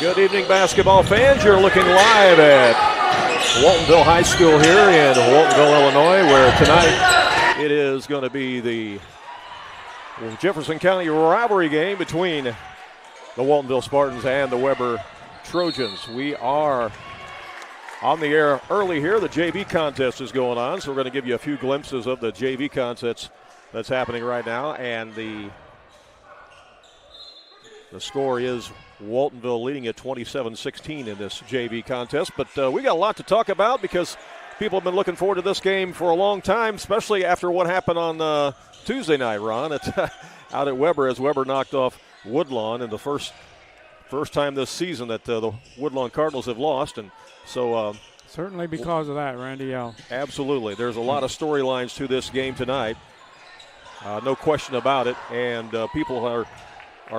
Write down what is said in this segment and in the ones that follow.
Good evening, basketball fans. You're looking live at Waltonville High School here in Waltonville, Illinois, where tonight it is going to be the Jefferson County rivalry game between the Waltonville Spartans and the Weber Trojans. We are on the air early here. The JV contest is going on, so we're going to give you a few glimpses of the JV contest that's happening right now. And the score is Waltonville leading at 27-16 in this JV contest. But we got a lot to talk about because people have been looking forward to this game for a long time, especially after what happened on Tuesday night, Ron, out at Weber, as Weber knocked off Woodlawn in the first time this season that the Woodlawn Cardinals have lost. And so certainly because of that, Randy. Absolutely. There's a lot of storylines to this game tonight. No question about it. And people are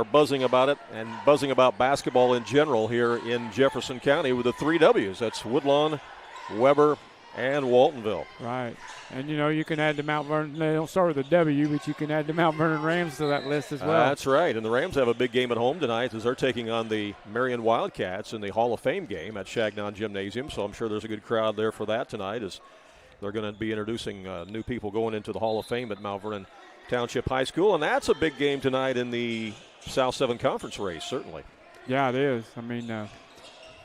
buzzing about it and buzzing about basketball in general here in Jefferson County with the 3 W's. That's Woodlawn, Weber, and Waltonville. Right. And, you can add the Mount Vernon. They don't start with a W, but you can add the Mount Vernon Rams to that list as well. That's right. And the Rams have a big game at home tonight as they're taking on the Marion Wildcats in the Hall of Fame game at Chagnon Gymnasium. So I'm sure there's a good crowd there for that tonight as they're going to be introducing new people going into the Hall of Fame at Mount Vernon Township High School. And that's a big game tonight in the South 7 Conference race, certainly. Yeah, it is. I mean,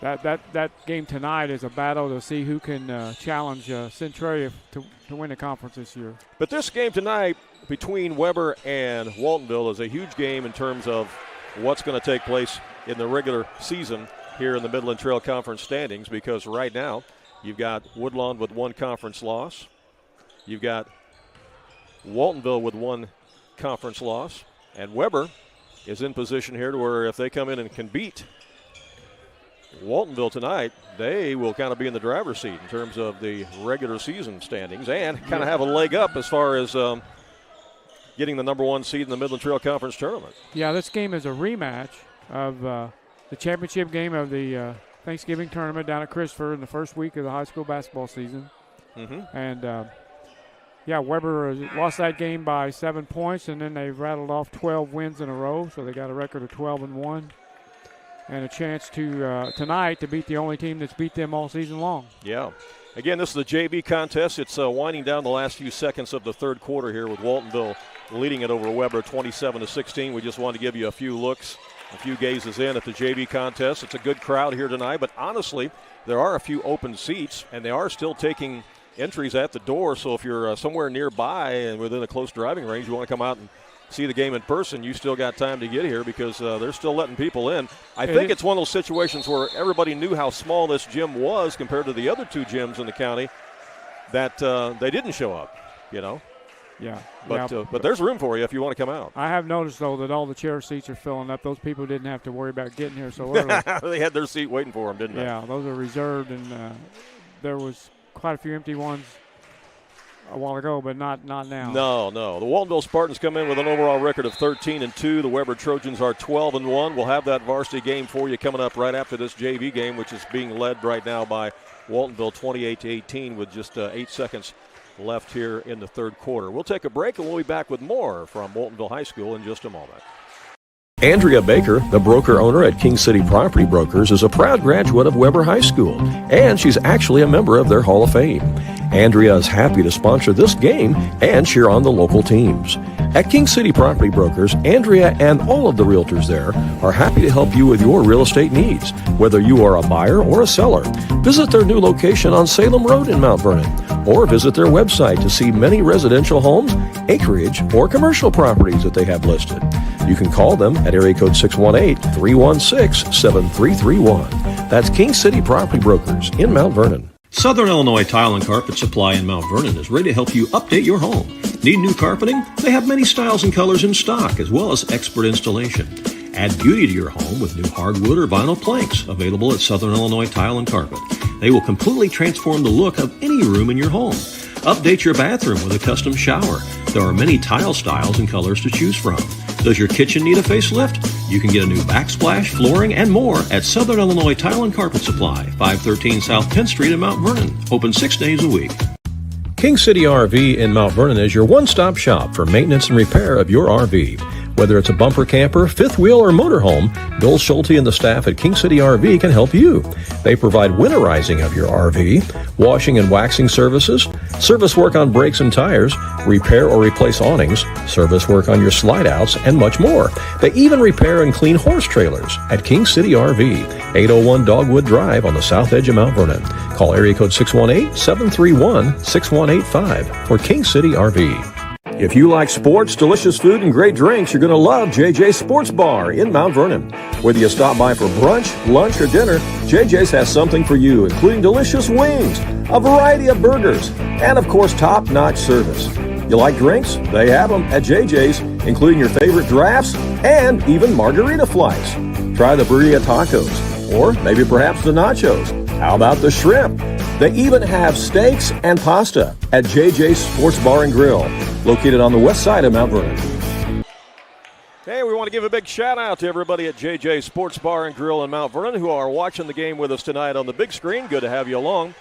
that game tonight is a battle to see who can challenge Centralia to win the conference this year. But this game tonight between Weber and Waltonville is a huge game in terms of what's going to take place in the regular season here in the Midland Trail Conference standings, because right now you've got Woodlawn with 1 conference loss. You've got Waltonville with 1 conference loss. And Weber is in position here to where if they come in and can beat Waltonville tonight, they will kind of be in the driver's seat in terms of the regular season standings and kind of have a leg up as far as getting the number 1 seed in the Midland Trail Conference tournament. Yeah, this game is a rematch of the championship game of the Thanksgiving tournament down at Christopher in the first week of the high school basketball season. Mm-hmm. And Weber lost that game by 7 points, and then they rattled off 12 wins in a row, so they got a record of 12-1, and a chance to tonight to beat the only team that's beat them all season long. Yeah. Again, this is the JV contest. It's winding down the last few seconds of the third quarter here with Waltonville leading it over Weber 27-16. We just wanted to give you a few looks, a few gazes in at the JV contest. It's a good crowd here tonight, but honestly, there are a few open seats, and they are still taking entries at the door, so if you're somewhere nearby and within a close driving range, you want to come out and see the game in person, you still got time to get here because they're still letting people in. I think it's one of those situations where everybody knew how small this gym was compared to the other 2 gyms in the county that they didn't show up, Yeah. But there's room for you if you want to come out. I have noticed, though, that all the chair seats are filling up. Those people didn't have to worry about getting here so early. They had their seat waiting for them, didn't they? Yeah, those are reserved, and there was quite a few empty ones a while ago, but not now. No. The Waltonville Spartans come in with an overall record of 13-2. The Weber Trojans are 12-1. We'll have that varsity game for you coming up right after this JV game, which is being led right now by Waltonville 28-18 with just 8 seconds left here in the third quarter. We'll take a break, and we'll be back with more from Waltonville High School in just a moment. Andrea Baker, the broker-owner at King City Property Brokers, is a proud graduate of Weber High School, and she's actually a member of their Hall of Fame. Andrea is happy to sponsor this game and cheer on the local teams. At King City Property Brokers, Andrea and all of the realtors there are happy to help you with your real estate needs, whether you are a buyer or a seller. Visit their new location on Salem Road in Mount Vernon, or visit their website to see many residential homes, acreage, or commercial properties that they have listed. You can call them at area code 618-316-7331. That's King City Property Brokers in Mount Vernon. Southern Illinois Tile and Carpet Supply in Mount Vernon is ready to help you update your home. Need new carpeting? They have many styles and colors in stock, as well as expert installation. Add beauty to your home with new hardwood or vinyl planks available at Southern Illinois Tile and Carpet. They will completely transform the look of any room in your home. Update your bathroom with a custom shower. There are many tile styles and colors to choose from. Does your kitchen need a facelift? You can get a new backsplash, flooring, and more at Southern Illinois Tile and Carpet Supply, 513 South 10th Street in Mount Vernon. Open 6 days a week. King City RV in Mount Vernon is your one-stop shop for maintenance and repair of your RV. Whether it's a bumper camper, fifth wheel, or motorhome, Bill Schulte and the staff at King City RV can help you. They provide winterizing of your RV, washing and waxing services, service work on brakes and tires, repair or replace awnings, service work on your slide outs, and much more. They even repair and clean horse trailers at King City RV, 801 Dogwood Drive on the south edge of Mount Vernon. Call area code 618-731-6185 for King City RV. If you like sports, delicious food, and great drinks, you're going to love JJ's Sports Bar in Mount Vernon. Whether you stop by for brunch, lunch, or dinner, JJ's has something for you, including delicious wings, a variety of burgers, and of course, top-notch service. You like drinks? They have them at JJ's, including your favorite drafts and even margarita flights. Try the burrito tacos, or maybe perhaps the nachos. How about the shrimp? They even have steaks and pasta at JJ's Sports Bar and Grill, located on the west side of Mount Vernon. Hey, we want to give a big shout out to everybody at JJ's Sports Bar and Grill in Mount Vernon who are watching the game with us tonight on the big screen. Good to have you along.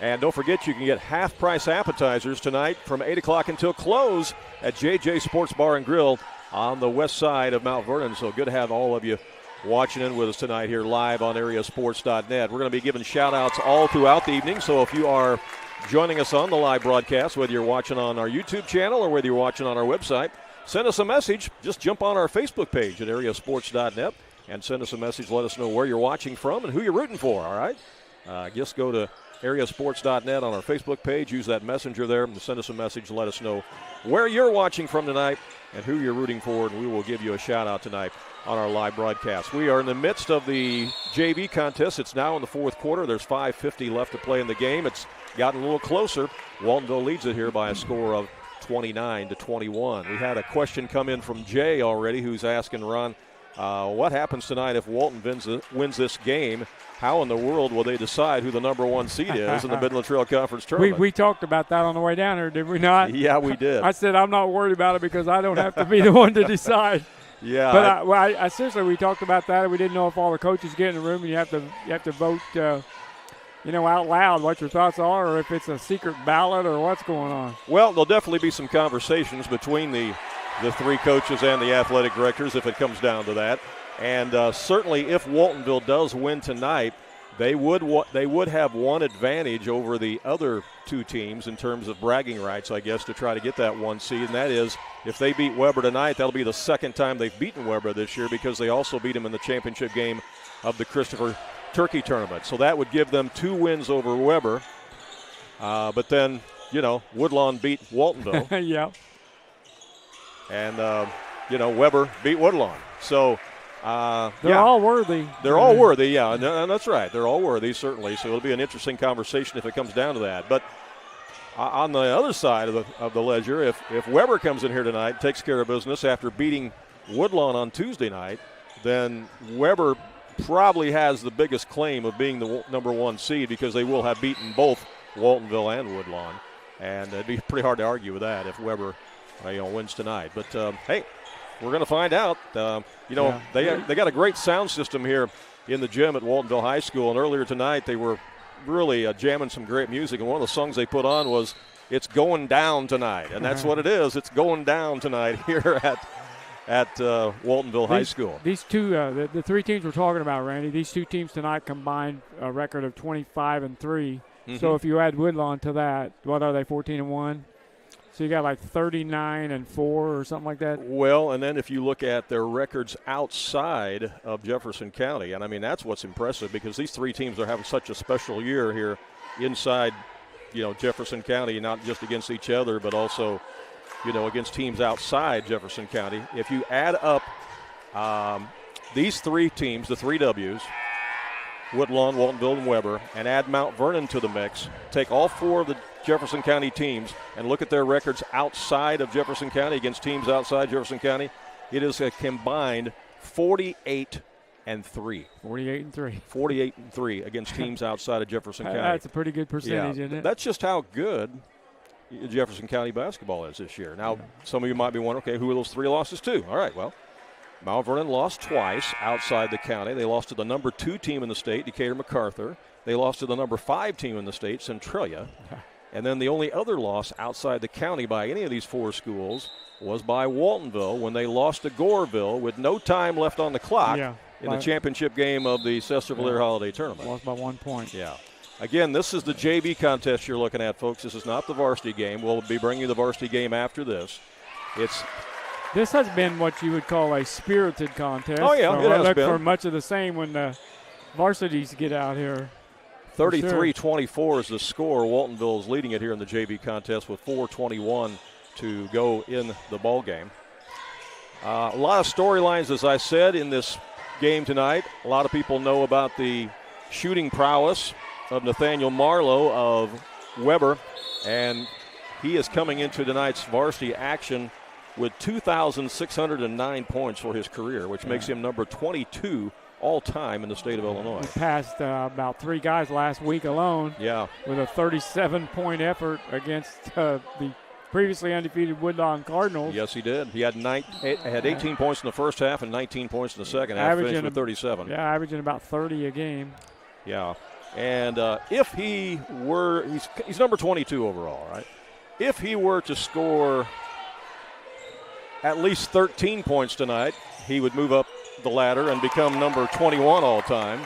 And don't forget, you can get half-price appetizers tonight from 8 o'clock until close at JJ's Sports Bar and Grill on the west side of Mount Vernon. So good to have all of you watching in with us tonight here live on AreaSports.net. We're going to be giving shout-outs all throughout the evening, so if you are joining us on the live broadcast, whether you're watching on our YouTube channel or whether you're watching on our website, send us a message. Just jump on our Facebook page at AreaSports.net and send us a message. Let us know where you're watching from and who you're rooting for, all right? Just go to AreaSports.net on our Facebook page. Use that messenger there and send us a message. Let us know where you're watching from tonight and who you're rooting for, and we will give you a shout-out tonight on our live broadcast. We are in the midst of the JV contest. It's now in the fourth quarter. There's 5:50 left to play in the game. It's gotten a little closer. Waltonville leads it here by a score of 29-21. We had a question come in from Jay already, who's asking Ron, what happens tonight if Walton wins this game? How in the world will they decide who the number one seed is in the Midland Trail Conference tournament? We talked about that on the way down here, did we not? Yeah, we did. I said I'm not worried about it because I don't have to be the one to decide. Yeah, but I seriously, we talked about that. We didn't know if all the coaches get in the room and you have to vote, out loud what your thoughts are, or if it's a secret ballot or what's going on. Well, there'll definitely be some conversations between the three coaches and the athletic directors if it comes down to that. And certainly, if Waltonville does win tonight, they would have one advantage over the other two teams in terms of bragging rights, I guess, to try to get that one seed, and that is if they beat Weber tonight, that'll be the second time they've beaten Weber this year because they also beat them in the championship game of the Christopher Turkey Tournament. So that would give them 2 wins over Weber. But then, Woodlawn beat Waltonville. Yeah. And, Weber beat Woodlawn. So they're all worthy. They're all worthy, yeah, and that's right. They're all worthy, certainly. So it'll be an interesting conversation if it comes down to that. But on the other side of the ledger, if Weber comes in here tonight, takes care of business after beating Woodlawn on Tuesday night, then Weber probably has the biggest claim of being the number one seed because they will have beaten both Waltonville and Woodlawn. And it'd be pretty hard to argue with that if Weber wins tonight. But, hey, we're going to find out. They got a great sound system here in the gym at Waltonville High School, and earlier tonight they were really jamming some great music, and one of the songs they put on was "It's Going Down Tonight," and that's what it is. It's going down tonight here at Waltonville High School. These two, the three teams we're talking about, Randy, these two teams tonight combined a record of 25-3. Mm-hmm. So if you add Woodlawn to that, what are they, 14-1? So you got like 39-4 or something like that? Well, and then if you look at their records outside of Jefferson County, and I mean that's what's impressive because these three teams are having such a special year here inside, Jefferson County, not just against each other, but also, against teams outside Jefferson County. If you add up these three teams, the three W's, Woodlawn, Waltonville, and Weber, and add Mount Vernon to the mix, take all 4 of the Jefferson County teams and look at their records outside of Jefferson County against teams outside Jefferson County, it is a combined 48-3. 48-3. 48-3 against teams outside of Jefferson County. That's a pretty good percentage, isn't it? That's just how good Jefferson County basketball is this year. Now, some of you might be wondering, okay, who are those 3 losses to? All right, well, Mount Vernon lost twice outside the county. They lost to the number 2 team in the state, Decatur MacArthur. They lost to the number 5 team in the state, Centralia. And then the only other loss outside the county by any of these 4 schools was by Waltonville when they lost to Goreville with no time left on the clock in the championship game of the Cester-Valier Holiday Tournament. Lost by 1 point. Yeah. Again, this is the JV contest you're looking at, folks. This is not the varsity game. We'll be bringing you the varsity game after this. This has been what you would call a spirited contest. Oh, yeah, so it has I look been. for much of the same when the varsities get out here. 33-24 is the score. Waltonville is leading it here in the JV contest with 4:21 to go in the ball game. A lot of storylines, as I said, in this game tonight. A lot of people know about the shooting prowess of Nathaniel Marlowe of Weber, and he is coming into tonight's varsity action with 2,609 points for his career, which makes him number 22 all-time in the state of Illinois. He passed about 3 guys last week alone with a 37-point effort against the previously undefeated Woodlawn Cardinals. Yes, he did. He had 18 points in the first half and 19 points in the second half, finished with 37. Yeah, averaging about 30 a game. Yeah, and if he were – he's number 22 overall, right? If he were to score at least 13 points tonight, he would move up the ladder and become number 21 all time.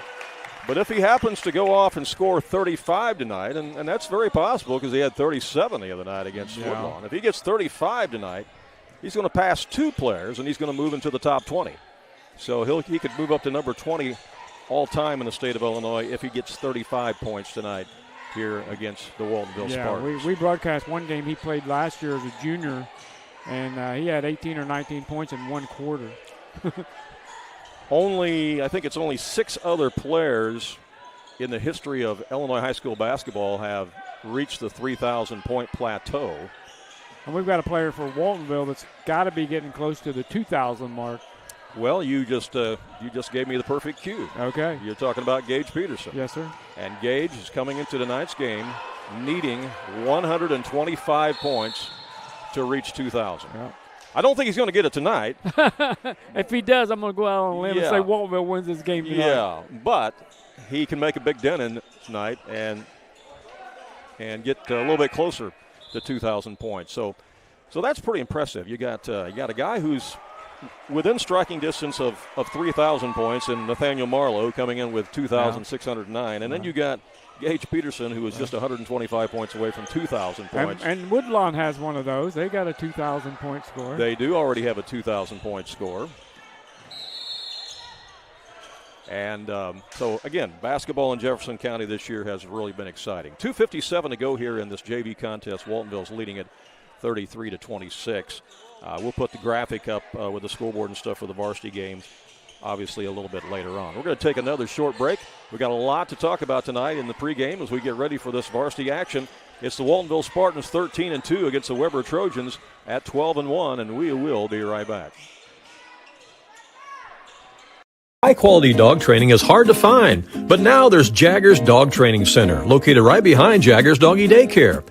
But if he happens to go off and score 35 tonight, and that's very possible because he had 37 the other night against Woodlawn. If he gets 35 tonight, he's going to pass 2 players, and he's going to move into the top 20. So he could move up to number 20 all time in the state of Illinois if he gets 35 points tonight here against the Waltonville Spartans. We broadcast one game he played last year as a junior, and he had 18 or 19 points in 1 quarter. I think it's only 6 other players in the history of Illinois high school basketball have reached the 3,000-point plateau. And we've got a player for Waltonville that's got to be getting close to the 2,000 mark. Well, you just gave me the perfect cue. Okay. You're talking about Gage Peterson. Yes, sir. And Gage is coming into tonight's game needing 125 points to reach 2,000. Yeah. I don't think he's going to get it tonight. If he does, I'm going to go out on a limb and say Waltonville wins this game tonight. Yeah, but he can make a big dent in tonight and get a little bit closer to 2,000 points. So that's pretty impressive. You got a guy who's within striking distance of 3,000 points, and Nathaniel Marlowe coming in with 2,609, and then you got Gage Peterson, who is just 125 points away from 2,000 points. And Woodlawn has one of those. They got a 2,000-point score. They do already have a 2,000-point score. And so, again, basketball in Jefferson County this year has really been exciting. 2:57 to go here in this JV contest. Waltonville's leading it 33-26. We'll put the graphic up with the scoreboard and stuff for the varsity games, obviously, a little bit later on. We're going to take another short break. We've got a lot to talk about tonight in the pregame as we get ready for this varsity action. It's the Waltonville Spartans 13-2 against the Weber Trojans at 12-1, and we will be right back. High-quality dog training is hard to find, but now there's Jaggers Dog Training Center, located right behind Jaggers Doggy Daycare.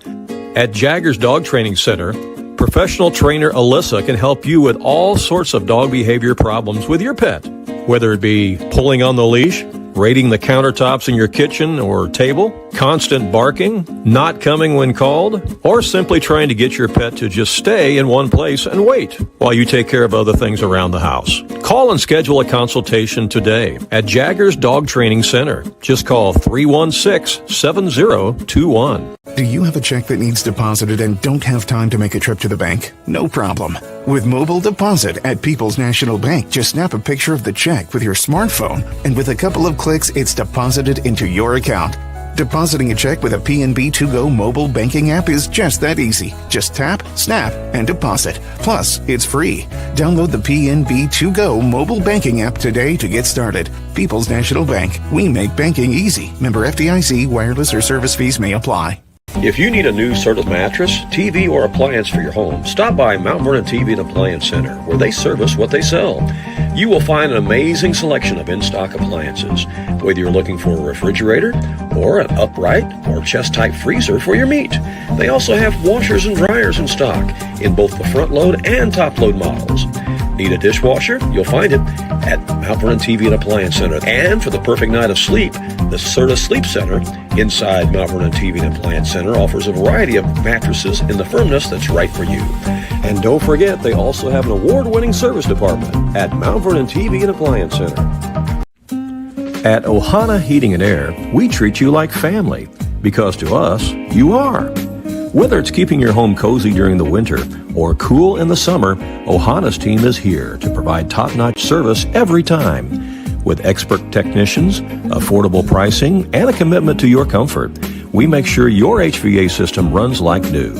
At Jaggers Dog Training Center, professional trainer Alyssa can help you with all sorts of dog behavior problems with your pet, whether it be pulling on the leash, raiding the countertops in your kitchen or table, constant barking, not coming when called, or simply trying to get your pet to just stay in one place and wait while you take care of other things around the house. Call and schedule a consultation today at Jaggers Dog Training Center. Just call 316-7021. Do you have a check that needs deposited and don't have time to make a trip to the bank? No problem. With Mobile Deposit at People's National Bank, just snap a picture of the check with your smartphone, and with a couple of clicks, it's deposited into your account. Depositing a check with a PNB 2Go mobile banking app is just that easy. Just tap, snap, and deposit. Plus, it's free. Download the PNB 2Go mobile banking app today to get started. People's National Bank. We make banking easy. Member FDIC. Wireless or service fees may apply. If you need a new Certus mattress, TV, or appliance for your home, stop by Mount Vernon TV and Appliance Center, where they service what they sell. You will find an amazing selection of in-stock appliances, whether you're looking for a refrigerator or an upright or chest-type freezer for your meat. They also have washers and dryers in stock in both the front-load and top-load models. Need a dishwasher? You'll find it at Mount Vernon TV and Appliance Center. And for the perfect night of sleep, the Serta Sleep Center inside Mount Vernon TV and Appliance Center offers a variety of mattresses in the firmness that's right for you. And don't forget, they also have an award-winning service department at Mount Vernon TV and Appliance Center. At Ohana Heating and Air, we treat you like family, because to us, you are. Whether it's keeping your home cozy during the winter or cool in the summer, Ohana's team is here to provide top-notch service every time. With expert technicians, affordable pricing, and a commitment to your comfort, we make sure your HVAC system runs like new.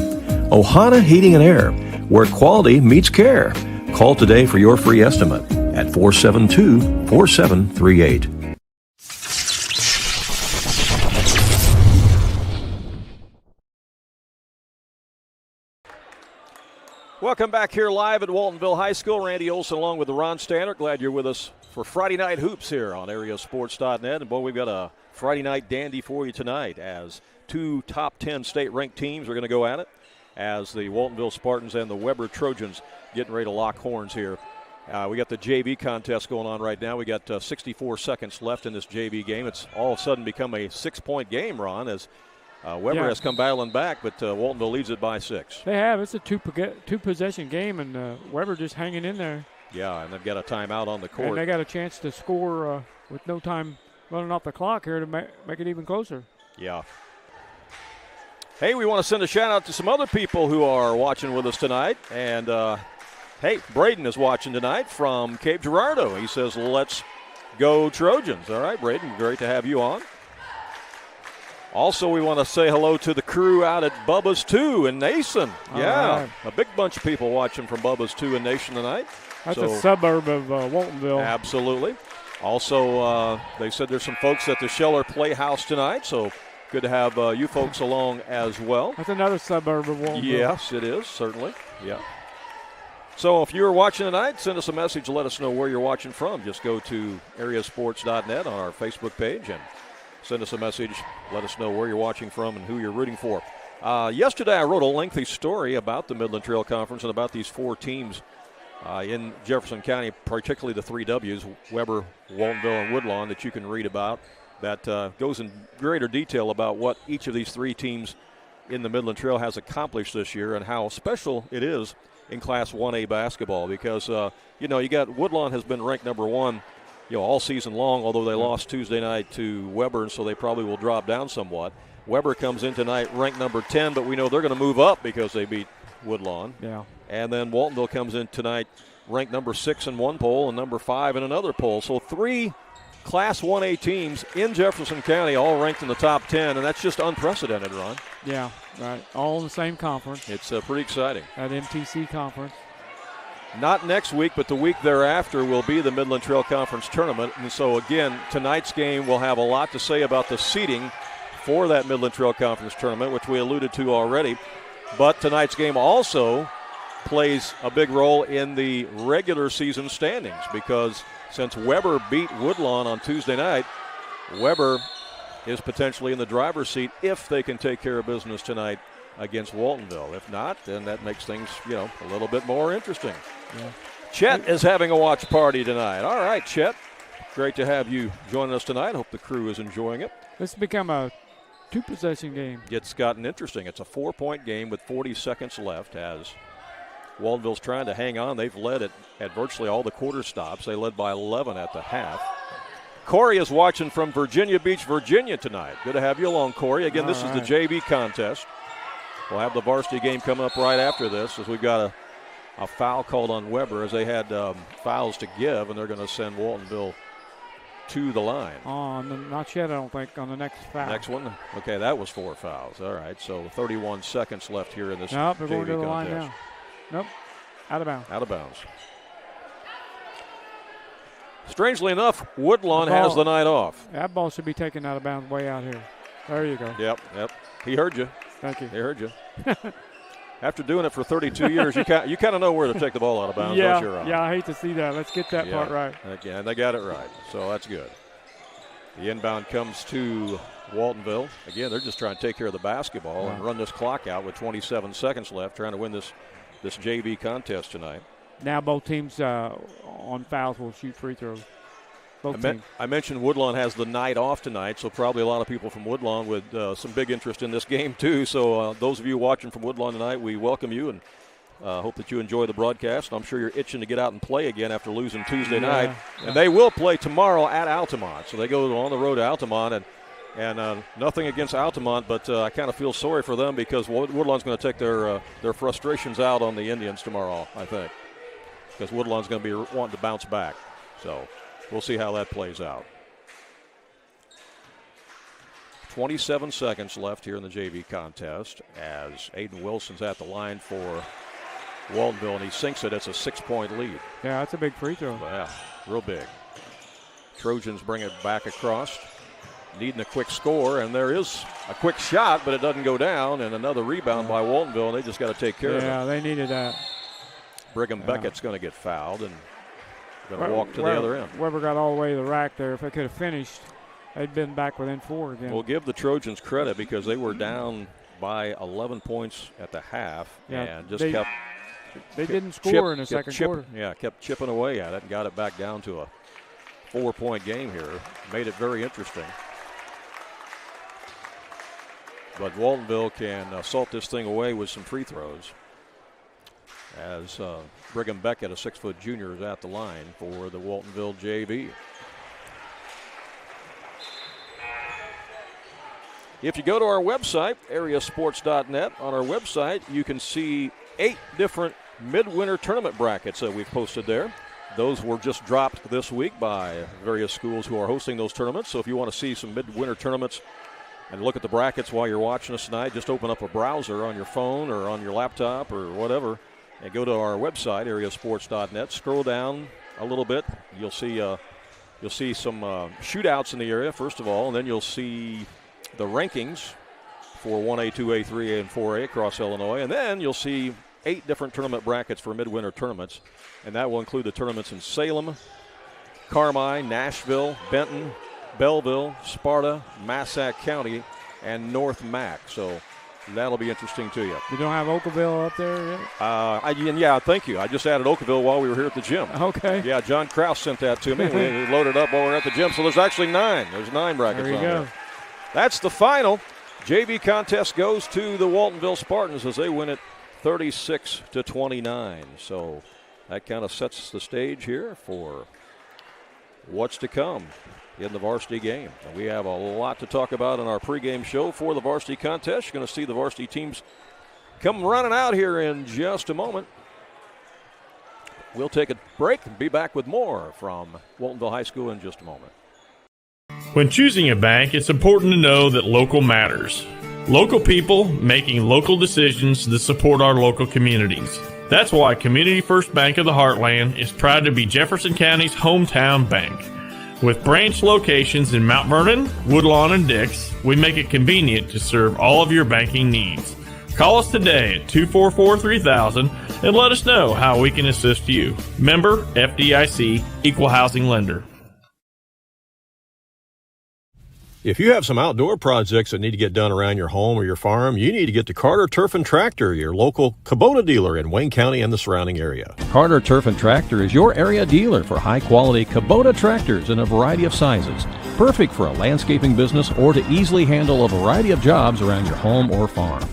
Ohana Heating and Air, where quality meets care. Call today for your free estimate at 472-4738. Welcome back here live at Waltonville High School. Randy Olson along with Ron Stannard. Glad you're with us for Friday Night Hoops here on AreaSports.net. And, boy, we've got a Friday night dandy for you tonight as two top 10 state-ranked teams are going to go at it, as the Waltonville Spartans and the Weber Trojans getting ready to lock horns here. We got the JV contest going on right now. We got 64 seconds left in this JV game. It's all of a sudden become a 6-point game, Ron, as Weber has come battling back, but Waltonville leads it by 6. They have. It's a two-possession game, and Weber just hanging in there. Yeah, and they've got a timeout on the court. And they got a chance to score with no time running off the clock here to make it even closer. Yeah. Hey, we want to send a shout-out to some other people who are watching with us tonight. And, hey, Braden is watching tonight from Cape Girardeau. He says, let's go Trojans. All right, Braden, great to have you on. Also, we want to say hello to the crew out at Bubba's 2 in Nason. Yeah, right. A big bunch of people watching from Bubba's 2 in Nason tonight. That's a suburb of Waltonville. Absolutely. Also, they said there's some folks at the Scheller Playhouse tonight, so good to have you folks along as well. That's another suburb of Waltonville. Yes, it is, certainly. Yeah. So if you're watching tonight, send us a message. Let us know where you're watching from. Just go to AreaSports.net on our Facebook page and send us a message. Let us know where you're watching from and who you're rooting for. Yesterday I wrote a lengthy story about the Midland Trail Conference and about these 4 teams in Jefferson County, particularly the 3 W's, Weber, Waltonville, and Woodlawn, that you can read about. That goes in greater detail about what each of these 3 teams in the Midland Trail has accomplished this year and how special it is in Class 1A basketball, because, you got Woodlawn has been ranked number 1 all season long, although they lost Tuesday night to Weber, and so they probably will drop down somewhat. Weber comes in tonight ranked number 10, but we know they're going to move up because they beat Woodlawn. Yeah. And then Waltonville comes in tonight ranked number 6 in one poll and number 5 in another poll. So 3 Class 1A teams in Jefferson County all ranked in the top 10, and that's just unprecedented, Ron. Yeah, right. All in the same conference. It's pretty exciting. That MTC conference. Not next week, but the week thereafter will be the Midland Trail Conference Tournament. And so, again, tonight's game will have a lot to say about the seeding for that Midland Trail Conference Tournament, which we alluded to already. But tonight's game also plays a big role in the regular season standings, because since Weber beat Woodlawn on Tuesday night, Weber is potentially in the driver's seat if they can take care of business tonight against Waltonville. If not, then that makes things, a little bit more interesting. Yeah. Chet is having a watch party tonight. All right, Chet, great to have you joining us tonight. Hope the crew is enjoying it. This has become a 2-possession game. It's gotten interesting. It's a 4-point game with 40 seconds left as Waltonville's trying to hang on. They've led it at virtually all the quarter stops. They led by 11 at the half. Corey is watching from Virginia Beach, Virginia tonight. Good to have you along, Corey. Again, this is the JV contest. We'll have the varsity game coming up right after this, as we've got a foul called on Weber, as they had fouls to give, and they're going to send Waltonville to the line. Not yet, I don't think, on the next foul. Next one? Okay, that was 4 fouls. All right, so 31 seconds left here in this Nope, they're JV going to the contest. line now. Nope, out of bounds. Out of bounds. Strangely enough, Woodlawn has the night off. That ball should be taken out of bounds way out here. There you go. Yep. He heard you. Thank you. He heard you. After doing it for 32 years, you kind of know where to take the ball out of bounds, don't you, Ron? Yeah, I hate to see that. Let's get that part right. Again, they got it right, so that's good. The inbound comes to Waltonville. Again, they're just trying to take care of the basketball and run this clock out with 27 seconds left, trying to win this JV contest tonight. now both teams on fouls will shoot free throws. Both teams. I mentioned Woodlawn has the night off tonight, so probably a lot of people from Woodlawn with some big interest in this game too. So those of you watching from Woodlawn tonight, we welcome you and hope that you enjoy the broadcast. I'm sure you're itching to get out and play again after losing Tuesday night. And they will play tomorrow at Altamont. So they go on the road to Altamont, and nothing against Altamont, but I kind of feel sorry for them because Woodlawn's going to take their frustrations out on the Indians tomorrow, I think, because Woodlawn's going to be wanting to bounce back. So we'll see how that plays out. 27 seconds left here in the JV contest as Aiden Wilson's at the line for Waltonville, and he sinks it. It's a 6-point lead. Yeah, that's a big free throw. Yeah, real big. Trojans bring it back across, needing a quick score, and there is a quick shot, but it doesn't go down, and another rebound by Waltonville, and they just got to take care of it. Yeah, they needed that. Brigham Beckett's going to get fouled and going to walk to the other end. Weber got all the way to the rack there. If they could have finished, they'd been back within 4 again. We'll give the Trojans credit because they were down by 11 points at the half and just kept. They didn't score in the second quarter. Yeah, kept chipping away at it and got it back down to a 4-point game here. Made it very interesting. But Waltonville can salt this thing away with some free throws as Brigham Beckett, a 6-foot junior, is at the line for the Waltonville JV. If you go to our website, AreaSports.net, on our website, you can see 8 different midwinter tournament brackets that we've posted there. Those were just dropped this week by various schools who are hosting those tournaments. So if you want to see some midwinter tournaments and look at the brackets while you're watching us tonight, just open up a browser on your phone or on your laptop or whatever and go to our website, AreaSports.net. Scroll down a little bit. You'll see some shootouts in the area, first of all, and then you'll see the rankings for 1A, 2A, 3A, and 4A across Illinois. And then you'll see 8 different tournament brackets for midwinter tournaments. And that will include the tournaments in Salem, Carmine, Nashville, Benton, Belleville, Sparta, Massac County, and North Mac. So that'll be interesting to you. You don't have Oakville up there yet? Yeah, thank you. I just added Oakville while we were here at the gym. Okay. Yeah, John Krause sent that to me. We loaded up while we were at the gym. So there's actually 9. There's 9 brackets there you on go. there. That's the final. JV contest goes to the Waltonville Spartans as they win it 36-29. So that kind of sets the stage here for what's to come in the varsity game. And we have a lot to talk about in our pregame show for the varsity contest. You're going to see the varsity teams come running out here in just a moment. We'll take a break and be back with more from Waltonville High School in just a moment. When choosing a bank, it's important to know that local matters. Local people making local decisions that support our local communities. That's why Community First Bank of the Heartland is proud to be Jefferson County's hometown bank. With branch locations in Mount Vernon, Woodlawn, and Dix, we make it convenient to serve all of your banking needs. Call us today at 244-3000 and let us know how we can assist you. Member FDIC, Equal Housing Lender. If you have some outdoor projects that need to get done around your home or your farm, you need to get to Carter Turf and Tractor, your local Kubota dealer in Wayne County and the surrounding area. Carter Turf and Tractor is your area dealer for high-quality Kubota tractors in a variety of sizes. Perfect for a landscaping business or to easily handle a variety of jobs around your home or farm.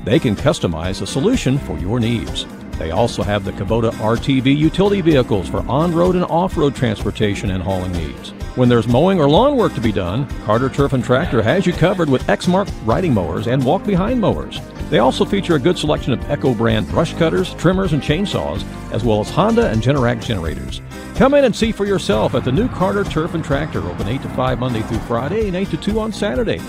They can customize a solution for your needs. They also have the Kubota RTV utility vehicles for on-road and off-road transportation and hauling needs. When there's mowing or lawn work to be done, Carter Turf and Tractor has you covered with Exmark riding mowers and walk-behind mowers. They also feature a good selection of Echo brand brush cutters, trimmers, and chainsaws, as well as Honda and Generac generators. Come in and see for yourself at the new Carter Turf and Tractor, open 8 to 5 Monday through Friday and 8 to 2 on Saturday.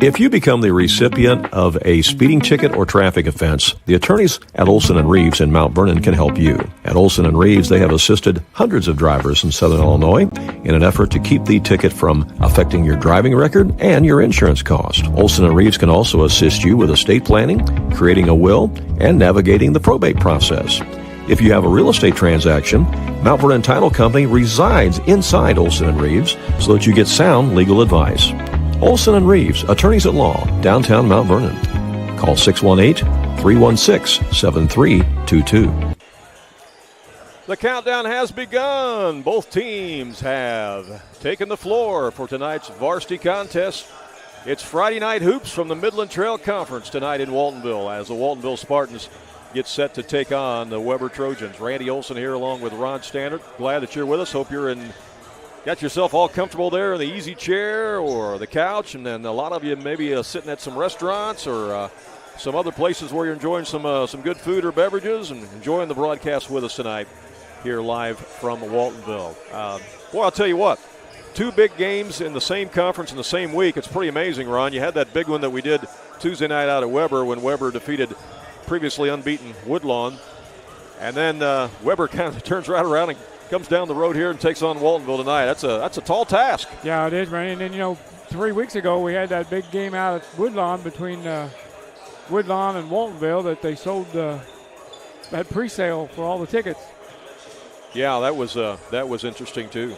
If you become the recipient of a speeding ticket or traffic offense, the attorneys at Olson & Reeves in Mount Vernon can help you. At Olson & Reeves, they have assisted hundreds of drivers in Southern Illinois in an effort to keep the ticket from affecting your driving record and your insurance cost. Olson & Reeves can also assist you with estate planning, creating a will, and navigating the probate process. If you have a real estate transaction, Mount Vernon Title Company resides inside Olson & Reeves so that you get sound legal advice. Olson & Reeves, attorneys at law, downtown Mount Vernon. Call 618-316-7322. The countdown has begun. Both teams have taken the floor for tonight's varsity contest. It's Friday night hoops from the Midland Trail Conference tonight in Waltonville as the Waltonville Spartans get set to take on the Weber Trojans. Randy Olson here along with Ron Standard. Glad that you're with us. Hope you're got yourself all comfortable there in the easy chair or the couch, and then a lot of you maybe sitting at some restaurants or some other places where you're enjoying some good food or beverages and enjoying the broadcast with us tonight here live from Waltonville. Boy, I'll tell you what, 2 big games in the same conference in the same week. It's pretty amazing, Ron. You had that big one that we did Tuesday night out at Weber when Weber defeated previously unbeaten Woodlawn, and then Weber kind of turns right around and comes down the road here and takes on Waltonville tonight. That's a tall task. Yeah, it is, Randy. And then, 3 weeks ago we had that big game out at Woodlawn between Woodlawn and Waltonville that they sold that pre-sale for all the tickets. Yeah, that was interesting too.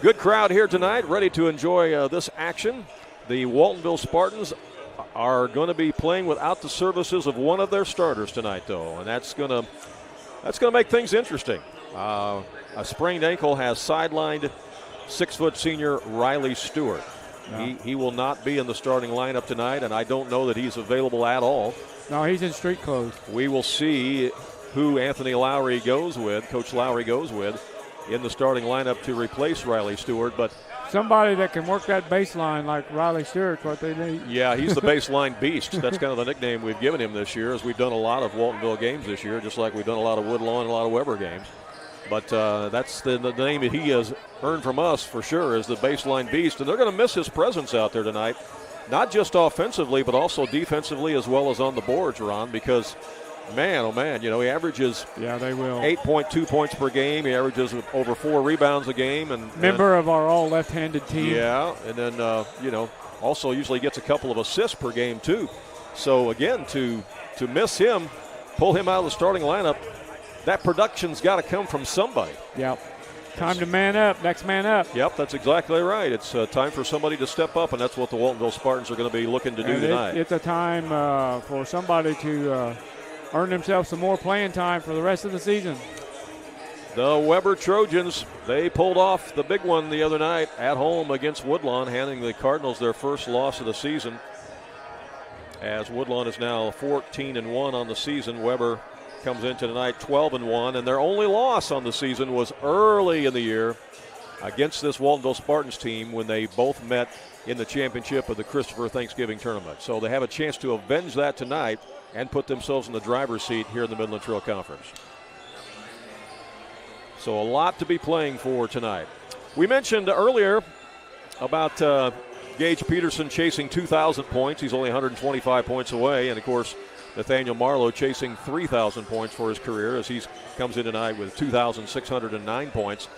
Good crowd here tonight, ready to enjoy this action. The Waltonville Spartans are going to be playing without the services of one of their starters tonight, though, and that's going to make things interesting. A sprained ankle has sidelined 6-foot senior Riley Stewart. No. He will not be in the starting lineup tonight, and I don't know that he's available at all. No, he's in street clothes. We will see who Anthony Lowry goes with, Coach Lowry goes with, in the starting lineup to replace Riley Stewart. But somebody that can work that baseline like Riley Stewart's what they need. Yeah, he's the baseline beast. That's kind of the nickname we've given him this year, as we've done a lot of Waltonville games this year, just like we've done a lot of Woodlawn and a lot of Weber games. But that's the name that he has earned from us for sure, is the baseline beast. And they're going to miss his presence out there tonight, not just offensively, but also defensively as well as on the boards, Ron, because man, oh man, he averages 8.2 points per game. He averages over 4 rebounds a game. And member of our all left-handed team. Yeah, and then, also usually gets a couple of assists per game too. So, again, to miss him, pull him out of the starting lineup, that production's got to come from somebody. Yep. Time to man up, next man up. Yep, that's exactly right. It's time for somebody to step up, and that's what the Waltonville Spartans are going to be looking to do tonight. It's a time for somebody to earn themselves some more playing time for the rest of the season. The Weber Trojans, they pulled off the big one the other night at home against Woodlawn, handing the Cardinals their first loss of the season. As Woodlawn is now 14-1 on the season, Weber comes into tonight 12-1, and their only loss on the season was early in the year against this Waltonville Spartans team when they both met in the championship of the Christopher Thanksgiving Tournament. So they have a chance to avenge that tonight and put themselves in the driver's seat here in the Midland Trail Conference. So a lot to be playing for tonight. We mentioned earlier about Gage Peterson chasing 2,000 points. He's only 125 points away. And, of course, Nathaniel Marlowe chasing 3,000 points for his career as he comes in tonight with 2,609 points.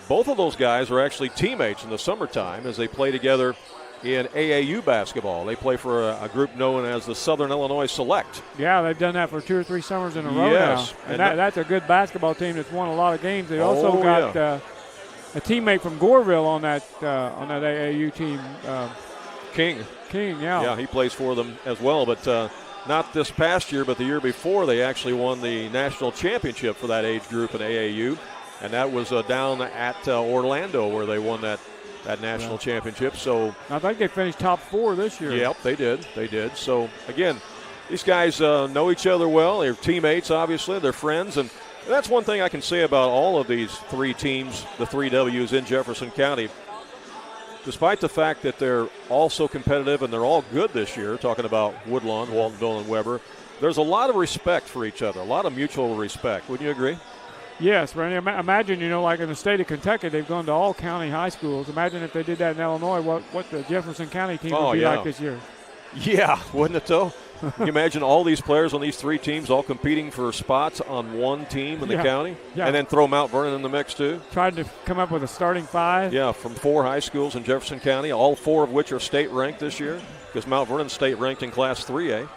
Both of those guys are actually teammates in the summertime as they play together in AAU basketball. They play for a group known as the Southern Illinois Select. Yeah, they've done that for 2 or 3 summers in a row now. And that's a good basketball team that's won a lot of games. They also got a teammate from Goreville on that AAU team. King, yeah. Yeah, he plays for them as well. But not this past year, but the year before, they actually won the national championship for that age group in AAU. And that was down at Orlando where they won that national championship. So I think they finished top 4 this year. Yep, they did. So, again, these guys know each other well. They're teammates, obviously. They're friends. And that's one thing I can say about all of these 3 teams, the 3 W's in Jefferson County. Despite the fact that they're all so competitive and they're all good this year, talking about Woodlawn, Waltonville, and Weber, there's a lot of respect for each other, a lot of mutual respect. Wouldn't you agree? Yes, Randy. Imagine, like in the state of Kentucky, they've gone to all county high schools. Imagine if they did that in Illinois, what the Jefferson County team would be like this year. Yeah, wouldn't it though? Can you imagine all these players on these 3 teams all competing for spots on one team in the county? Yeah. And then throw Mount Vernon in the mix too? Tried to come up with a starting 5. Yeah, from 4 high schools in Jefferson County, all 4 of which are state ranked this year, because Mount Vernon's state ranked in Class 3A.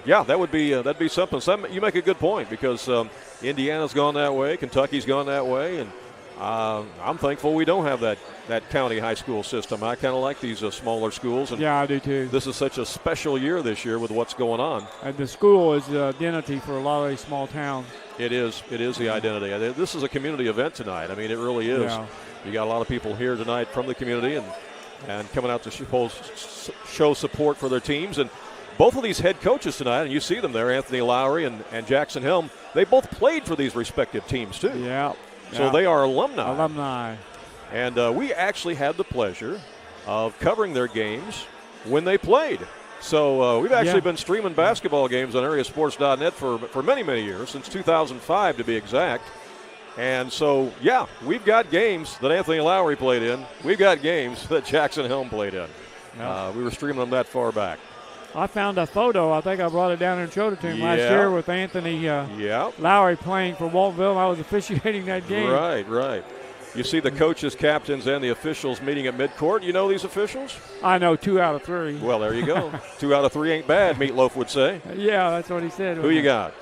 That would be that'd be something. You make a good point, because Indiana's gone that way, Kentucky's gone that way, and I'm thankful we don't have that county high school system. I kind of like these smaller schools. And yeah, I do too. This is such a special year this year with what's going on. And the school is the identity for a lot of these small towns. It is the identity. This is a community event tonight. I mean, it really is. Yeah. You got a lot of people here tonight from the community and coming out to show support for their teams. And both of these head coaches tonight, and you see them there, Anthony Lowry and Jackson Helm, they both played for these respective teams too. Yeah. So they are alumni. Alumni. And we actually had the pleasure of covering their games when they played. So we've actually been streaming basketball games on AreaSports.net for many, many years, since 2005 to be exact. And so, we've got games that Anthony Lowry played in. We've got games that Jackson Helm played in. We were streaming them that far back. I found a photo. I think I brought it down and showed it to him last year with Anthony Lowry playing for Waltonville. I was officiating that game. Right. You see the coaches, captains, and the officials meeting at midcourt. You know these officials? I know 2 out of 3. Well, there you go. 2 out of 3 ain't bad, Meatloaf would say. Yeah, that's what he said. Who you got?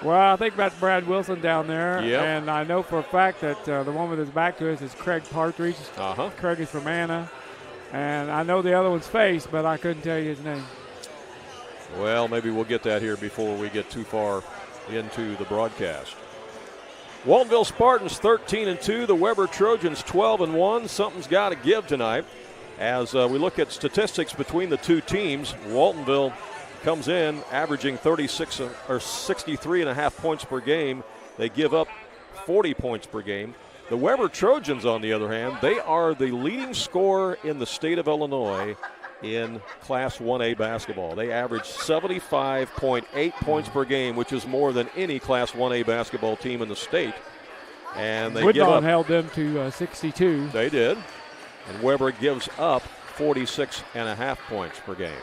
Well, I think that's Brad Wilson down there. Yep. And I know for a fact that the one with his back to us is Craig Partridge. Craig is from Anna. And I know the other one's face, but I couldn't tell you his name. Well, maybe we'll get that here before we get too far into the broadcast. Waltonville Spartans 13-2. The Weber Trojans 12-1. Something's got to give tonight. As we look at statistics between the two teams, Waltonville comes in averaging 63.5 points per game. They give up 40 points per game. The Weber Trojans, on the other hand, they are the leading scorer in the state of Illinois in Class 1A basketball. They average 75.8 points per game, which is more than any Class 1A basketball team in the state. And they Woodlawn held them to 62. They did. And Weber gives up 46.5 points per game.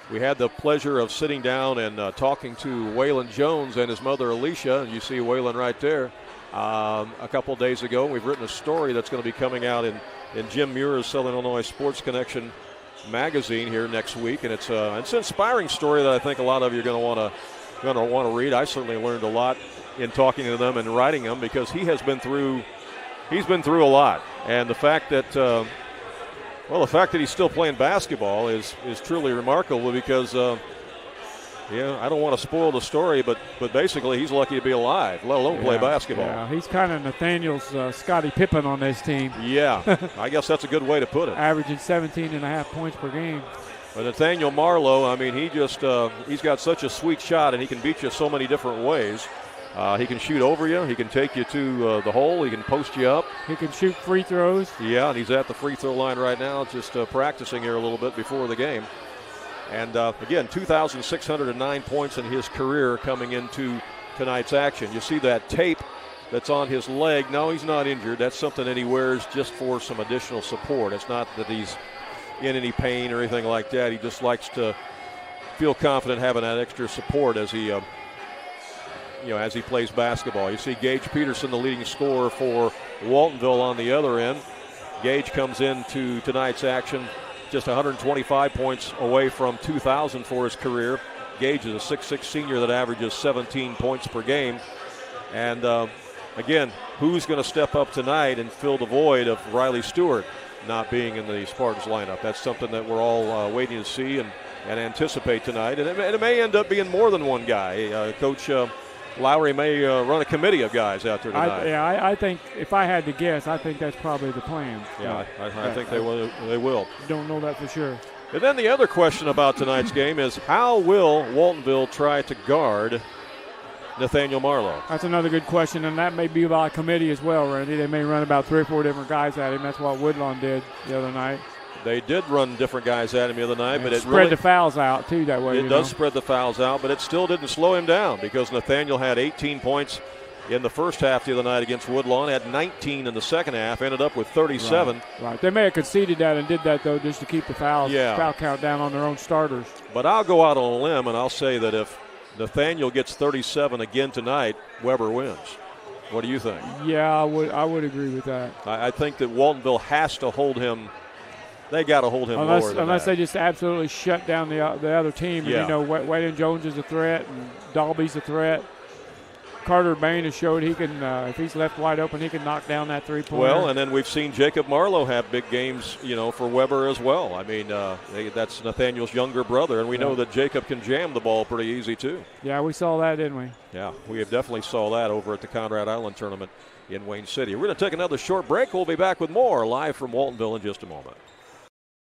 We had the pleasure of sitting down and talking to Waylon Jones and his mother Alicia, and you see Waylon right there, a couple days ago. We've written a story that's going to be coming out in Jim Muir's Southern Illinois Sports Connection magazine here next week, and it's an inspiring story that I think a lot of you are going to want to read. I certainly learned a lot in talking to them and writing them, because he's been through a lot, and the fact that he's still playing basketball is truly remarkable, because I don't want to spoil the story, but basically he's lucky to be alive, let alone play basketball. Yeah, he's kind of Nathaniel's Scottie Pippen on this team. Yeah, I guess that's a good way to put it. Averaging 17.5 points per game. But Nathaniel Marlowe, I mean, he's got such a sweet shot, and he can beat you so many different ways. He can shoot over you. He can take you to the hole. He can post you up. He can shoot free throws. Yeah, and he's at the free throw line right now, just practicing here a little bit before the game. And, again, 2,609 points in his career coming into tonight's action. You see that tape that's on his leg. No, he's not injured. That's something that he wears just for some additional support. It's not that he's in any pain or anything like that. He just likes to feel confident having that extra support as he as he plays basketball. You see Gage Peterson, the leading scorer for Waltonville, on the other end. Gage comes into tonight's action just 125 points away from 2,000 for his career. Gage is a 6'6 senior that averages 17 points per game. And, again, who's going to step up tonight and fill the void of Riley Stewart not being in the Spartans lineup? That's something that we're all waiting to see and anticipate tonight. And it may end up being more than one guy. Coach Lowry may run a committee of guys out there tonight. I think, if I had to guess, I think that's probably the plan. Yeah, I think they will. Don't know that for sure. And then the other question about tonight's game is, how will Waltonville try to guard Nathaniel Marlowe? That's another good question, and that may be by committee as well, Randy. They may run about 3 or 4 different guys at him. That's what Woodlawn did the other night. They did run different guys at him the other night, but it spread really the fouls out too that way. It does spread the fouls out, but it still didn't slow him down because Nathaniel had 18 points in the first half the other night against Woodlawn, had 19 in the second half, ended up with 37. Right. They may have conceded that and did that, though, just to keep the foul count down on their own starters. But I'll go out on a limb, and I'll say that if Nathaniel gets 37 again tonight, Weber wins. What do you think? Yeah, I would agree with that. I think that Waltonville has to hold him. They got to hold him lower than unless that. they just absolutely shut down the other team. Yeah. And, you know, Wayden Jones is a threat, and Dalby's a threat. Carter Bain has showed he can, if he's left wide open, he can knock down that three-pointer. Well, and then we've seen Jacob Marlowe have big games, for Weber as well. I mean, that's Nathaniel's younger brother, and we know that Jacob can jam the ball pretty easy too. Yeah, we saw that, didn't we? Yeah, we have definitely saw that over at the Conrad Island tournament in Wayne City. We're going to take another short break. We'll be back with more live from Waltonville in just a moment.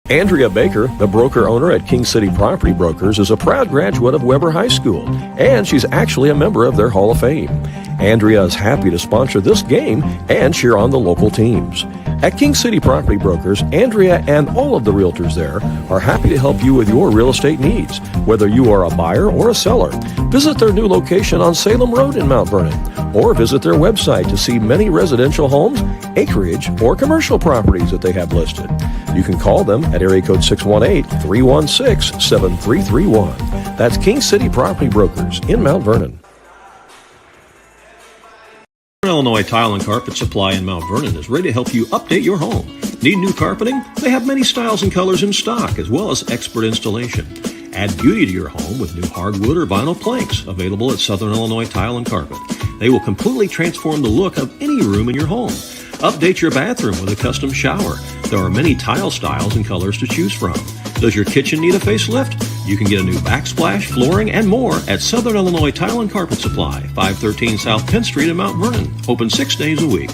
Andrea Baker, the broker owner at King City Property Brokers, is a proud graduate of Weber High School, and she's actually a member of their Hall of Fame. Andrea is happy to sponsor this game and cheer on the local teams. At King City Property Brokers, Andrea and all of the realtors there are happy to help you with your real estate needs, whether you are a buyer or a seller. Visit their new location on Salem Road in Mount Vernon, or visit their website to see many residential homes, acreage, or commercial properties that they have listed. You can call them at area code 618-316-7331. That's King City Property Brokers in Mount Vernon. Illinois Tile and Carpet Supply in Mount Vernon is ready to help you update your home. Need new carpeting? They have many styles and colors in stock, as well as expert installation. Add beauty to your home with new hardwood or vinyl planks available at Southern Illinois Tile and Carpet. They will completely transform the look of any room in your home. Update your bathroom with a custom shower. There are many tile styles and colors to choose from. Does your kitchen need a facelift? You can get a new backsplash, flooring, and more at Southern Illinois Tile and Carpet Supply, 513 South Penn Street in Mount Vernon. Open 6 days a week.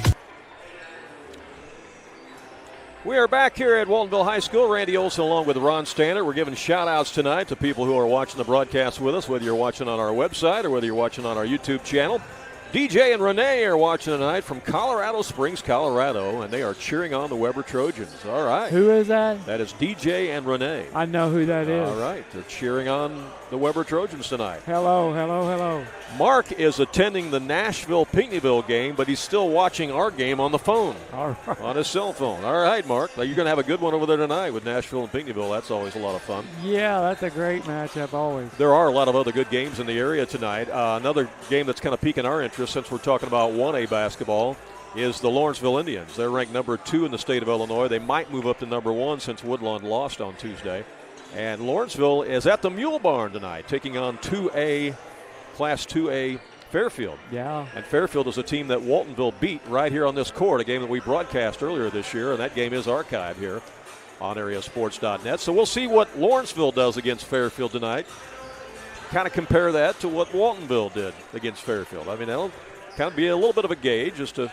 We are back here at Waltonville High School. Randy Olson along with Ron Stander. We're giving shout-outs tonight to people who are watching the broadcast with us, whether you're watching on our website or whether you're watching on our YouTube channel. DJ and Renee are watching tonight from Colorado Springs, Colorado, and they are cheering on the Weber Trojans. All right. Who is that? That is DJ and Renee. I know who that is. All right. They're cheering on the Weber Trojans tonight. Hello, hello, hello. Mark is attending the Nashville-Pinckneyville game, but he's still watching our game on the phone, on his cell phone. All right, Mark. You're going to have a good one over there tonight with Nashville and Pinckneyville. That's always a lot of fun. Yeah, that's a great matchup always. There are a lot of other good games in the area tonight. Another game that's kind of piquing our interest since we're talking about 1A basketball is the Lawrenceville Indians. They're ranked number 2 in the state of Illinois. They might move up to number 1 since Woodlawn lost on Tuesday. And Lawrenceville is at the Mule Barn tonight, taking on Class 2A Fairfield. Yeah. And Fairfield is a team that Waltonville beat right here on this court, a game that we broadcast earlier this year, and that game is archived here on AreaSports.net. So we'll see what Lawrenceville does against Fairfield tonight. Kind of compare that to what Waltonville did against Fairfield. I mean, that'll kind of be a little bit of a gauge as to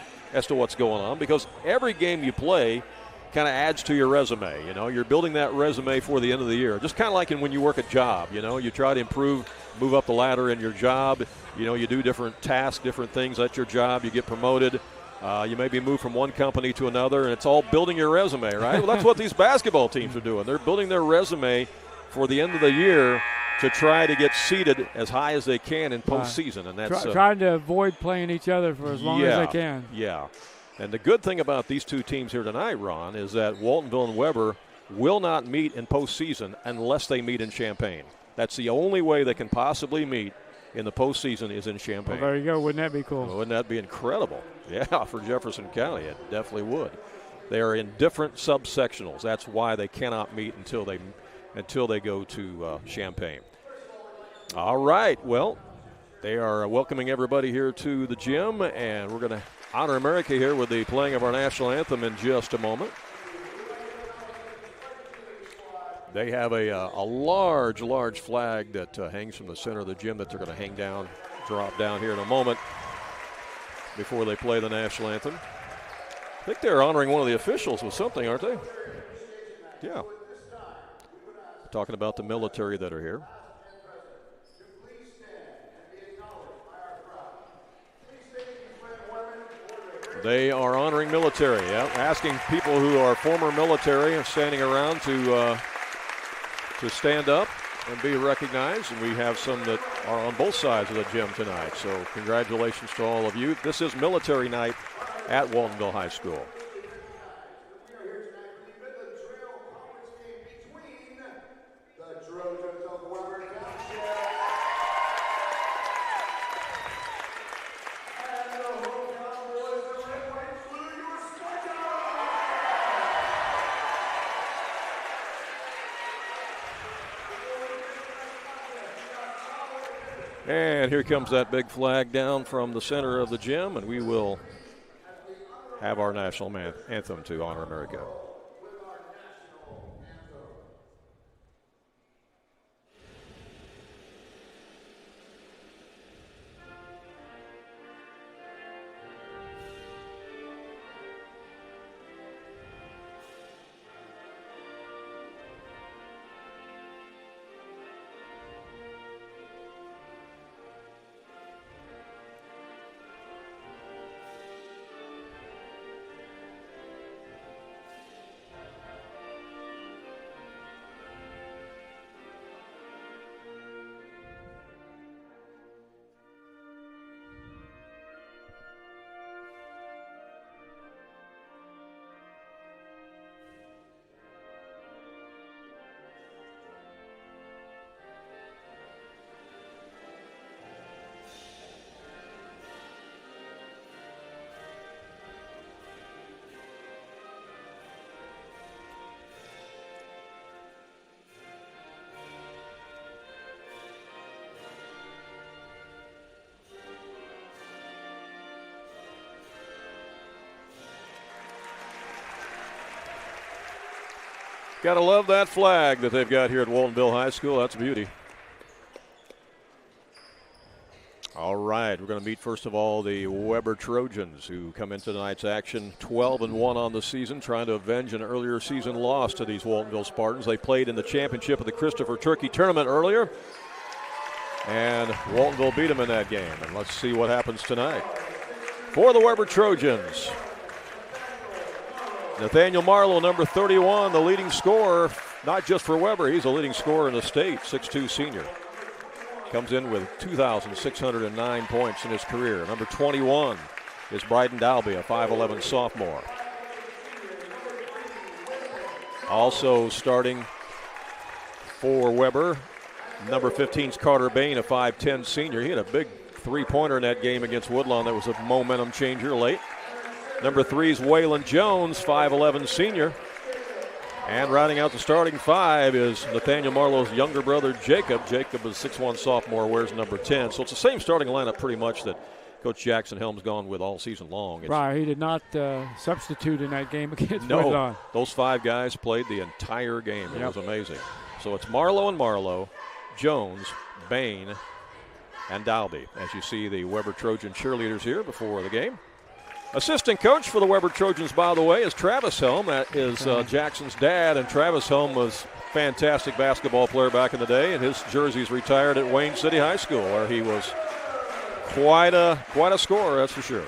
what's going on, because every game you play kind of adds to your resume. You're building that resume for the end of the year. Just kind of like when you work a job, you try to improve, move up the ladder in your job. You do different tasks, different things at your job. You get promoted. You maybe move from one company to another, and it's all building your resume, right? Well, that's what these basketball teams are doing. They're building their resume for the end of the year to try to get seated as high as they can in postseason. And that's trying to avoid playing each other for as long as they can. Yeah. And the good thing about these two teams here tonight, Ron, is that Waltonville and Weber will not meet in postseason unless they meet in Champaign. That's the only way they can possibly meet in the postseason is in Champaign. Well, there you go. Wouldn't that be cool? Well, wouldn't that be incredible? Yeah, for Jefferson County, it definitely would. They are in different subsectionals. That's why they cannot meet until they go to Champaign. All right. Well, they are welcoming everybody here to the gym, and we're going to honor America here with the playing of our national anthem in just a moment. They have a large, large flag that hangs from the center of the gym that they're going to drop down here in a moment before they play the national anthem. I think they're honoring one of the officials with something, aren't they? Yeah. Talking about the military that are here. They are honoring military, asking people who are former military and standing around to stand up and be recognized. And we have some that are on both sides of the gym tonight. So congratulations to all of you. This is military night at Waltonville High School. And here comes that big flag down from the center of the gym, and we will have our national anthem to honor America. Gotta love that flag that they've got here at Waltonville High School. That's a beauty. All right, we're going to meet first of all the Weber Trojans, who come into tonight's action 12-1 on the season, trying to avenge an earlier season loss to these Waltonville Spartans. They played in the championship of the Christopher Turkey tournament earlier, and Waltonville beat them in that game. And let's see what happens tonight. For the Weber Trojans, Nathaniel Marlowe, number 31, the leading scorer, not just for Weber, he's a leading scorer in the state, 6'2 senior. Comes in with 2,609 points in his career. Number 21 is Bryden Dalby, a 5'11 sophomore. Also starting for Weber, number 15 is Carter Bain, a 5'10 senior. He had a big three-pointer in that game against Woodlawn that was a momentum changer late. Number 3 is Waylon Jones, 5'11 senior. And rounding out the starting five is Nathaniel Marlowe's younger brother, Jacob. Jacob is 6'1 sophomore, wears number 10. So it's the same starting lineup pretty much that Coach Jackson Helm's gone with all season long. Right, he did not substitute in that game against Woodlawn. Those five guys played the entire game. It was amazing. So it's Marlowe and Marlowe, Jones, Bain, and Dalby. As you see the Weber Trojan cheerleaders here before the game. Assistant coach for the Weber Trojans, by the way, is Travis Helm. That is Jackson's dad, and Travis Helm was a fantastic basketball player back in the day, and his jersey's retired at Wayne City High School, where he was quite a scorer, that's for sure.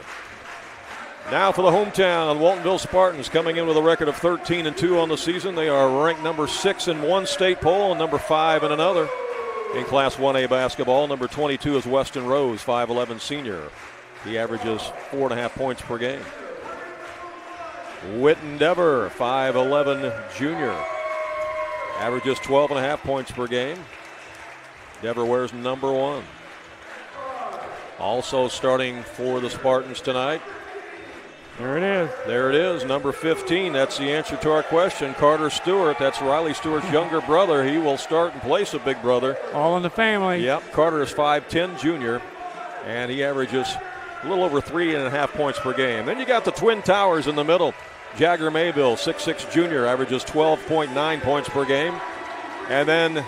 Now for the hometown, Waltonville Spartans, coming in with a record of 13-2 on the season. They are ranked number 6 in one state poll and number 5 in another. In Class 1A basketball, number 22 is Weston Rose, 5'11 senior. He averages 4.5 points per game. Witten Dever, 5'11 junior. Averages 12.5 points per game. Dever wears number 1. Also starting for the Spartans tonight. There it is. There it is, number 15. That's the answer to our question. Carter Stewart, that's Riley Stewart's younger brother. He will start in place of big brother. All in the family. Yep, Carter is 5'10 junior, and he averages a little over 3.5 points per game. Then you got the Twin Towers in the middle. Jagger Mayville, 6'6 junior, averages 12.9 points per game. And then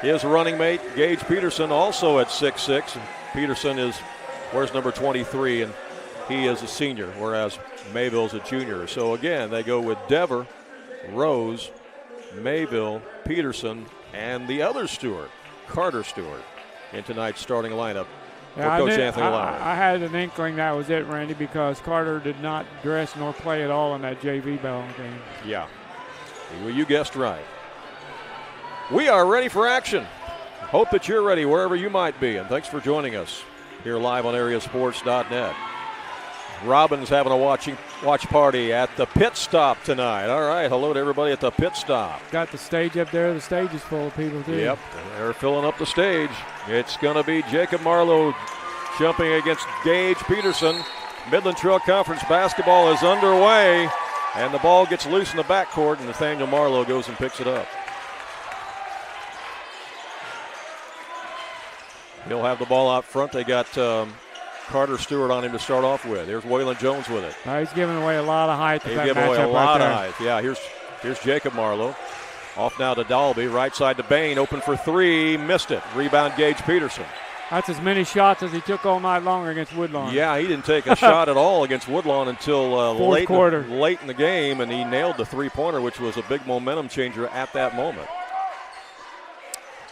his running mate, Gage Peterson, also at 6'6. Peterson wears number 23, and he is a senior, whereas Mayville's a junior. So again, they go with Dever, Rose, Mayville, Peterson, and the other Stewart, Carter Stewart, in tonight's starting lineup Yeah, Coach Anthony Lowry. I had an inkling that was it, Randy, because Carter did not dress nor play at all in that JV ball game. Yeah. Well, you guessed right. We are ready for action. Hope that you're ready wherever you might be, and thanks for joining us here live on AreaSports.net. Robin's having a watch party at the pit stop tonight. All right, hello to everybody at the pit stop. Got the stage up there. The stage is full of people, too. Yep, they're filling up the stage. It's going to be Jacob Marlowe jumping against Gage Peterson. Midland Trail Conference basketball is underway, and the ball gets loose in the backcourt, and Nathaniel Marlowe goes and picks it up. He'll have the ball out front. They got Carter Stewart on him to start off with. Here's Waylon Jones with it. He's giving away a lot of height. He's giving away a lot of height. Yeah, here's Jacob Marlowe. Off now to Dalby. Right side to Bain. Open for three. Missed it. Rebound Gage Peterson. That's as many shots as he took all night long against Woodlawn. Yeah, he didn't take a shot at all against Woodlawn until fourth quarter. Late in the game, and he nailed the three-pointer, which was a big momentum changer at that moment.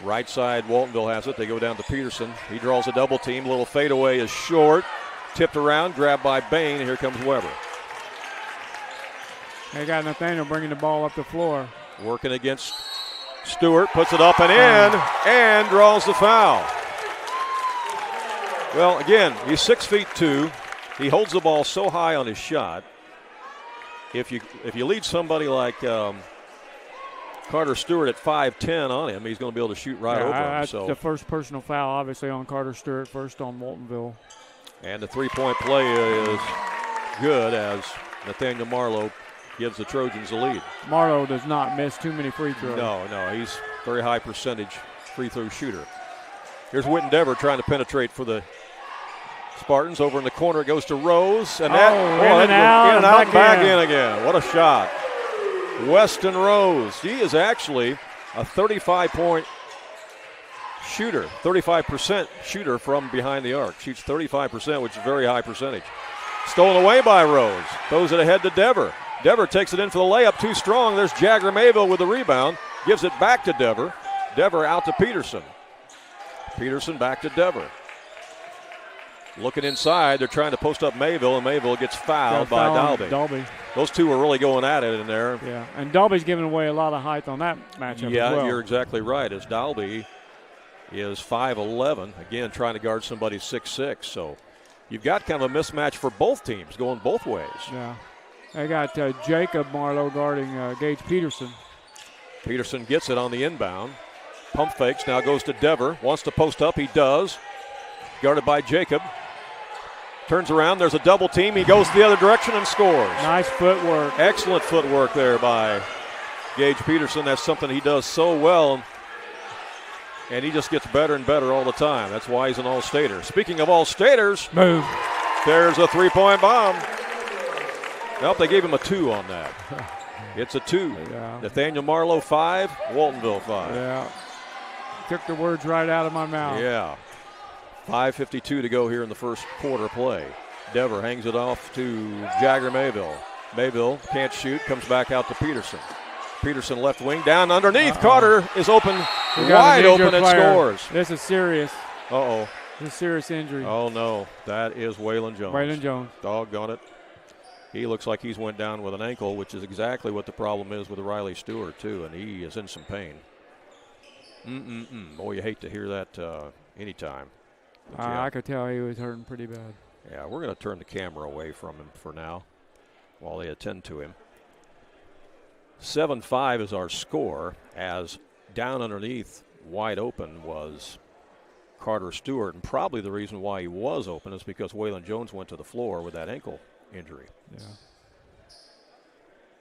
Right side, Waltonville has it. They go down to Peterson. He draws a double team. Little fadeaway is short. Tipped around, grabbed by Bain, and here comes Weber. They got Nathaniel bringing the ball up the floor. Working against Stewart, puts it up and in, and draws the foul. Well, again, he's 6'2". He holds the ball so high on his shot. If you lead somebody like Carter Stewart at 5'10" on him, he's going to be able to shoot right over him. That's the first personal foul, obviously, on Carter Stewart, first on Waltonville. And the three-point play is good as Nathaniel Marlowe gives the Trojans the lead. Marlowe does not miss too many free throws. No, he's very high percentage free throw shooter. Here's Whitten Dever trying to penetrate for the Spartans. Over in the corner, it goes to Rose. And that, in and out, back in again. What a shot. Weston Rose. He is actually a 35-point shooter, 35% shooter from behind the arc. Shoots 35%, which is a very high percentage. Stolen away by Rose. Throws it ahead to Dever. Dever takes it in for the layup, too strong. There's Jagger Mayville with the rebound. Gives it back to Dever. Dever out to Peterson. Peterson back to Dever. Looking inside, they're trying to post up Mayville, and Mayville gets fouled by Dalby. Those two were really going at it in there. Yeah, and Dalby's giving away a lot of height on that matchup as well. You're exactly right, as Dalby is 5'11", again, trying to guard somebody 6'6". So you've got kind of a mismatch for both teams going both ways. Yeah. They got Jacob Marlowe guarding Gage Peterson. Peterson gets it on the inbound. Pump fakes, now goes to Dever. Wants to post up, he does. Guarded by Jacob. Turns around, there's a double team. He goes the other direction and scores. Nice footwork. Excellent footwork there by Gage Peterson. That's something he does so well. And he just gets better and better all the time. That's why he's an All-Stater. Speaking of All-Staters, move. There's a three-point bomb. Nope, they gave him a 2 on that. It's a 2. Yeah. Nathaniel Marlowe 5, Waltonville 5. Yeah. Took the words right out of my mouth. Yeah. 5:52 to go here in the first quarter play. Dever hangs it off to Jagger Mayville. Mayville can't shoot, comes back out to Peterson. Peterson left wing, down underneath. Carter is open, wide open, and scores. This is serious. Uh-oh. This is a serious injury. Oh, no. That is Waylon Jones. Waylon Jones. Doggone it. He looks like he's went down with an ankle, which is exactly what the problem is with Riley Stewart, too, and he is in some pain. Boy, you hate to hear that anytime. I could tell he was hurting pretty bad. Yeah, we're going to turn the camera away from him for now while they attend to him. 7-5 is our score, as down underneath, wide open, was Carter Stewart. And probably the reason why he was open is because Waylon Jones went to the floor with that ankle injury. Yeah.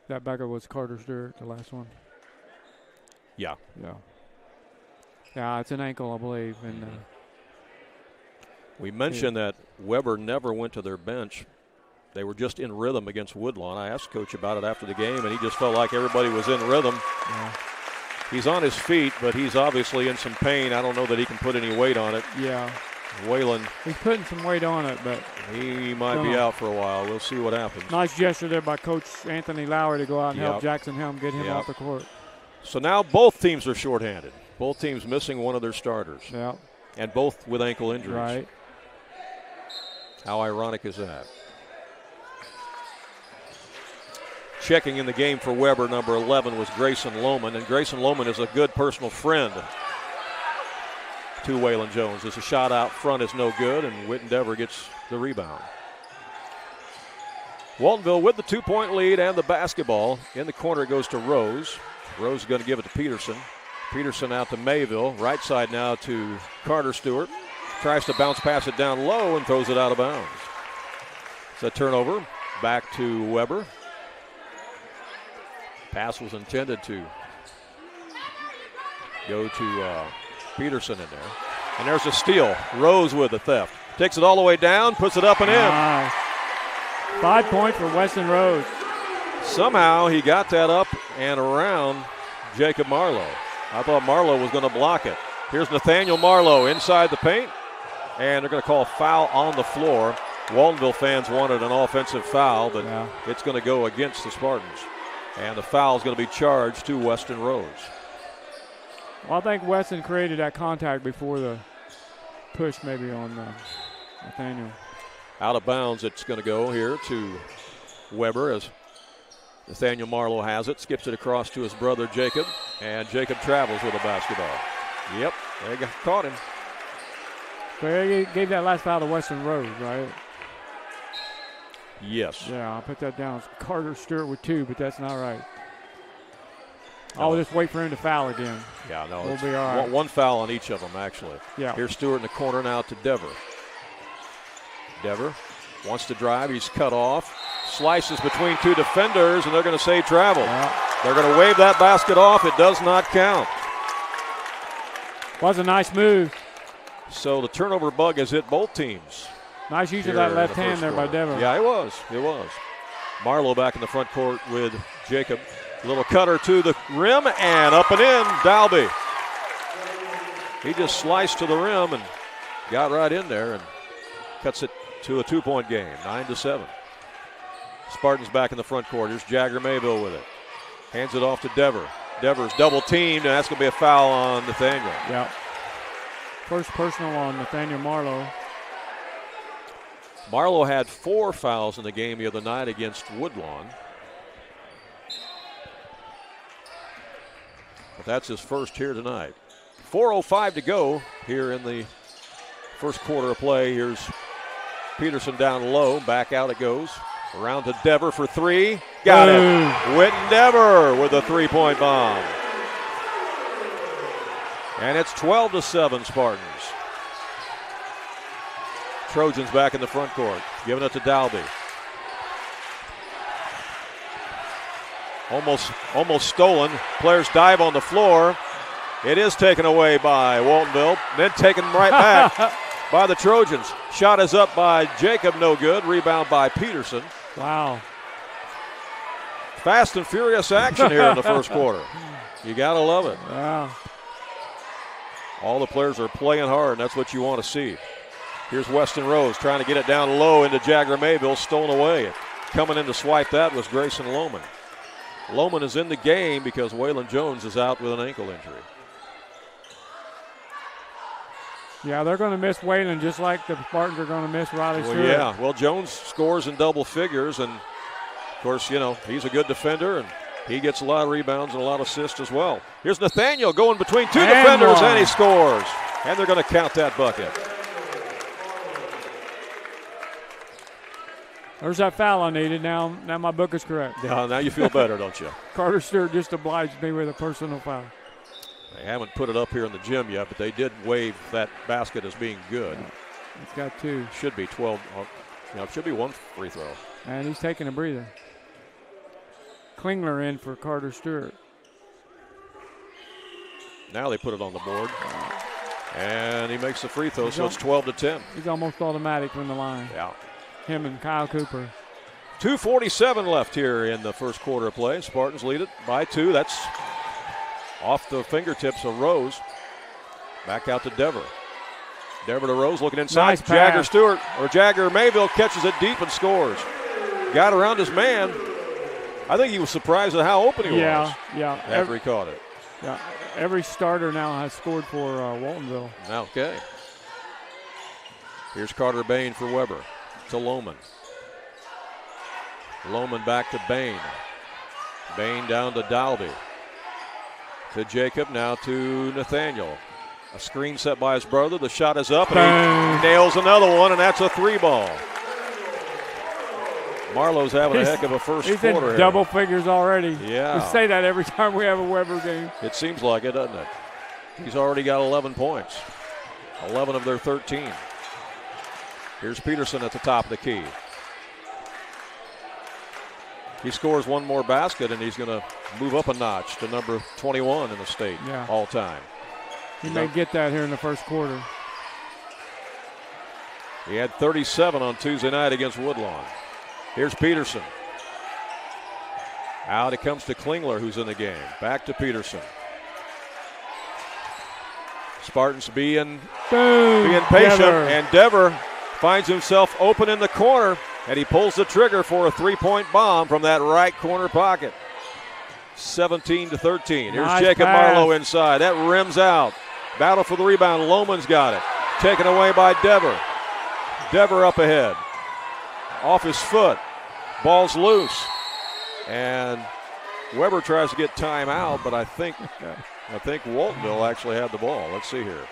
That backer was Carter Stewart, the last one? Yeah. Yeah. Yeah, it's an ankle, I believe. And we mentioned that Weber never went to their bench. They were just in rhythm against Woodlawn. I asked Coach about it after the game, and he just felt like everybody was in rhythm. Yeah. He's on his feet, but he's obviously in some pain. I don't know that he can put any weight on it. Yeah. Waylon. He's putting some weight on it, but he might be out for a while. We'll see what happens. Nice gesture there by Coach Anthony Lowry to go out and help Jackson Helm get him off the court. So now both teams are shorthanded. Both teams missing one of their starters. Yeah. And both with ankle injuries. Right. How ironic is that? Checking in the game for Weber, number 11, was Grayson Lohman, and Grayson Lohman is a good personal friend to Waylon Jones. As a shot out front is no good, and Whit Endeavor gets the rebound. Waltonville with the 2-point lead and the basketball. In the corner it goes to Rose. Rose is going to give it to Peterson. Peterson out to Mayville. Right side now to Carter Stewart. Tries to bounce pass it down low and throws it out of bounds. It's a turnover. Back to Weber. Pass was intended to go to Peterson in there. And there's a steal. Rose with the theft. Takes it all the way down, puts it up and in. 5 points for Weston Rose. Somehow he got that up and around Jacob Marlowe. I thought Marlowe was going to block it. Here's Nathaniel Marlowe inside the paint, and they're going to call a foul on the floor. Waltonville fans wanted an offensive foul, but it's going to go against the Spartans. And the foul is going to be charged to Weston Rose. Well, I think Weston created that contact before the push maybe on Nathaniel. Out of bounds, it's going to go here to Weber as Nathaniel Marlowe has it. Skips it across to his brother Jacob, and Jacob travels with the basketball. Yep, they caught him. So they gave that last foul to Weston Rose, right? Yes. Yeah, I'll put that down. It's Carter Stewart with 2, but that's not right. I'll just wait for him to foul again. Yeah, no, we'll be all right. One foul on each of them, actually. Yeah. Here's Stewart in the corner now to Dever. Dever wants to drive. He's cut off. Slices between 2 defenders, and they're going to say travel. Yeah. They're going to wave that basket off. It does not count. Was a nice move. So the turnover bug has hit both teams. Nice use of that left hand there by Dever. Yeah, it was. It was. Marlowe back in the front court with Jacob. Little cutter to the rim and up and in. Dalby. He just sliced to the rim and got right in there and cuts it to a 2-point game, 9-7. Spartans back in the front court. Here's Jagger Mayville with it. Hands it off to Dever. Dever's double teamed, and that's going to be a foul on Nathaniel. Yeah. First personal on Nathaniel Marlowe. Marlowe had 4 fouls in the game the other night against Woodlawn. But that's his first here tonight. 4:05 to go here in the first quarter of play. Here's Peterson down low. Back out it goes. Around to Dever for 3. Got it. Whit Dever with a 3-point bomb. And it's 12-7 Spartans. Trojans back in the front court. Giving it to Dalby. Almost stolen. Players dive on the floor. It is taken away by Waltonville. Then taken right back by the Trojans. Shot is up by Jacob, no good. Rebound by Peterson. Wow. Fast and furious action here in the first quarter. You got to love it. Wow. All the players are playing hard, and that's what you want to see. Here's Weston Rose trying to get it down low into Jagger Mayville, stolen away. Coming in to swipe that was Grayson Lohman. Lohman is in the game because Waylon Jones is out with an ankle injury. Yeah, they're going to miss Waylon just like the Spartans are going to miss Riley Stewart. Yeah, well, Jones scores in double figures, and, of course, he's a good defender, and he gets a lot of rebounds and a lot of assists as well. Here's Nathaniel going between 2 defenders, and he scores. And they're going to count that bucket. There's that foul I needed. Now my book is correct. Now you feel better, don't you? Carter Stewart just obliged me with a personal foul. They haven't put it up here in the gym yet, but they did waive that basket as being good. It's got 2. Should be 12. It should be 1 free throw. And he's taking a breather. Klingler in for Carter Stewart. Now they put it on the board. And he makes the free throw, so it's 12-10. He's almost automatic from the line. Yeah. Him and Kyle Cooper. 2:47 left here in the first quarter of play. Spartans lead it by 2. That's off the fingertips of Rose. Back out to Dever. Dever to Rose looking inside. Nice Jagger pass. Jagger Mayville catches it deep and scores. Got around his man. I think he was surprised at how open he was. Yeah. After he caught it. Yeah. Every starter now has scored for Waltonville. Okay. Here's Carter Bain for Weber. to Lohman. Lohman back to Bain. Bain down to Dalby. To Jacob, now to Nathaniel. A screen set by his brother. The shot is up, and he nails another one, and that's a 3-ball. Marlowe's having a heck of a first he's quarter in here. double figures already. Yeah. We say that every time we have a Weber game. It seems like it, doesn't it? He's already got 11 points. 11 of their 13. Here's Peterson at the top of the key. He scores one more basket, and he's going to move up a notch to number 21 in the state all time. He may get that here in the first quarter. He had 37 on Tuesday night against Woodlawn. Here's Peterson. Out it comes to Klingler, who's in the game. Back to Peterson. Spartans being patient, and Dever finds himself open in the corner, and he pulls the trigger for a 3-point bomb from that right corner pocket. 17-13. Here's Nice Jacob pass. Marlowe inside. That rims out. Battle for the rebound. Lohman's got it. Taken away by Dever. Dever up ahead. Off his foot. Ball's loose. And Weber tries to get timeout, but I think Waltonville actually had the ball. Let's see here.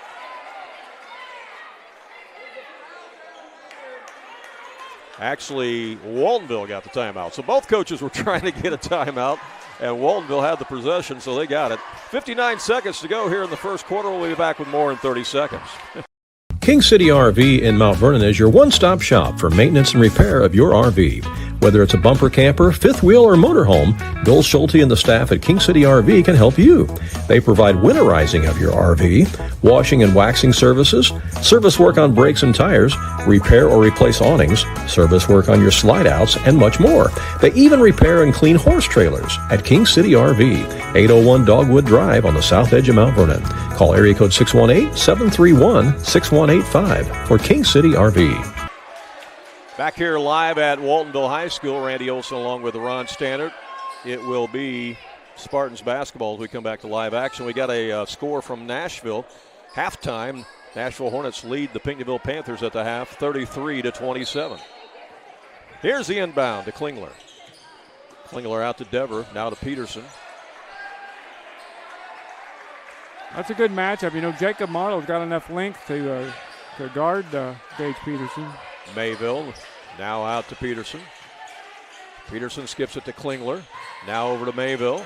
Actually, Waltonville got the timeout. So both coaches were trying to get a timeout, and Waltonville had the possession, so they got it. 59 seconds to go here in the first quarter. We'll be back with more in 30 seconds. King City RV in Mount Vernon is your one-stop shop for maintenance and repair of your RV. Whether it's a bumper camper, fifth wheel, or motorhome, Bill Schulte and the staff at King City RV can help you. They provide winterizing of your RV, washing and waxing services, service work on brakes and tires, repair or replace awnings, service work on your slide-outs, and much more. They even repair and clean horse trailers at King City RV, 801 Dogwood Drive on the south edge of Mount Vernon. Call area code 618-731-6185 for King City RV. Back here live at Waltonville High School, Randy Olson along with Ron Stannard. It will be Spartans basketball as we come back to live action. We got a score from Nashville. Halftime, Nashville Hornets lead the Pinckneyville Panthers at the half, 33-27. Here's the inbound to Klingler. Klingler out to Dever, now to Peterson. That's a good matchup. You know, Jacob Marlowe's got enough length to guard Gage Peterson. Mayville now out to Peterson. Peterson skips it to Klingler. Now over to Mayville.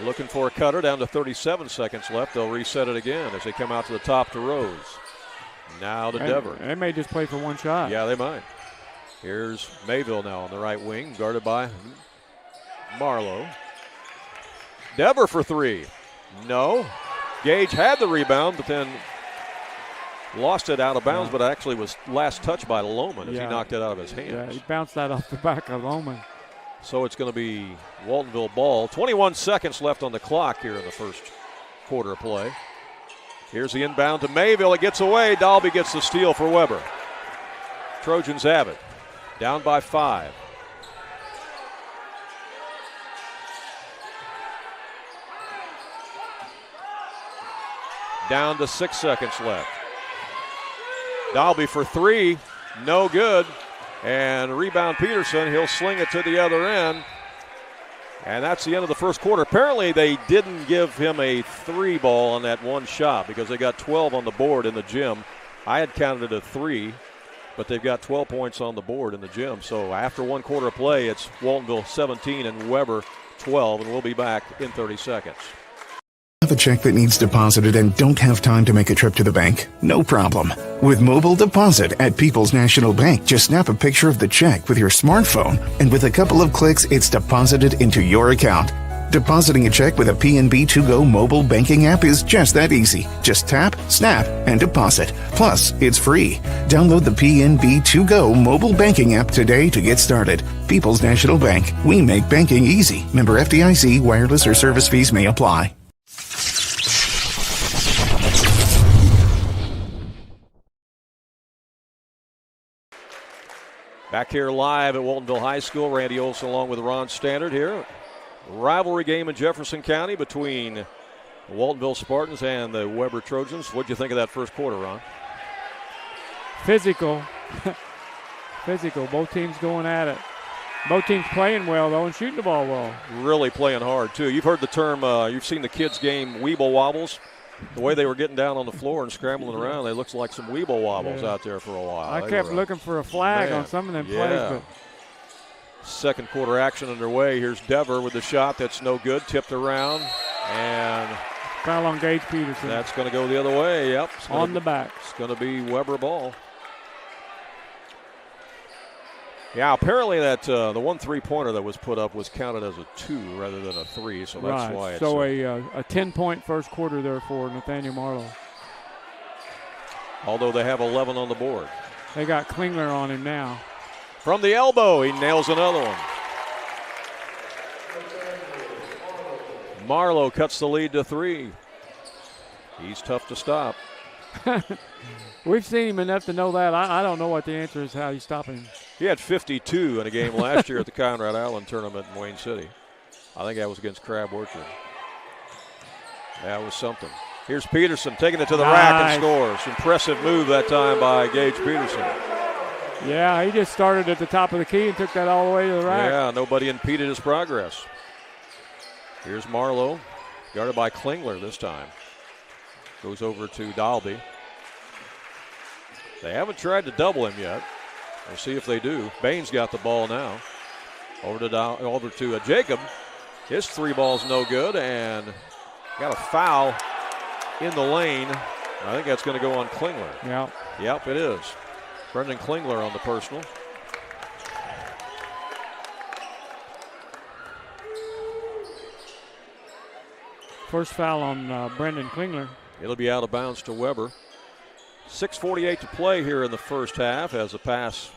Looking for a cutter, down to 37 seconds left. They'll reset it again as they come out to the top to Rose. Now to Dever. They may just play for one shot. Yeah, they might. Here's Mayville now on the right wing, guarded by Marlowe. Dever for three. No. Gage had the rebound, but then lost it out of bounds, but actually was last touched by Lohman as he knocked it out of his hands. Yeah, he bounced that off the back of Lohman. So it's going to be Waltonville ball. 21 seconds left on the clock here in the first quarter of play. Here's the inbound to Mayville. It gets away. Dalby gets the steal for Weber. Trojans have it. Down by 5. Down to 6 seconds left. Dalby for three, no good. And rebound Peterson, he'll sling it to the other end. And that's the end of the first quarter. Apparently they didn't give him a 3-ball on that one shot because they got 12 on the board in the gym. I had counted it a 3, but they've got 12 points on the board in the gym. So after one quarter of play, it's Waltonville 17 and Weber 12, and we'll be back in 30 seconds. Have a check that needs deposited and don't have time to make a trip to the bank? No problem. With Mobile Deposit at People's National Bank, just snap a picture of the check with your smartphone, and with a couple of clicks, it's deposited into your account. Depositing a check with a PNB 2Go mobile banking app is just that easy. Just tap, snap, and deposit. Plus, it's free. Download the PNB 2Go mobile banking app today to get started. People's National Bank. We make banking easy. Member FDIC. Wireless or service fees may apply. Back here live at Waltonville High School, Randy Olson along with Ron Stannard here. Rivalry game in Jefferson County between the Waltonville Spartans and the Weber Trojans. What do you think of that first quarter, Ron? Physical. Physical. Both teams going at it. Both teams playing well, though, and shooting the ball well. Really playing hard, too. You've heard the term, you've seen the kids' game, Weeble Wobbles. The way they were getting down on the floor and scrambling around, they looked like some Weeble Wobbles out there for a while. I kept looking for a flag on some of them plays. But second quarter action underway. Here's Dever with the shot that's no good, tipped around, and foul on Gage Peterson. That's going to go the other way. Yep. On the back. It's going to be Weber ball. Yeah, apparently that the 1 3-pointer that was put up was counted as a 2 rather than a 3, so that's why it's so a 10-point first quarter there for Nathaniel Marlowe. Although they have 11 on the board. They got Klingler on him now. From the elbow, he nails another one. Marlowe cuts the lead to 3. He's tough to stop. We've seen him enough to know that. I don't know what the answer is, how you stop him. He had 52 in a game last year at the Conrad Allen tournament in Wayne City. I think that was against Crab Orchard. That was something. Here's Peterson taking it to the rack and scores. Impressive move that time by Gage Peterson. Yeah, he just started at the top of the key and took that all the way to the rack. Yeah, nobody impeded his progress. Here's Marlowe, guarded by Klingler this time. Goes over to Dalby. They haven't tried to double him yet. We'll see if they do. Bain's got the ball now. Over to Jacob. His 3 ball's no good, and got a foul in the lane. I think that's going to go on Klingler. Yeah. Yep, it is. Brendan Klingler on the personal. First foul on Brendan Klingler. It'll be out of bounds to Weber. 6:48 to play here in the first half as the pass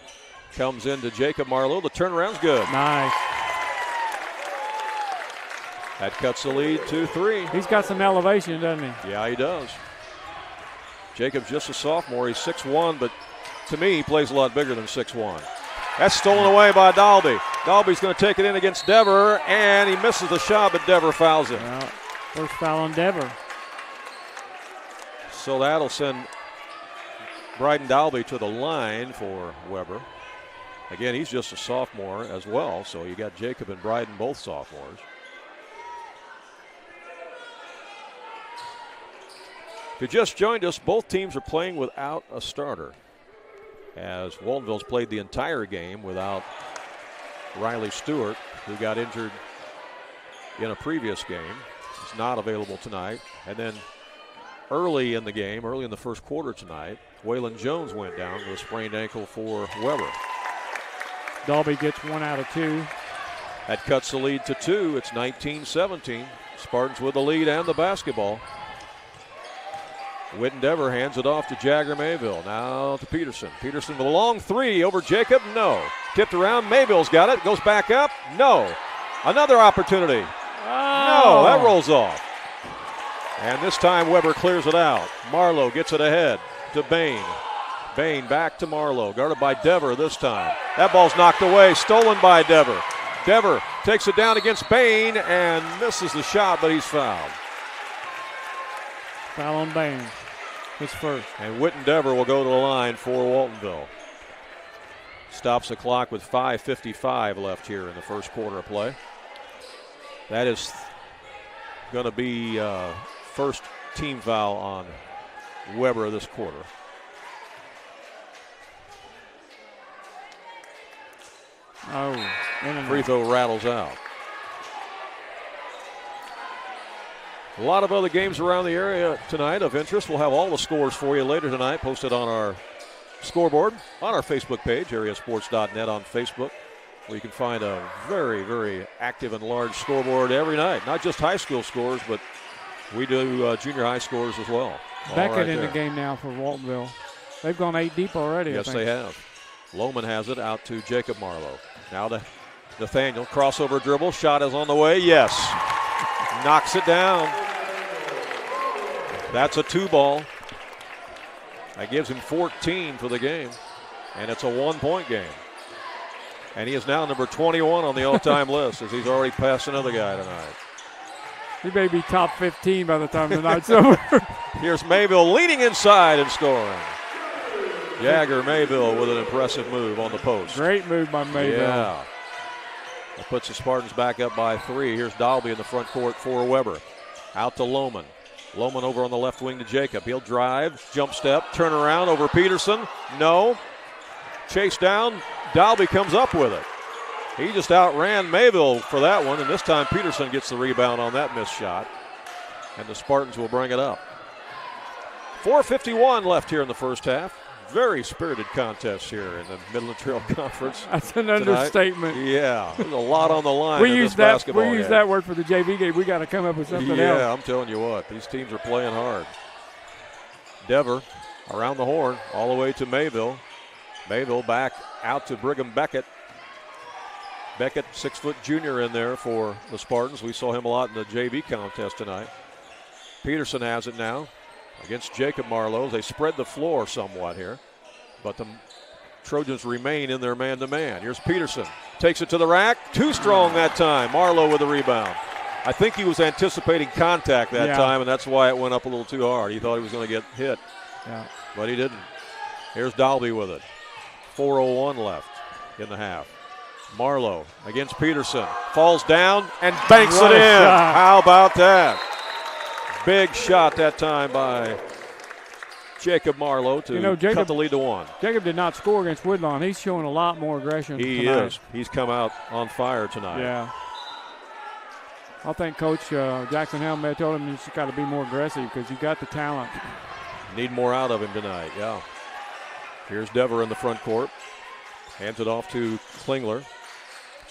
comes into Jacob Marlowe. The turnaround's good. Nice. That cuts the lead to 3. He's got some elevation, doesn't he? Yeah, he does. Jacob's just a sophomore. He's 6'1", but to me, he plays a lot bigger than 6'1". That's stolen away by Dalby. Dalby's going to take it in against Dever, and he misses the shot, but Dever fouls him. Well, first foul on Dever. So that'll send Bryden Dalby to the line for Weber. Again, he's just a sophomore as well, so you got Jacob and Bryden, both sophomores. If you just joined us, both teams are playing without a starter, as Waltonville's played the entire game without Riley Stewart, who got injured in a previous game. He's not available tonight. And then early in the game, early in the first quarter tonight, Waylon Jones went down with a sprained ankle for Weber. Dalby gets 1 out of 2. That cuts the lead to 2. It's 19-17. Spartans with the lead and the basketball. Whitten Dever hands it off to Jagger Mayville. Now to Peterson. Peterson with a long 3 over Jacob. No. Tipped around. Mayville's got it. Goes back up. No. Another opportunity. No. That rolls off. And this time Weber clears it out. Marlowe gets it ahead to Bain. Bain back to Marlowe. Guarded by Dever this time. That ball's knocked away. Stolen by Dever. Dever takes it down against Bain and misses the shot, but he's fouled. Foul on Bain. His first. And Whitten Dever will go to the line for Waltonville. Stops the clock with 5:55 left here in the first quarter of play. That is going to be first team foul on Weber this quarter. Oh, free throw rattles out. A lot of other games around the area tonight of interest. We'll have all the scores for you later tonight, posted on our scoreboard on our Facebook page, AreaSports.net on Facebook, where you can find a very, very active and large scoreboard every night. Not just high school scores, but we do junior high scores as well. Beckett in the game now for Waltonville. They've gone 8 deep already. Yes, they have. Lohman has it out to Jacob Marlowe. Now to Nathaniel. Crossover dribble. Shot is on the way. Yes. Knocks it down. That's a 2-ball. That gives him 14 for the game. And it's a 1-point game. And he is now number 21 on the all-time list, as he's already passed another guy tonight. He may be top 15 by the time the night's over. Here's Mayville leaning inside and scoring. Jagger Mayville with an impressive move on the post. Great move by Mayville. Yeah. That puts the Spartans back up by 3. Here's Dalby in the front court for Weber. Out to Lohman. Lohman over on the left wing to Jacob. He'll drive, jump step, turn around over Peterson. No. Chase down. Dalby comes up with it. He just outran Mayville for that one, and this time Peterson gets the rebound on that missed shot. And the Spartans will bring it up. 4:51 left here in the first half. Very spirited contest here in the Midland Trail Conference. That's an tonight. Understatement. Yeah, there's a lot on the line we in use this that, basketball we use game. that word for the JV game. We got to come up with something else. Yeah, I'm telling you what, these teams are playing hard. Dever around the horn all the way to Mayville. Mayville back out to Brigham Beckett. Beckett, 6-foot junior in there for the Spartans. We saw him a lot in the JV contest tonight. Peterson has it now against Jacob Marlowe. They spread the floor somewhat here, but the Trojans remain in their man-to-man. Here's Peterson. Takes it to the rack. Too strong that time. Marlowe with the rebound. I think he was anticipating contact that time, and that's why it went up a little too hard. He thought he was going to get hit, but he didn't. Here's Dalby with it. 4:01 left in the half. Marlowe against Peterson. Falls down and banks it in. Shot. How about that? Big shot that time by Jacob Marlowe to cut the lead to 1. Jacob did not score against Woodlawn. He's showing a lot more aggression tonight. Is. He's come out on fire tonight. Yeah. I think Coach Jackson Helmet told him he's got to be more aggressive because you got the talent. Need more out of him tonight, yeah. Here's Dever in the front court. Hands it off to Klingler.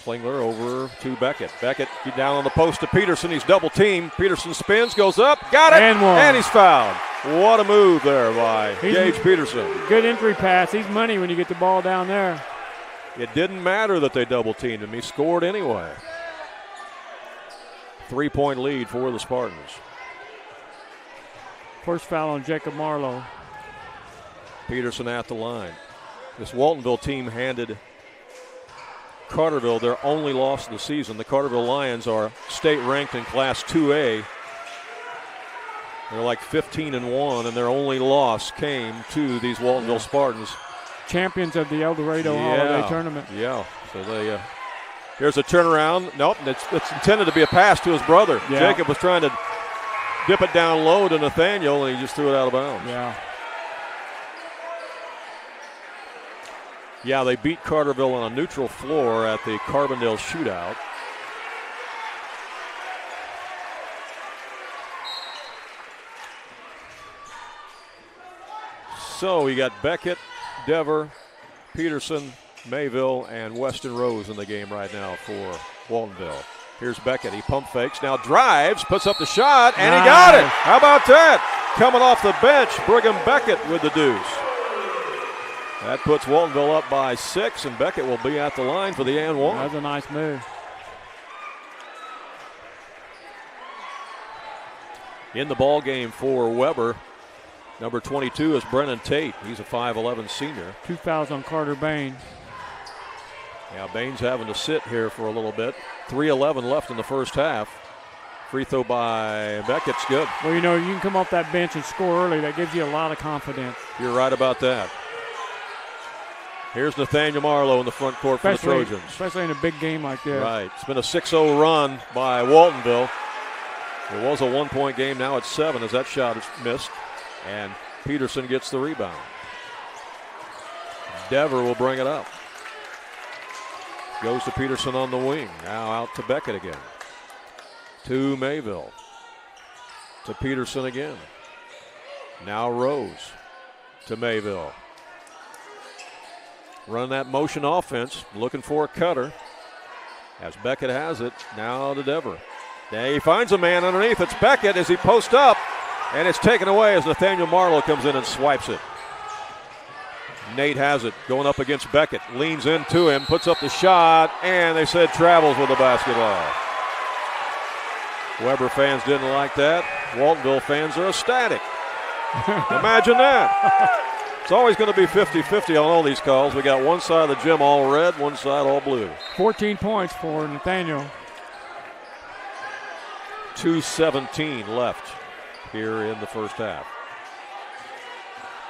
Klingler over to Beckett. Beckett down on the post to Peterson. He's double teamed. Peterson spins, goes up, got it, and he's fouled. What a move there by Gage Peterson. Good entry pass. He's money when you get the ball down there. It didn't matter that they double teamed him. He scored anyway. 3-point lead for the Spartans. First foul on Jacob Marlowe. Peterson at the line. This Waltonville team handed Carterville their only loss of the season. The Carterville Lions are state ranked in Class 2A. They're like 15-1, and their only loss came to these Waltonville Spartans. Champions of the El Dorado Holiday Tournament. Yeah, so they here's a turnaround. Nope, it's intended to be a pass to his brother. Yeah. Jacob was trying to dip it down low to Nathaniel, and he just threw it out of bounds. Yeah, they beat Carterville on a neutral floor at the Carbondale shootout. So we got Beckett, Dever, Peterson, Mayville, and Weston Rose in the game right now for Waltonville. Here's Beckett. He pump fakes, now drives, puts up the shot, and he got it. How about that? Coming off the bench, Brigham Beckett with the deuce. That puts Waltonville up by 6, and Beckett will be at the line for the and 1. That's a nice move. In the ball game for Weber, number 22 is Brennan Tate. He's a 5'11 senior. 2 fouls on Carter Bain. Yeah, Bain's having to sit here for a little bit. 3:11 left in the first half. Free throw by Beckett's good. Well, you can come off that bench and score early. That gives you a lot of confidence. You're right about that. Here's Nathaniel Marlowe in the front court for the Trojans. Especially in a big game like this. Right. It's been a 6-0 run by Waltonville. It was a 1-point game. Now it's 7 as that shot is missed. And Peterson gets the rebound. Dever will bring it up. Goes to Peterson on the wing. Now out to Beckett again. To Mayville. To Peterson again. Now Rose to Mayville. Run that motion offense, looking for a cutter. As Beckett has it, now to Dever. Now he finds a man underneath. It's Beckett as he posts up, and it's taken away as Nathaniel Marlowe comes in and swipes it. Nate has it, going up against Beckett, leans into him, puts up the shot, and they said travels with the basketball. Weber fans didn't like that. Waltonville fans are ecstatic. Imagine that. It's always going to be 50-50 on all these calls. We got one side of the gym all red, one side all blue. 14 points for Nathaniel. 2:17 left here in the first half.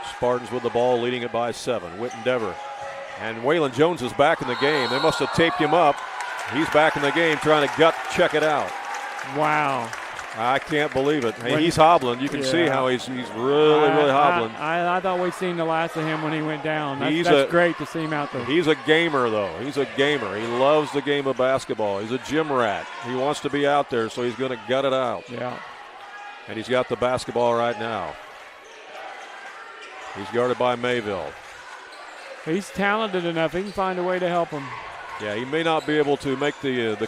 Spartans with the ball, leading it by 7. Wittendever. And Waylon Jones is back in the game. They must have taped him up. He's back in the game trying to gut check it out. Wow. I can't believe it. And he's hobbling. You can see how he's really hobbling. I thought we'd seen the last of him when he went down. That's great to see him out there. He's a gamer, though. He's a gamer. He loves the game of basketball. He's a gym rat. He wants to be out there, so he's going to gut it out. Yeah. And he's got the basketball right now. He's guarded by Mayville. He's talented enough. He can find a way to help him. Yeah, he may not be able to make the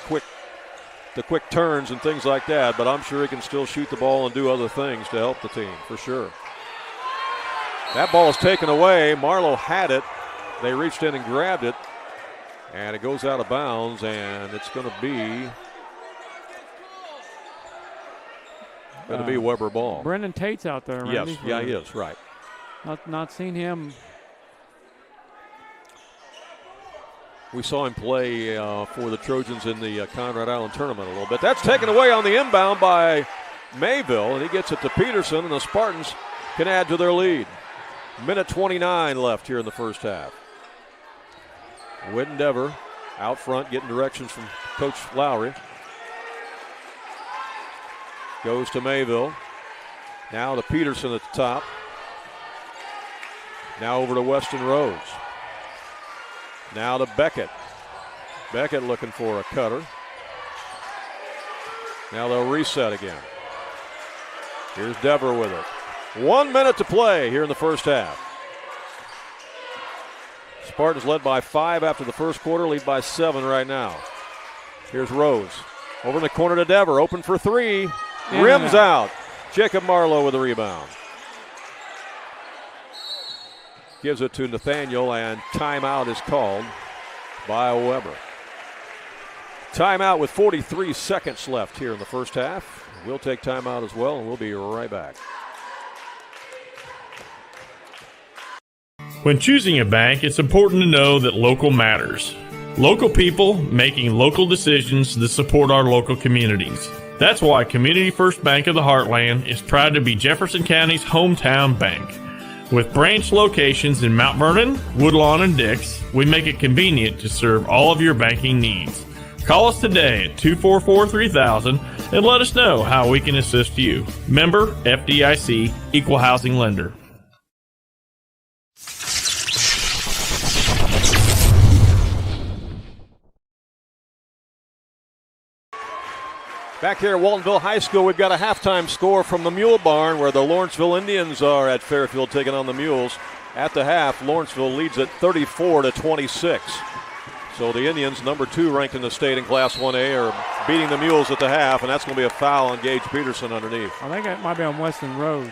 quick turns and things like that, but I'm sure he can still shoot the ball and do other things to help the team, for sure. That ball is taken away. Marlowe had it. They reached in and grabbed it, and it goes out of bounds, and it's going to be Weber ball. Brendan Tate's out there, Randy. Yes, yeah, he is, right. Not seen him. We saw him play for the Trojans in the Conrad Island tournament a little bit. That's taken away on the inbound by Mayville, and he gets it to Peterson, and the Spartans can add to their lead. Minute 29 left here in the first half. Wittendever out front getting directions from Coach Lowry. Goes to Mayville. Now to Peterson at the top. Now over to Weston Rhodes. Now to Beckett. Beckett looking for a cutter. Now they'll reset again. Here's Dever with it. 1 minute to play here in the first half. Spartans led by 5 after the first quarter, lead by 7 right now. Here's Rose. Over in the corner to Dever, open for 3. Rims out. Jacob Marlowe with the rebound. Gives it to Nathaniel, and timeout is called by Weber. Timeout with 43 seconds left here in the first half. We'll take timeout as well, and we'll be right back. When choosing a bank, it's important to know that local matters. Local people making local decisions that support our local communities. That's why Community First Bank of the Heartland is proud to be Jefferson County's hometown bank. With branch locations in Mount Vernon, Woodlawn, and Dix, we make it convenient to serve all of your banking needs. Call us today at 244-3000 and let us know how we can assist you. Member FDIC, Equal Housing Lender. Back here at Waltonville High School, we've got a halftime score from the Mule Barn where the Lawrenceville Indians are at Fairfield taking on the Mules. At the half, Lawrenceville leads at 34-26. So the Indians, number 2 ranked in the state in Class 1A, are beating the Mules at the half, and that's going to be a foul on Gage Peterson underneath. I think it might be on Weston Rose.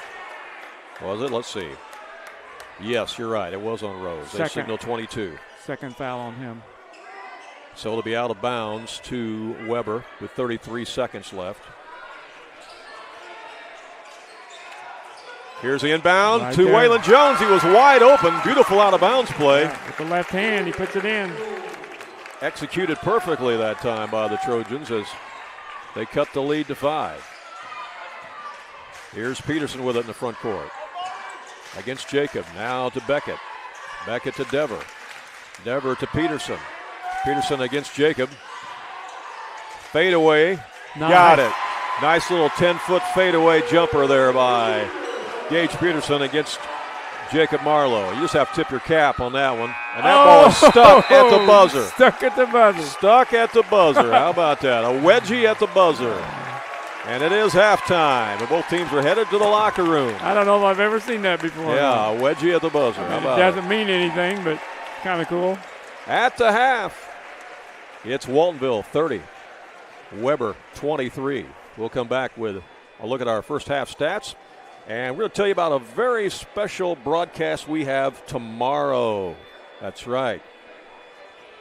Was it? Let's see. Yes, you're right. It was on Rose. They signal 22. Second foul on him. So it'll be out of bounds to Weber with 33 seconds left. Here's the inbound to Waylon Jones. He was wide open. Beautiful out of bounds play. Yeah, with the left hand, he puts it in. Executed perfectly that time by the Trojans as they cut the lead to 5. Here's Peterson with it in the front court. Against Jacob. Now to Beckett. Beckett to Dever. Dever to Peterson. Peterson against Jacob. Fadeaway. Nice. Got it. Nice little 10-foot fadeaway jumper there by Gage Peterson against Jacob Marlowe. You just have to tip your cap on that one. And that ball is stuck at the buzzer. Stuck at the buzzer. Stuck at the buzzer. How about that? A wedgie at the buzzer. And it is halftime. And both teams are headed to the locker room. I don't know if I've ever seen that before. Yeah, a wedgie at the buzzer. How about it doesn't mean anything, but kind of cool. At the half, it's Waltonville 30, Weber 23. We'll come back with a look at our first half stats, and we're going to tell you about a very special broadcast we have tomorrow. That's right.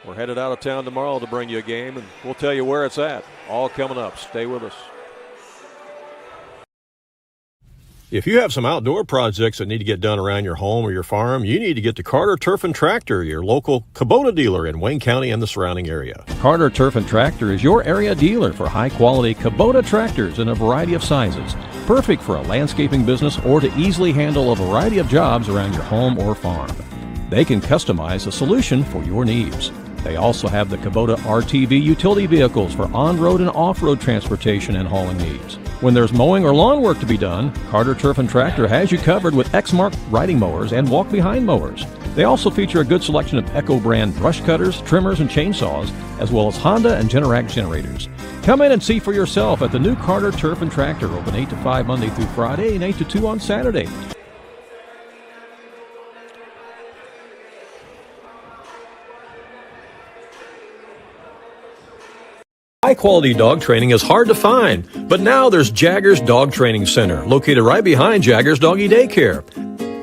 We're headed out of town tomorrow to bring you a game, and we'll tell you where it's at. All coming up. Stay with us. If you have some outdoor projects that need to get done around your home or your farm, you need to get to Carter Turf and Tractor, your local Kubota dealer in Wayne County and the surrounding area. Carter Turf and Tractor is your area dealer for high-quality Kubota tractors in a variety of sizes. perfect for a landscaping business or to easily handle a variety of jobs around your home or farm. They can customize a solution for your needs. They also have the Kubota RTV utility vehicles for on-road and off-road transportation and hauling needs. When there's mowing or lawn work to be done, Carter Turf and Tractor has you covered with Exmark riding mowers and walk-behind mowers. They also feature a good selection of Echo brand brush cutters, trimmers, and chainsaws, as well as Honda and Generac generators. Come in and see for yourself at the new Carter Turf and Tractor, open 8 to 5 Monday through Friday and 8 to 2 on Saturday. High-quality dog training is hard to find, but now there's Jaggers Dog Training Center, located right behind Jaggers Doggy Daycare.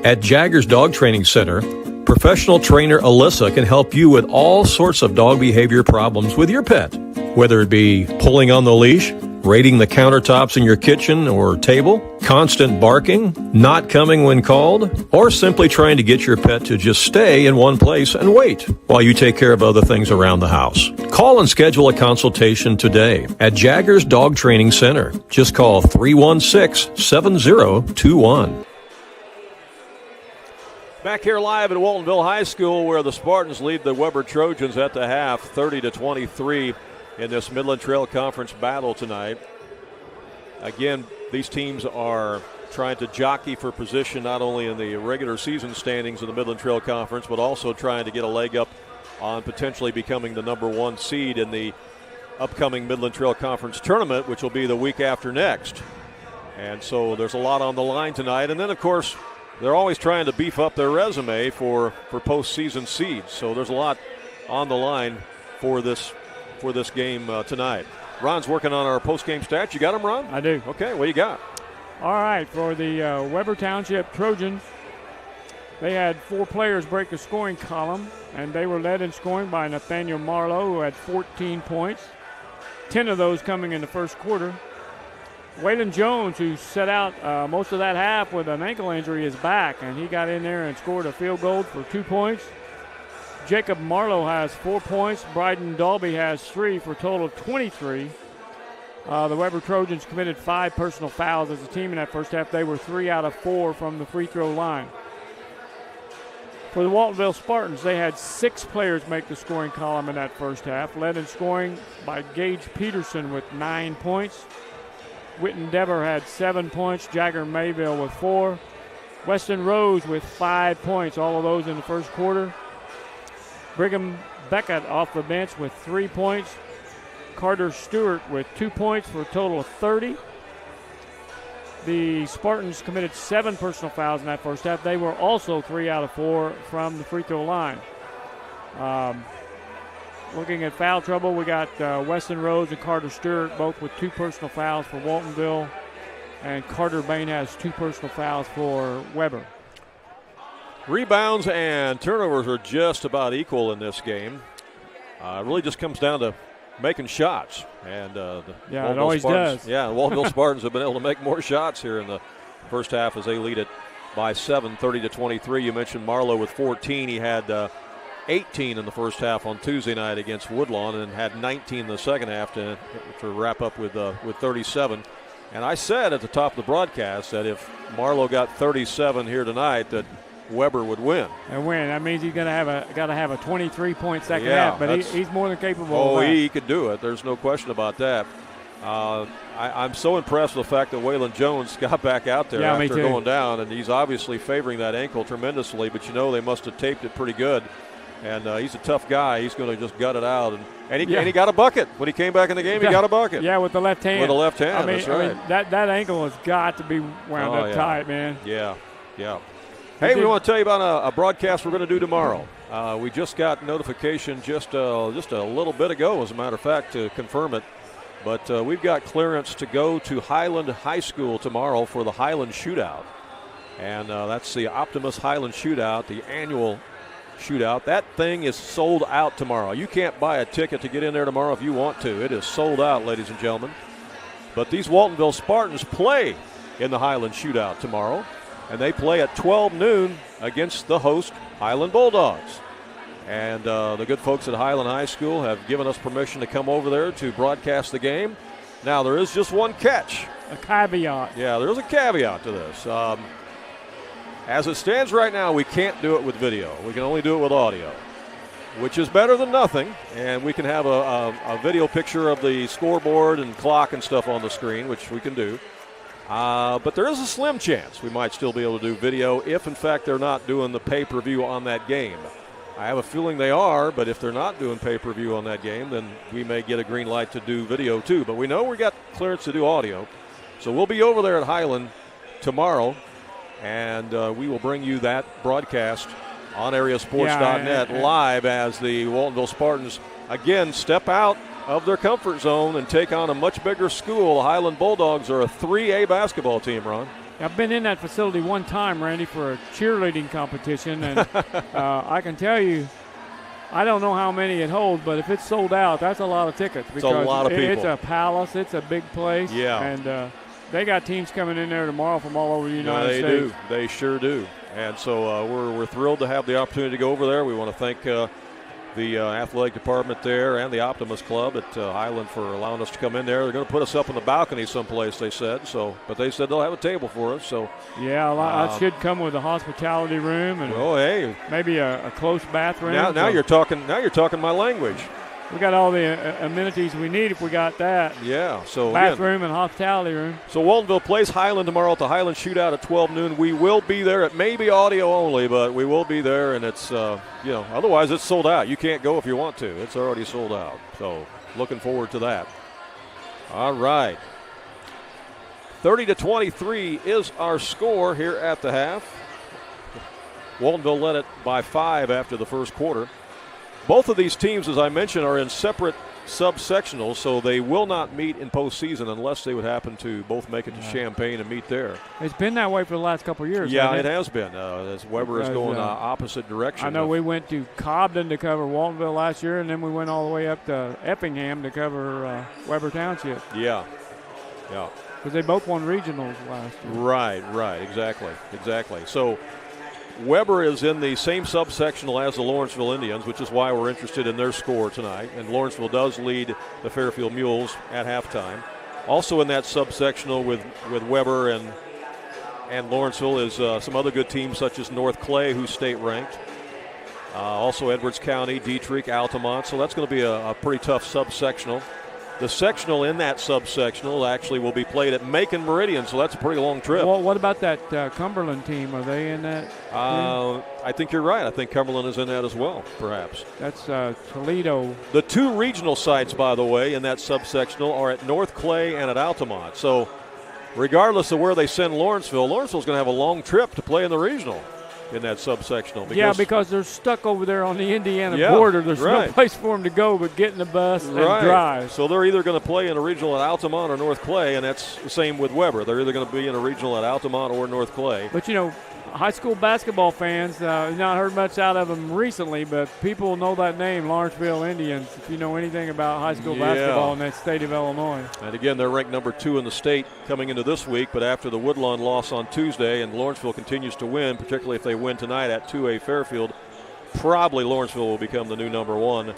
At Jaggers Dog Training Center, professional trainer Alyssa can help you with all sorts of dog behavior problems with your pet, whether it be pulling on the leash, raiding the countertops in your kitchen or table, constant barking, not coming when called, or simply trying to get your pet to just stay in one place and wait while you take care of other things around the house. Call and schedule a consultation today at Jaggers Dog Training Center. Just call 316-7021. Back here live at Waltonville High School, where the Spartans lead the Weber Trojans at the half, 30-23 in this Midland Trail Conference battle tonight. Again, these teams are trying to jockey for position not only in the regular season standings of the Midland Trail Conference, but also trying to get a leg up on potentially becoming the number 1 seed in the upcoming Midland Trail Conference tournament, which will be the week after next. And so there's a lot on the line tonight. And then, of course, they're always trying to beef up their resume for postseason seeds. So there's a lot on the line for this game tonight. Ron's working on our post-game stats. You got them, Ron? I do. Okay, what do you got? All right, for the Weber Township Trojans, they had 4 players break the scoring column, and they were led in scoring by Nathaniel Marlowe, who had 14 points, 10 of those coming in the first quarter. Waylon Jones, who set out most of that half with an ankle injury, is back, and he got in there and scored a field goal for 2 points. Jacob Marlowe has 4 points. Bryden Dalby has 3 for a total of 23. The Weber Trojans committed 5 personal fouls as a team in that first half. They were 3 out of 4 from the free throw line. For the Waltonville Spartans, they had 6 players make the scoring column in that first half, led in scoring by Gage Peterson with 9 points. Witten Dever had 7 points. Jagger Mayville with 4. Weston Rose with 5 points, all of those in the first quarter. Brigham Beckett off the bench with 3 points. Carter Stewart with 2 points for a total of 30. The Spartans committed 7 personal fouls in that first half. They were also 3 out of 4 from the free throw line. Looking at foul trouble, we got Weston Rose and Carter Stewart both with 2 personal fouls for Waltonville. And Carter Bain has 2 personal fouls for Weber. Rebounds and turnovers are just about equal in this game. It really just comes down to making shots. And it always does. Yeah, the Waltonville Spartans have been able to make more shots here in the first half as they lead it by 7, 30-23. You mentioned Marlowe with 14. He had 18 in the first half on Tuesday night against Woodlawn and had 19 in the second half to wrap up with 37. And I said at the top of the broadcast that if Marlowe got 37 here tonight, that Weber would win. And win. That means he's got to have a 23-point second half, but he's more than capable of that. He could do it. There's no question about that. I'm so impressed with the fact that Waylon Jones got back out there after going down, and he's obviously favoring that ankle tremendously, but they must have taped it pretty good. And he's a tough guy. He's going to just gut it out. And he got a bucket. When he came back in the game, he got a bucket. Yeah, with the left hand. With the left hand, that's right. That ankle has got to be wound up tight, man. Yeah. Hey, we want to tell you about a broadcast we're going to do tomorrow. We just got notification just a little bit ago, as a matter of fact, to confirm it. But we've got clearance to go to Highland High School tomorrow for the Highland Shootout. And that's the Optimus Highland Shootout, the annual shootout. That thing is sold out tomorrow. You can't buy a ticket to get in there tomorrow if you want to. It is sold out, ladies and gentlemen. But these Waltonville Spartans play in the Highland Shootout tomorrow. And they play at 12 noon against the host, Highland Bulldogs. And the good folks at Highland High School have given us permission to come over there to broadcast the game. Now, there is just one catch. A caveat. Yeah, there's a caveat to this. As it stands right now, we can't do it with video. We can only do it with audio, which is better than nothing. And we can have a video picture of the scoreboard and clock and stuff on the screen, which we can do. But there is a slim chance we might still be able to do video if, in fact, they're not doing the pay-per-view on that game. I have a feeling they are, but if they're not doing pay-per-view on that game, then we may get a green light to do video too. But we know we got clearance to do audio. So we'll be over there at Highland tomorrow, and we will bring you that broadcast on AreaSports.net live as the Waltonville Spartans, again, step out of their comfort zone and take on a much bigger school. The Highland Bulldogs are a 3A basketball team, Ron. I've been in that facility one time, Randy, for a cheerleading competition, and I can tell you, I don't know how many it holds, but if it's sold out, that's a lot of tickets. It's a lot of people. It's a palace. It's a big place. Yeah. And they got teams coming in there tomorrow from all over the United States. They do. They sure do. And so we're thrilled to have the opportunity to go over there. We want to thank the athletic department there and the Optimist Club at Highland for allowing us to come in there. They're going to put us up in the balcony someplace, they said. But they said they'll have a table for us. So yeah, that should come with a hospitality room and maybe a close bathroom. Now you're talking. Now you're talking my language. We got all the amenities we need if we got that. Yeah, so bathroom and hospitality room. So Waltonville plays Highland tomorrow at the Highland Shootout at 12 noon. We will be there. It may be audio only, but we will be there, and it's otherwise it's sold out. You can't go if you want to. It's already sold out. So looking forward to that. All right. 30-23 is our score here at the half. Waltonville led it by 5 after the first quarter. Both of these teams, as I mentioned, are in separate subsectionals, so they will not meet in postseason unless they would happen to both make it to Champaign and meet there. It's been that way for the last couple of years. Yeah, it has been. As Weber is going opposite direction. I know we went to Cobden to cover Waltonville last year, and then we went all the way up to Effingham to cover Weber Township. Yeah. Because they both won regionals last year. Right, exactly. So Weber is in the same subsectional as the Lawrenceville Indians, which is why we're interested in their score tonight. And Lawrenceville does lead the Fairfield Mules at halftime. Also in that subsectional with Weber and Lawrenceville is some other good teams such as North Clay, who's state ranked. Also Edwards County, Dietrich, Altamont. So that's going to be a pretty tough subsectional. The sectional in that subsectional actually will be played at Macon Meridian, so that's a pretty long trip. Well, what about that Cumberland team? Are they in that? I think you're right. I think Cumberland is in that as well, perhaps. That's Toledo. The two regional sites, by the way, in that subsectional are at North Clay and at Altamont. So regardless of where they send Lawrenceville, Lawrenceville's going to have a long trip to play in the regional in that subsectional. Because they're stuck over there on the Indiana border. There's no place for them to go but get in the bus and drive. So they're either going to play in a regional at Altamont or North Clay, and that's the same with Weber. They're either going to be in a regional at Altamont or North Clay. But, high school basketball fans, not heard much out of them recently, but people know that name, Lawrenceville Indians, if you know anything about high school basketball in that state of Illinois. And again, they're ranked number 2 in the state coming into this week, but after the Woodlawn loss on Tuesday and Lawrenceville continues to win, particularly if they win tonight at 2A Fairfield, probably Lawrenceville will become the new number 1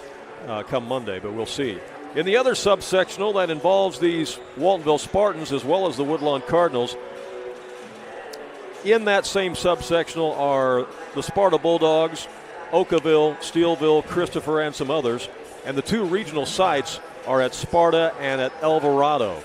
come Monday, but we'll see. In the other subsectional that involves these Waltonville Spartans as well as the Woodlawn Cardinals, in that same subsectional are the Sparta Bulldogs, Oakaville, Steelville, Christopher, and some others. And the two regional sites are at Sparta and at Alvarado.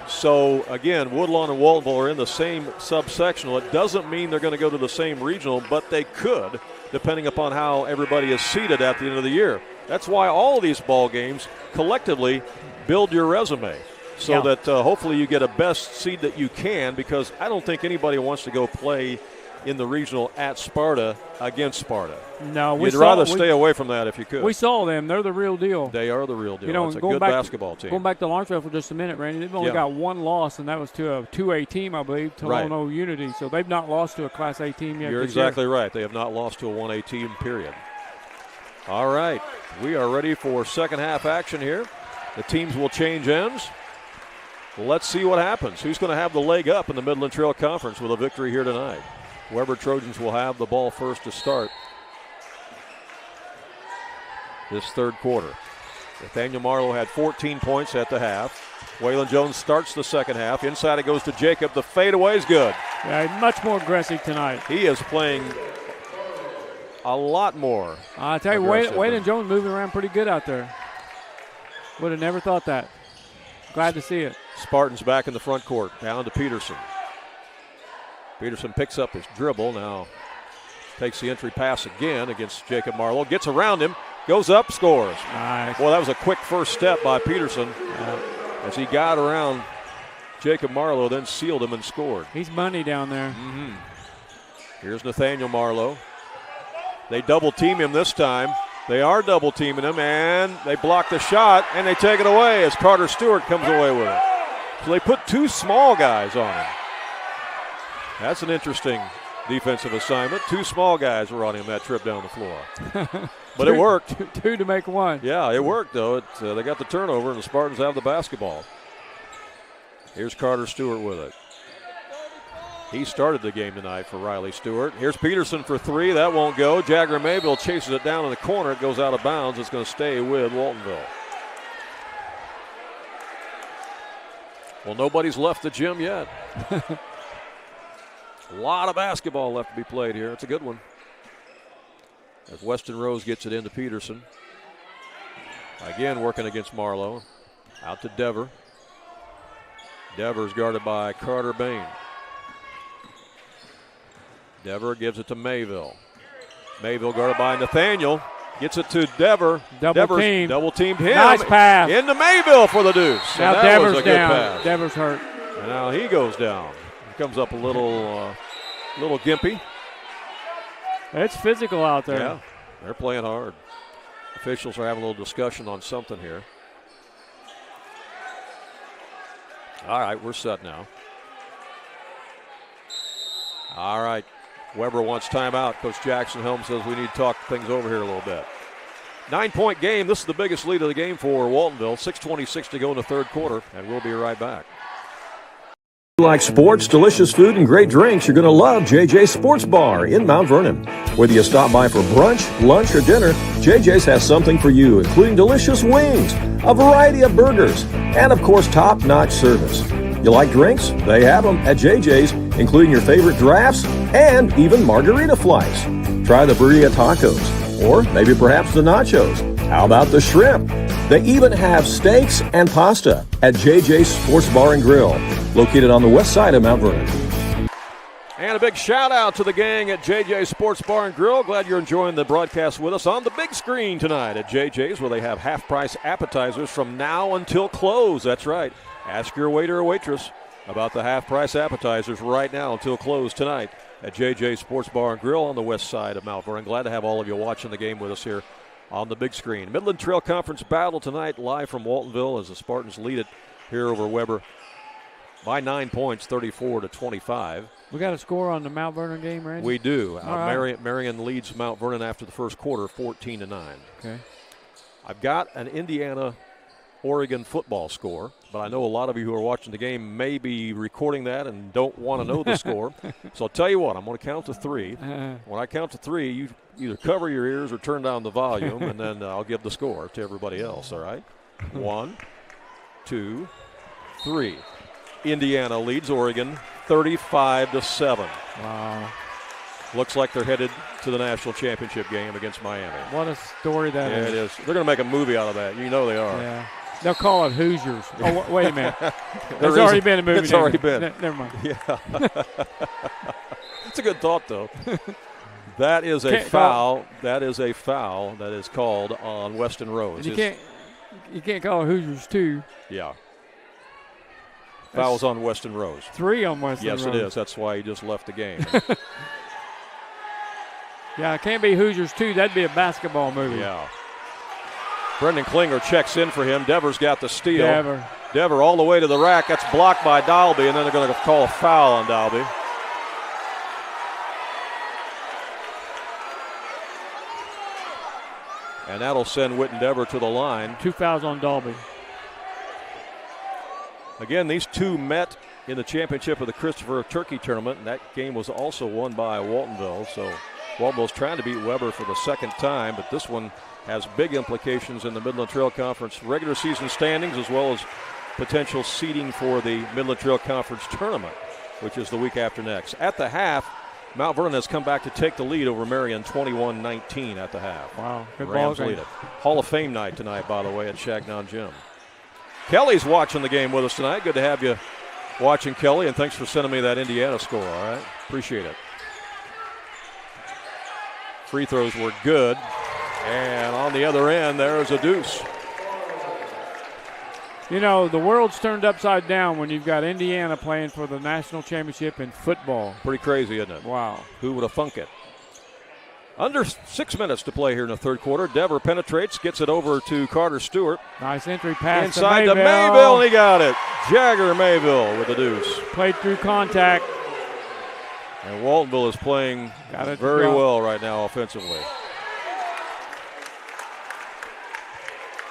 So, again, Woodlawn and Waltonville are in the same subsectional. It doesn't mean they're going to go to the same regional, but they could, depending upon how everybody is seated at the end of the year. That's why all of these ball games collectively build your resume. So that hopefully you get a best seed that you can, because I don't think anybody wants to go play in the regional at Sparta against Sparta. No, you'd rather stay away from that if you could. We saw them; they're the real deal. They are the real deal. It's a good basketball team. Going back to Lawrenceville for just a minute, Randy, they've only got one loss, and that was to a 2A team, I believe, Tolono Unity. So they've not lost to a Class A team yet. You're exactly right. They have not lost to a 1A team. Period. All right, we are ready for second half action here. The teams will change ends. Let's see what happens. Who's going to have the leg up in the Midland Trail Conference with a victory here tonight? Weber Trojans will have the ball first to start this third quarter. Nathaniel Marlowe had 14 points at the half. Waylon Jones starts the second half. Inside it goes to Jacob. The fadeaway is good. Yeah, he's much more aggressive tonight. He is playing a lot more. I tell you, Waylon Jones moving around pretty good out there. Would have never thought that. Glad to see it. Spartans back in the front court. Down to Peterson. Peterson picks up his dribble. Now takes the entry pass again against Jacob Marlowe. Gets around him. Goes up, scores. Nice. Well, that was a quick first step by Peterson. As he got around Jacob Marlowe, then sealed him and scored. He's money down there. Mm-hmm. Here's Nathaniel Marlowe. They double team him this time. They are double teaming him, and they block the shot, and they take it away as Carter Stewart comes away with it. So they put two small guys on him. That's an interesting defensive assignment. Two small guys were on him that trip down the floor. But it worked. Two to make one. Yeah, it worked, though. They got the turnover, and the Spartans have the basketball. Here's Carter Stewart with it. He started the game tonight for Riley Stewart. Here's Peterson for three. That won't go. Jagger Mayville chases it down in the corner. It goes out of bounds. It's going to stay with Waltonville. Well, nobody's left the gym yet. A lot of basketball left to be played here. It's a good one. As Weston Rose gets it into Peterson. Again, working against Marlowe. Out to Dever. Dever's guarded by Carter Bain. Dever gives it to Mayville. Mayville guarded by Nathaniel. Gets it to Dever. Double teamed him. Nice pass. Into Mayville for the deuce. Now Dever's down. Dever's hurt. And now he goes down. He comes up a little gimpy. It's physical out there. Yeah, they're playing hard. Officials are having a little discussion on something here. All right, we're set now. All right, Weber wants timeout. Coach Jackson Helm says we need to talk things over here a little bit. 9-point game. This is the biggest lead of the game for Waltonville. 6:26 to go in the third quarter, and we'll be right back. If you like sports, delicious food, and great drinks, you're going to love JJ's Sports Bar in Mount Vernon. Whether you stop by for brunch, lunch, or dinner, JJ's has something for you, including delicious wings, a variety of burgers, and, of course, top-notch service. You like drinks? They have them at JJ's, including your favorite drafts and even margarita flights. Try the burrito tacos, or maybe perhaps the nachos. How about the shrimp? They even have steaks and pasta at JJ's Sports Bar and Grill, located on the west side of Mount Vernon. And a big shout out to the gang at JJ's Sports Bar and Grill. Glad you're enjoying the broadcast with us on the big screen tonight at JJ's, where they have half-price appetizers from now until close. That's right. Ask your waiter or waitress about the half-price appetizers right now until close tonight at JJ's Sports Bar and Grill on the west side of Mount Vernon. Glad to have all of you watching the game with us here on the big screen. Midland Trail Conference battle tonight, live from Waltonville as the Spartans lead it here over Weber by 9 points, 34-25. We got a score on the Mount Vernon game, Randy? We do. Right. Marion leads Mount Vernon after the first quarter, 14-9. Okay. I've got an Indiana-Oregon football score, but I know a lot of you who are watching the game may be recording that and don't want to know the score. So I'll tell you what, I'm going to count to three. When I count to three, you either cover your ears or turn down the volume, and then I'll give the score to everybody else, all right? 1, 2, 3. Indiana leads Oregon 35-7. Wow. Looks like they're headed to the national championship game against Miami. What a story that is. Yeah, it is. They're going to make a movie out of that. You know they are. Yeah. They'll call it Hoosiers. Oh, wait a minute. There's already been a movie. It's already been. Never mind. Yeah. That's a good thought, though. That is a foul. That is a foul that is called on Weston Rose. You can't call it Hoosiers 2. Yeah. Foul's on Weston Rose. 3 on Weston Rose. Yes, it is. That's why he just left the game. Yeah, it can't be Hoosiers 2. That'd be a basketball movie. Yeah. Brendan Klinger checks in for him. Dever's got the steal. Dever all the way to the rack. That's blocked by Dalby, and then they're going to call a foul on Dalby. And that'll send Witten Dever to the line. 2 fouls on Dalby. Again, these two met in the championship of the Christopher Turkey Tournament, and that game was also won by Waltonville. So Waltonville's trying to beat Weber for the second time, but this one has big implications in the Midland Trail Conference regular season standings, as well as potential seeding for the Midland Trail Conference tournament, which is the week after next. At the half, Mount Vernon has come back to take the lead over Marion 21-19 at the half. Wow, good Rams ball lead game. it. Hall of Fame night tonight, by the way, at Shagnon Gym. Kelly's watching the game with us tonight. Good to have you watching, Kelly, and thanks for sending me that Indiana score, all right? Appreciate it. Free throws were good. And on the other end, there's a deuce. You know, the world's turned upside down when you've got Indiana playing for the national championship in football. Pretty crazy, isn't it? Wow. Who would have thunk it? Under 6 minutes to play here in the third quarter. Dever penetrates, gets it over to Carter Stewart. Nice entry pass inside to Mayville, and he got it. Jagger Mayville with the deuce. Played through contact. And Waltonville is playing very well right now offensively.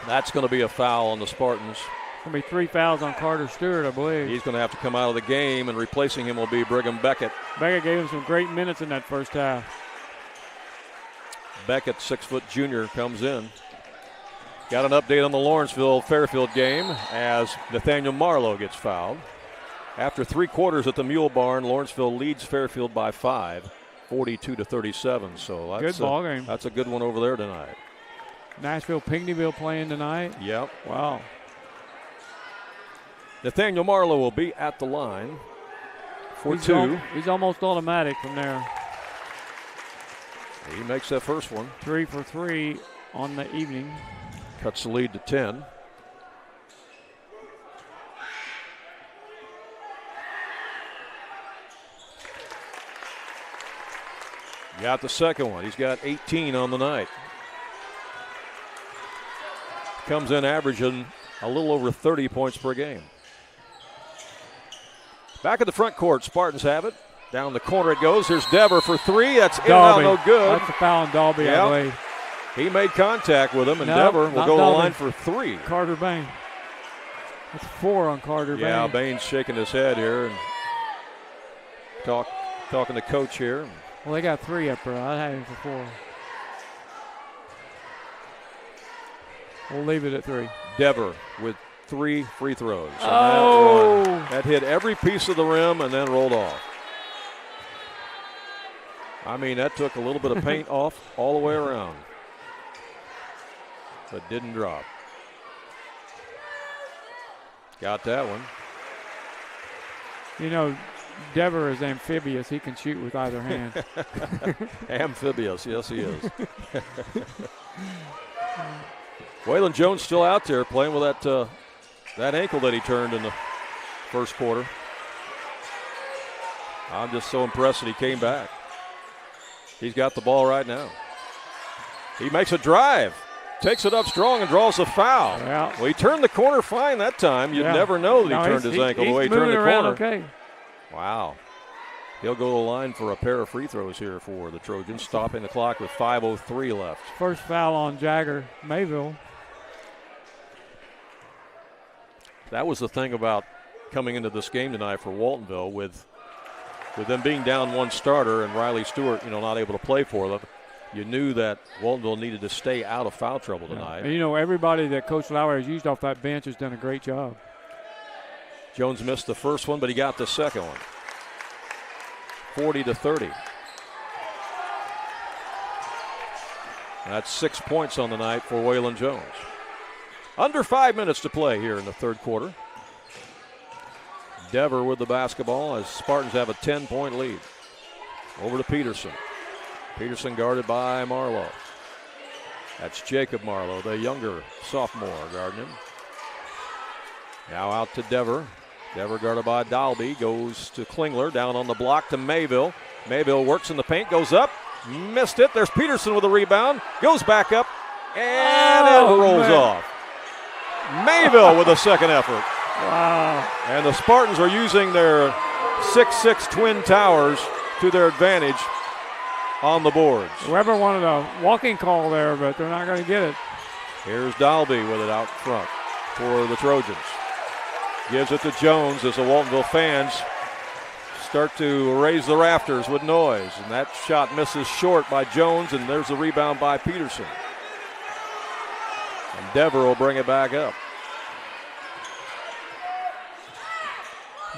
That's going to be a foul on the Spartans. Going to be 3 fouls on Carter Stewart, I believe. He's going to have to come out of the game, and replacing him will be Brigham Beckett. Beckett gave him some great minutes in that first half. Beckett, 6-foot junior, comes in. Got an update on the Lawrenceville-Fairfield game as Nathaniel Marlowe gets fouled. After 3 quarters at the Mule Barn, Lawrenceville leads Fairfield by 5, 42-37. So that's good ball game. That's a good one over there tonight. Nashville-Pinckneyville playing tonight. Yep. Wow. Nathaniel Marlowe will be at the line for 2. He's almost automatic from there. He makes that first one. 3 for 3 on the evening. Cuts the lead to 10. Got the second one. He's got 18 on the night. Comes in averaging a little over 30 points per game. Back at the front court, Spartans have it. Down the corner it goes. Here's Dever for 3. That's in and out, no good. That's a foul on Dalby, I believe. He made contact with him, and Dever will go to the line for 3. Carter Bain. That's 4 on Carter Bain. Yeah, Bain's shaking his head here and talking to coach here. Well, they got 3 up there. I had him for 4. We'll leave it at 3. Dever with 3 free throws. Oh! That hit every piece of the rim and then rolled off. I mean, that took a little bit of paint off all the way around. But didn't drop. Got that one. You know, Dever is amphibious. He can shoot with either hand. Amphibious, yes he is. Waylon Jones still out there playing with that ankle that he turned in the first quarter. I'm just so impressed that he came back. He's got the ball right now. He makes a drive, takes it up strong and draws a foul. Yeah. Well, he turned the corner fine that time. You'd never know that he turned his ankle the way he turned the corner. Okay. Wow. He'll go to the line for a pair of free throws here for the Trojans, stopping the clock with 5:03 left. First foul on Jagger Mayville. That was the thing about coming into this game tonight for Waltonville with them being down 1 starter and Riley Stewart, not able to play for them. You knew that Waltonville needed to stay out of foul trouble tonight. And everybody that Coach Lowry has used off that bench has done a great job. Jones missed the first one, but he got the second one. 40-30. That's 6 points on the night for Waylon Jones. Under 5 minutes to play here in the third quarter. Dever with the basketball as Spartans have a 10-point lead. Over to Peterson. Peterson guarded by Marlowe. That's Jacob Marlowe, the younger sophomore, guarding him. Now out to Dever. Dever guarded by Dalby. Goes to Klingler. Down on the block to Mayville. Mayville works in the paint. Goes up. Missed it. There's Peterson with a rebound. Goes back up. And it rolls off. Mayville with a second effort. Wow. And the Spartans are using their 6'6" twin towers to their advantage on the boards. Weber wanted a walking call there, but they're not going to get it. Here's Dalby with it out front for the Trojans. Gives it to Jones as the Waltonville fans start to raise the rafters with noise. And that shot misses short by Jones, and there's the rebound by Peterson. And Dever will bring it back up.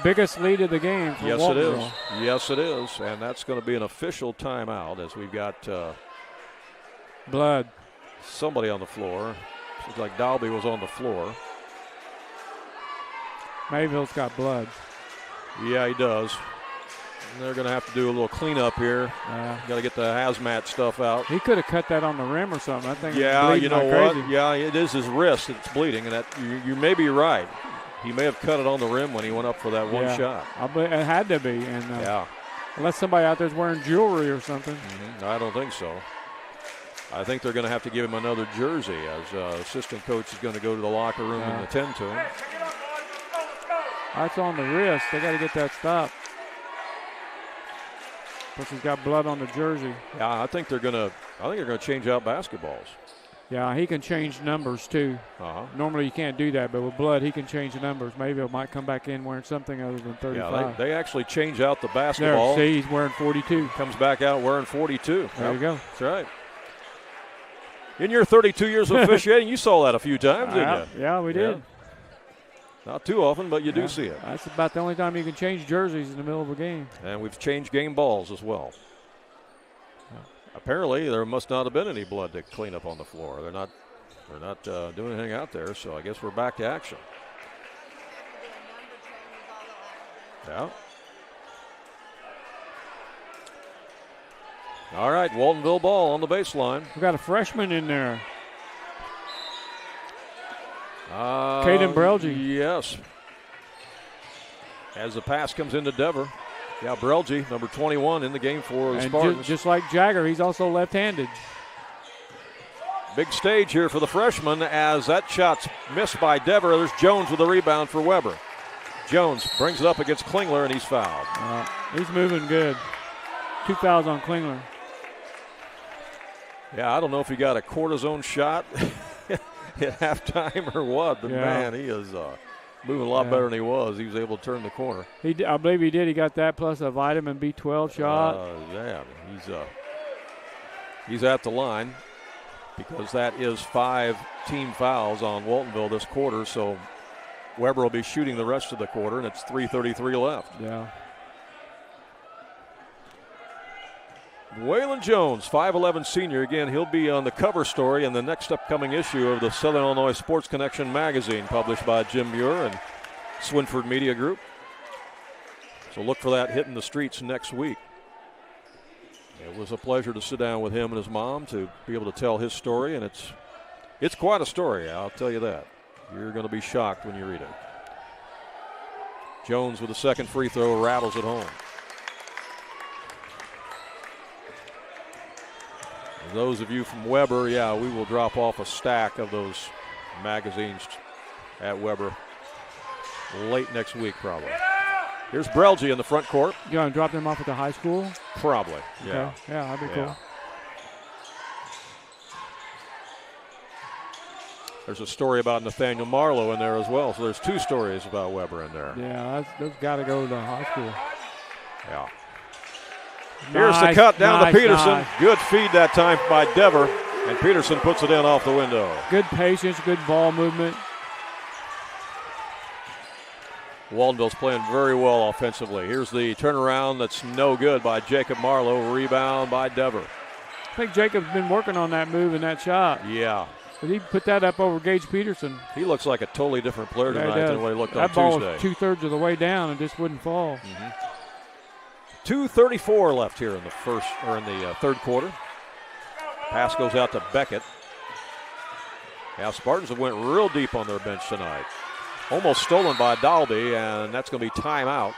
Biggest lead of the game for Yes, Waltonville. it is. Yes, it is. And that's going to be an official timeout as we've got blood. Somebody on the floor. Looks like Dalby was on the floor. Mayville's got blood. Yeah, he does. And they're going to have to do a little cleanup here. Got to get the hazmat stuff out. He could have cut that on the rim or something. I think. Yeah, it's you know like what? crazy. Yeah, it is his wrist that's bleeding, and that you may be right. He may have cut it on the rim when he went up for that one shot. It had to be, and unless somebody out there's wearing jewelry or something. I don't think so. I think they're going to have to give him another jersey as assistant coach is going to go to the locker room and attend to him. That's on the wrist. They got to get that stopped. Plus he's got blood on the jersey. Yeah, I think they're going to change out basketballs. Yeah, he can change numbers too. Normally you can't do that, but with blood he can change the numbers. Maybe it might come back in wearing something other than 35. Yeah, they actually change out the basketball. There, see, he's wearing 42. Comes back out wearing 42. There you go. That's right. In your 32 years of officiating, you saw that a few times, didn't you? Yeah, we did. Not too often, but you do see it. That's about the only time you can change jerseys in the middle of a game. And we've changed game balls as well. Apparently, there must not have been any blood to clean up on the floor. They're not doing anything out there, so I guess we're back to action. Yeah. All right, Waltonville ball on the baseline. We got a freshman in there. Caden Brelge. Yes. As the pass comes into Dever. Yeah, Brelge, number 21 in the game for the Spartans. Just like Jagger, he's also left-handed. Big stage here for the freshman as that shot's missed by Dever. There's Jones with the rebound for Weber. Jones brings it up against Klingler, and he's fouled. He's moving good. 2 fouls on Klingler. Yeah, I don't know if he got a cortisone shot at halftime or what, but man, he is moving a lot better than he was. He was able to turn the corner. I believe he did. He got that plus a vitamin B12 shot. Yeah, he's at the line because that is 5 team fouls on Waltonville this quarter. So Weber will be shooting the rest of the quarter, and it's 3:33 left. Yeah. Waylon Jones, 5'11 senior. Again, he'll be on the cover story in the next upcoming issue of the Southern Illinois Sports Connection magazine, published by Jim Muir and Swinford Media Group. So look for that hitting the streets next week. It was a pleasure to sit down with him and his mom to be able to tell his story, and it's quite a story, I'll tell you that. You're going to be shocked when you read it. Jones with the second free throw rattles it home. Those of you from Weber, we will drop off a stack of those magazines at Weber late next week, probably. Here's Brelge in the front court. You going to drop them off at the high school? Probably, yeah. Okay. Yeah, that'd be cool. There's a story about Nathaniel Marlowe in there as well, so there's 2 stories about Weber in there. Yeah, those got to go to the high school. Yeah. Here's the cut down to Peterson. Nice. Good feed that time by Dever, and Peterson puts it in off the window. Good patience, good ball movement. Waltonville's playing very well offensively. Here's the turnaround that's no good by Jacob Marlowe. Rebound by Dever. I think Jacob's been working on that move and that shot. Yeah. But he put that up over Gage Peterson. He looks like a totally different player tonight than what he looked on Tuesday. That ball Tuesday. was 2/3 of the way down and just wouldn't fall. 2:34 left here in the third quarter. Pass goes out to Beckett. Now Spartans have went real deep on their bench tonight. Almost stolen by Dalby, and that's going to be timeout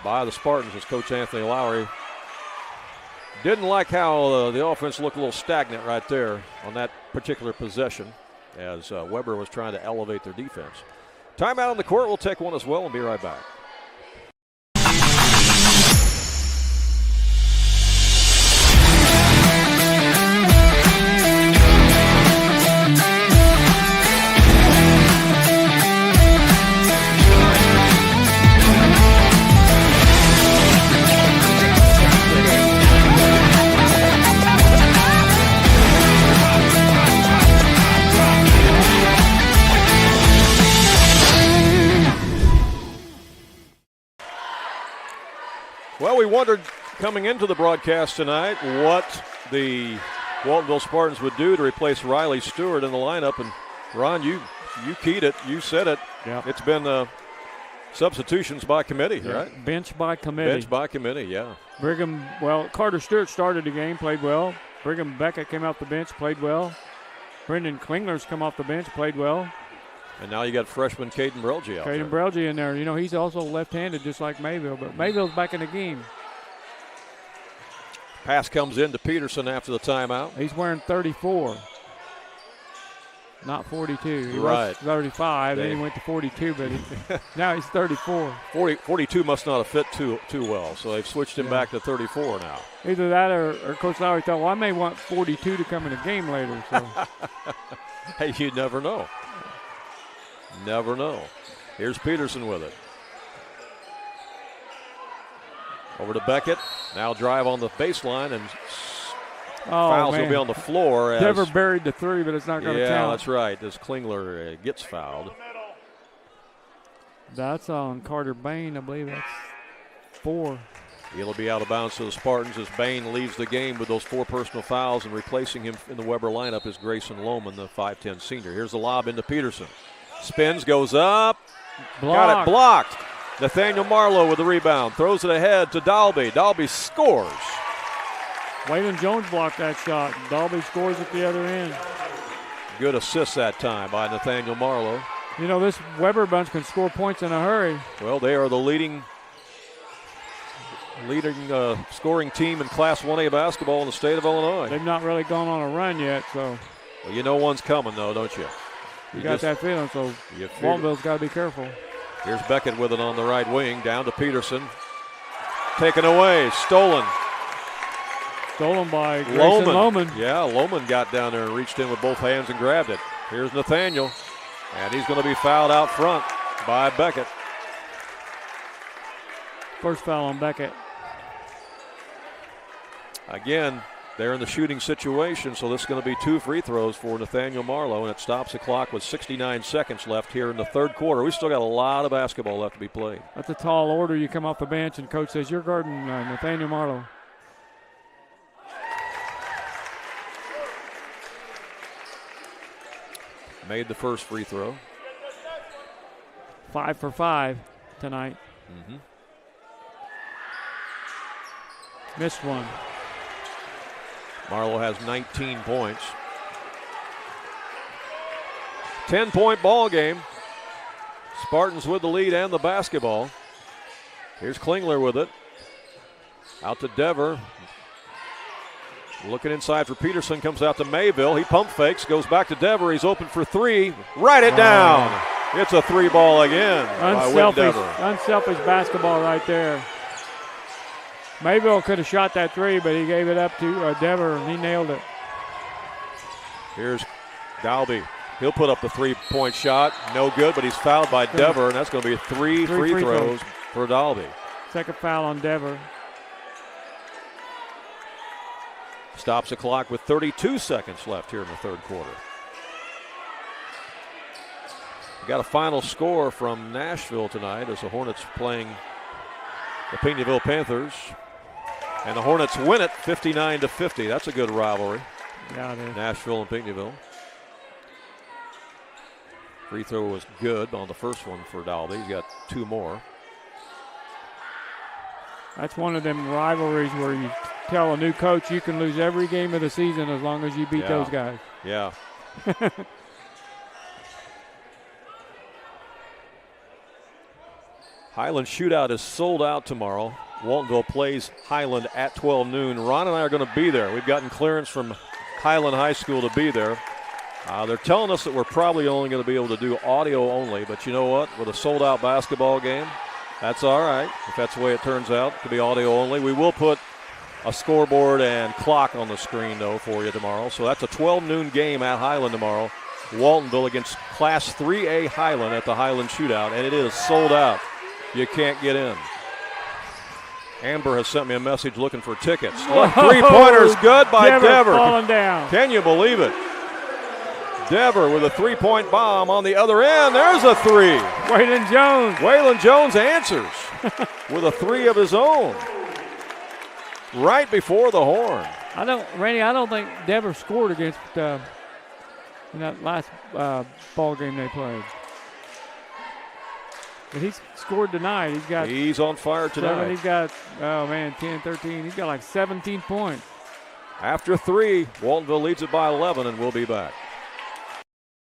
by the Spartans as Coach Anthony Lowry didn't like how the offense looked a little stagnant right there on that particular possession as Weber was trying to elevate their defense. Timeout on the court. We'll take one as well and be right back. Well, we wondered coming into the broadcast tonight what the Waltonville Spartans would do to replace Riley Stewart in the lineup. And, Ron, you keyed it. You said it. Yep. It's been substitutions by committee, right? Bench by committee. Bench by committee, yeah. Carter Stewart started the game, played well. Brigham Beckett came off the bench, played well. Brendan Klingler's come off the bench, played well. And now you got freshman Caden Brelge out there. Caden Brelge in there. You know, he's also left-handed just like Mayville, but Mayville's back in the game. Pass comes in to Peterson after the timeout. He's wearing 34, not 42. He Right. was 35, then he went to 42, but now he's 34. 42 must not have fit too well, so they've switched him back to 34 now. Either that or Coach Lowry thought, well, I may want 42 to come in the game later. So. Hey, you never know. Never know. Here's Peterson with it. Over to Beckett. Now drive on the baseline, and fouls will be on the floor. Dever buried the three, but it's not going to count. Yeah, that's right. As Klingler gets fouled. That's on Carter Bain. I believe that's 4. He'll be out of bounds to the Spartans as Bain leaves the game with those 4 personal fouls, and replacing him in the Weber lineup is Grayson Lohman, the 5'10 senior. Here's the lob into Peterson. Spins, goes up. Got it blocked. Nathaniel Marlowe with the rebound. Throws it ahead to Dalby. Dalby scores. Waylon Jones blocked that shot. Dalby scores at the other end. Good assist that time by Nathaniel Marlowe. You know, this Weber bunch can score points in a hurry. Well, they are the leading scoring team in Class 1A basketball in the state of Illinois. They've not really gone on a run yet, so. Well, you know one's coming, though, don't you? You got that feeling, so Waltonville's got to be careful. Here's Beckett with it on the right wing, down to Peterson. Taken away, stolen. Stolen by Grayson Lohman. Yeah, Lohman got down there and reached in with both hands and grabbed it. Here's Nathaniel, and he's going to be fouled out front by Beckett. First foul on Beckett. Again, they're in the shooting situation, so this is going to be 2 free throws for Nathaniel Marlowe, and it stops the clock with 69 seconds left here in the third quarter. We still got a lot of basketball left to be played. That's a tall order. You come off the bench, and coach says, you're guarding Nathaniel Marlowe. Made the first free throw. 5 for 5 tonight. Mm-hmm. Missed one. Marlowe has 19 points. 10-point ball game. Spartans with the lead and the basketball. Here's Klingler with it. Out to Dever. Looking inside for Peterson, comes out to Mayville. He pump fakes, goes back to Dever. He's open for 3. Write it down. It's a 3 ball again. Unselfish basketball right there. Mayville could have shot that 3, but he gave it up to Dever, and he nailed it. Here's Dalby. He'll put up the 3-point shot. No good, but he's fouled by Dever, and that's going to be 3 free throws for Dalby. Second foul on Dever. Stops the clock with 32 seconds left here in the third quarter. We got a final score from Nashville tonight as the Hornets playing the Peñaville Panthers. And the Hornets win it 59-50. That's a good rivalry. Yeah, it is. Nashville and Peñaville. Free throw was good on the first one for Dalby. He's got 2 more. That's one of them rivalries where you tell a new coach you can lose every game of the season as long as you beat those guys. Yeah. Highland Shootout is sold out tomorrow. Waltonville plays Highland at 12 noon. Ron and I are going to be there. We've gotten clearance from Highland High School to be there. They're telling us that we're probably only going to be able to do audio only, but you know what? With a sold-out basketball game, that's all right. If that's the way it turns out, it could be audio only. We will put a scoreboard and clock on the screen, though, for you tomorrow. So that's a 12 noon game at Highland tomorrow. Waltonville against Class 3A Highland at the Highland Shootout, and it is sold out. You can't get in. Amber has sent me a message looking for tickets. Look, 3-pointer's good by Dever. Falling down. Can you believe it? Dever with a 3-point bomb on the other end. There's a 3. Waylon Jones. Waylon Jones answers with a 3 of his own. right before the horn. Randy, I don't think Dever scored against in that last ball game they played. But he's scored tonight. He's on fire tonight. He's got, 10, 13. He's got like 17 points. After 3, Waltonville leads it by 11, and we'll be back.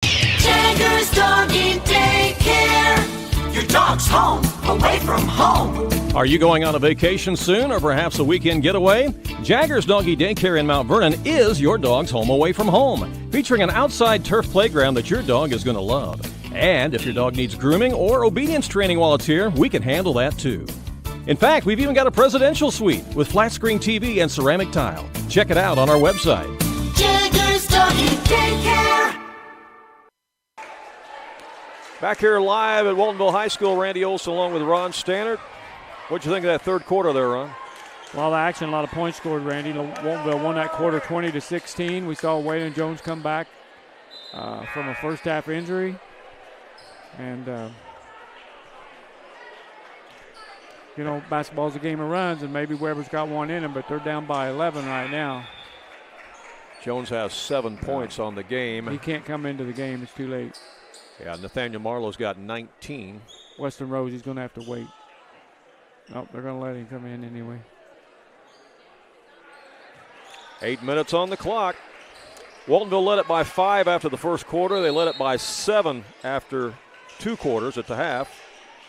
Jagger's Doggy Daycare. Your dog's home, away from home. Are you going on a vacation soon or perhaps a weekend getaway? Jagger's Doggy Daycare in Mount Vernon is your dog's home away from home, featuring an outside turf playground that your dog is going to love. And if your dog needs grooming or obedience training while it's here, we can handle that too. In fact, we've even got a presidential suite with flat screen TV and ceramic tile. Check it out on our website. Jagger's Doggy Daycare. Back here live at Waltonville High School, Randy Olson along with Ron Stannard. What'd you think of that third quarter there, Ron? A lot of action, a lot of points scored, Randy. Waltonville won that quarter 20-16. We saw Waylon Jones come back from a first half injury. And, basketball's a game of runs, and maybe Weber's got one in him, but they're down by 11 right now. Jones has 7 points on the game. He can't come into the game. It's too late. Yeah, Nathaniel Marlowe's got 19. Weston Rose, he's going to have to wait. Oh, they're going to let him come in anyway. 8 minutes on the clock. Waltonville led it by 5 after the first quarter. They led it by 7 after 2 quarters at the half.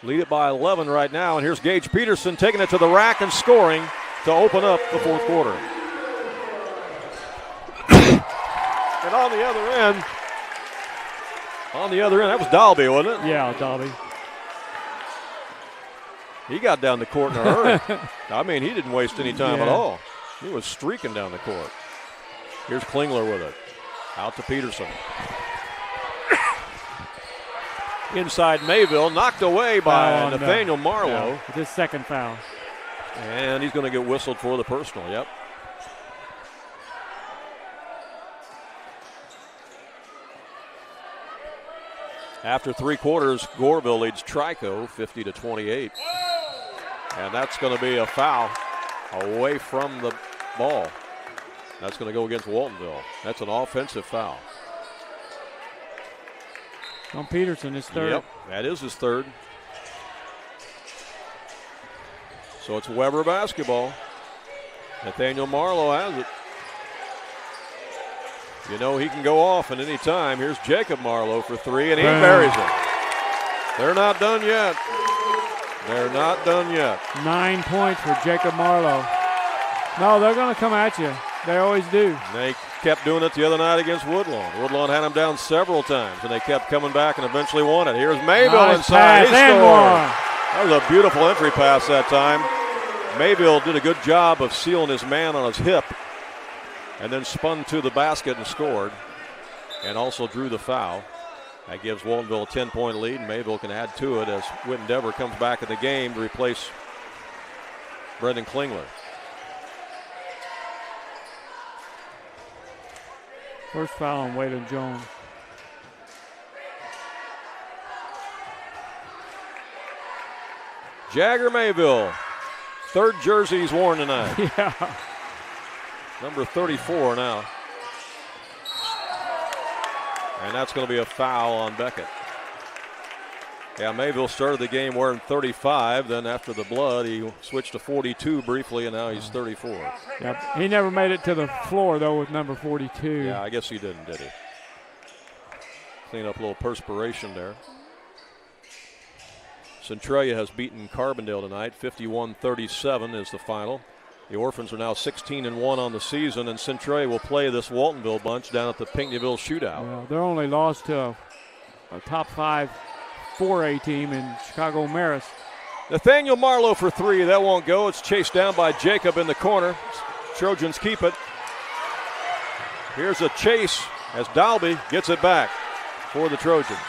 Lead it by 11 right now, and here's Gage Peterson taking it to the rack and scoring to open up the fourth quarter. And on the other end, that was Dalby, wasn't it? Yeah, Dalby. He got down the court in a hurry. I mean, he didn't waste any time at all. He was streaking down the court. Here's Klingler with it. Out to Peterson. Inside Mayville, knocked away by Nathaniel Marlowe. Yeah, his second foul. And he's going to get whistled for the personal, yep. After 3 quarters, Goreville leads Trico 50-28. And that's going to be a foul away from the ball. That's going to go against Waltonville. That's an offensive foul. On Peterson, his third. Yep, that is his third. So it's Weber basketball. Nathaniel Marlowe has it. You know he can go off at any time. Here's Jacob Marlowe for 3, and he buries it. They're not done yet. They're not done yet. 9 points for Jacob Marlowe. No, they're going to come at you. They always do. They kept doing it the other night against Woodlawn. Woodlawn had them down several times, and they kept coming back and eventually won it. Here's Mayville inside. He scored. That was a beautiful entry pass that time. Mayville did a good job of sealing his man on his hip and then spun to the basket and scored and also drew the foul. That gives Waltonville a 10-point lead, and Mayville can add to it as Whitten Dever comes back in the game to replace Brendan Klingler. First foul on Waylon Jones. Jagger Mayville, third jersey he's worn tonight. Yeah. Number 34 now. And that's going to be a foul on Beckett. Yeah, Mayville started the game wearing 35. Then after the blood, he switched to 42 briefly, and now he's 34. Yep. He never made it to the floor, though, with number 42. Yeah, I guess he didn't, did he? Clean up a little perspiration there. Centralia has beaten Carbondale tonight. 51-37 is the final. The Orphans are now 16-1 on the season, and Centralia will play this Waltonville bunch down at the Pinckneyville shootout. Yeah, they're only lost to a top 5 4A team in Chicago Marist. Nathaniel Marlowe for 3. That won't go. It's chased down by Jacob in the corner. Trojans keep it. Here's a chase as Dalby gets it back for the Trojans.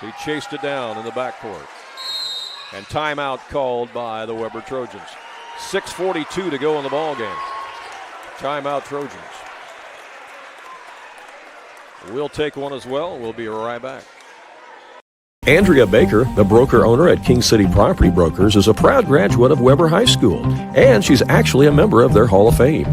He chased it down in the backcourt. And timeout called by the Weber Trojans. 6:42 to go in the ball game. Timeout Trojans. We'll take one as well. We'll be right back. Andrea Baker, the broker owner at King City Property Brokers, is a proud graduate of Weber High School, and she's actually a member of their Hall of Fame.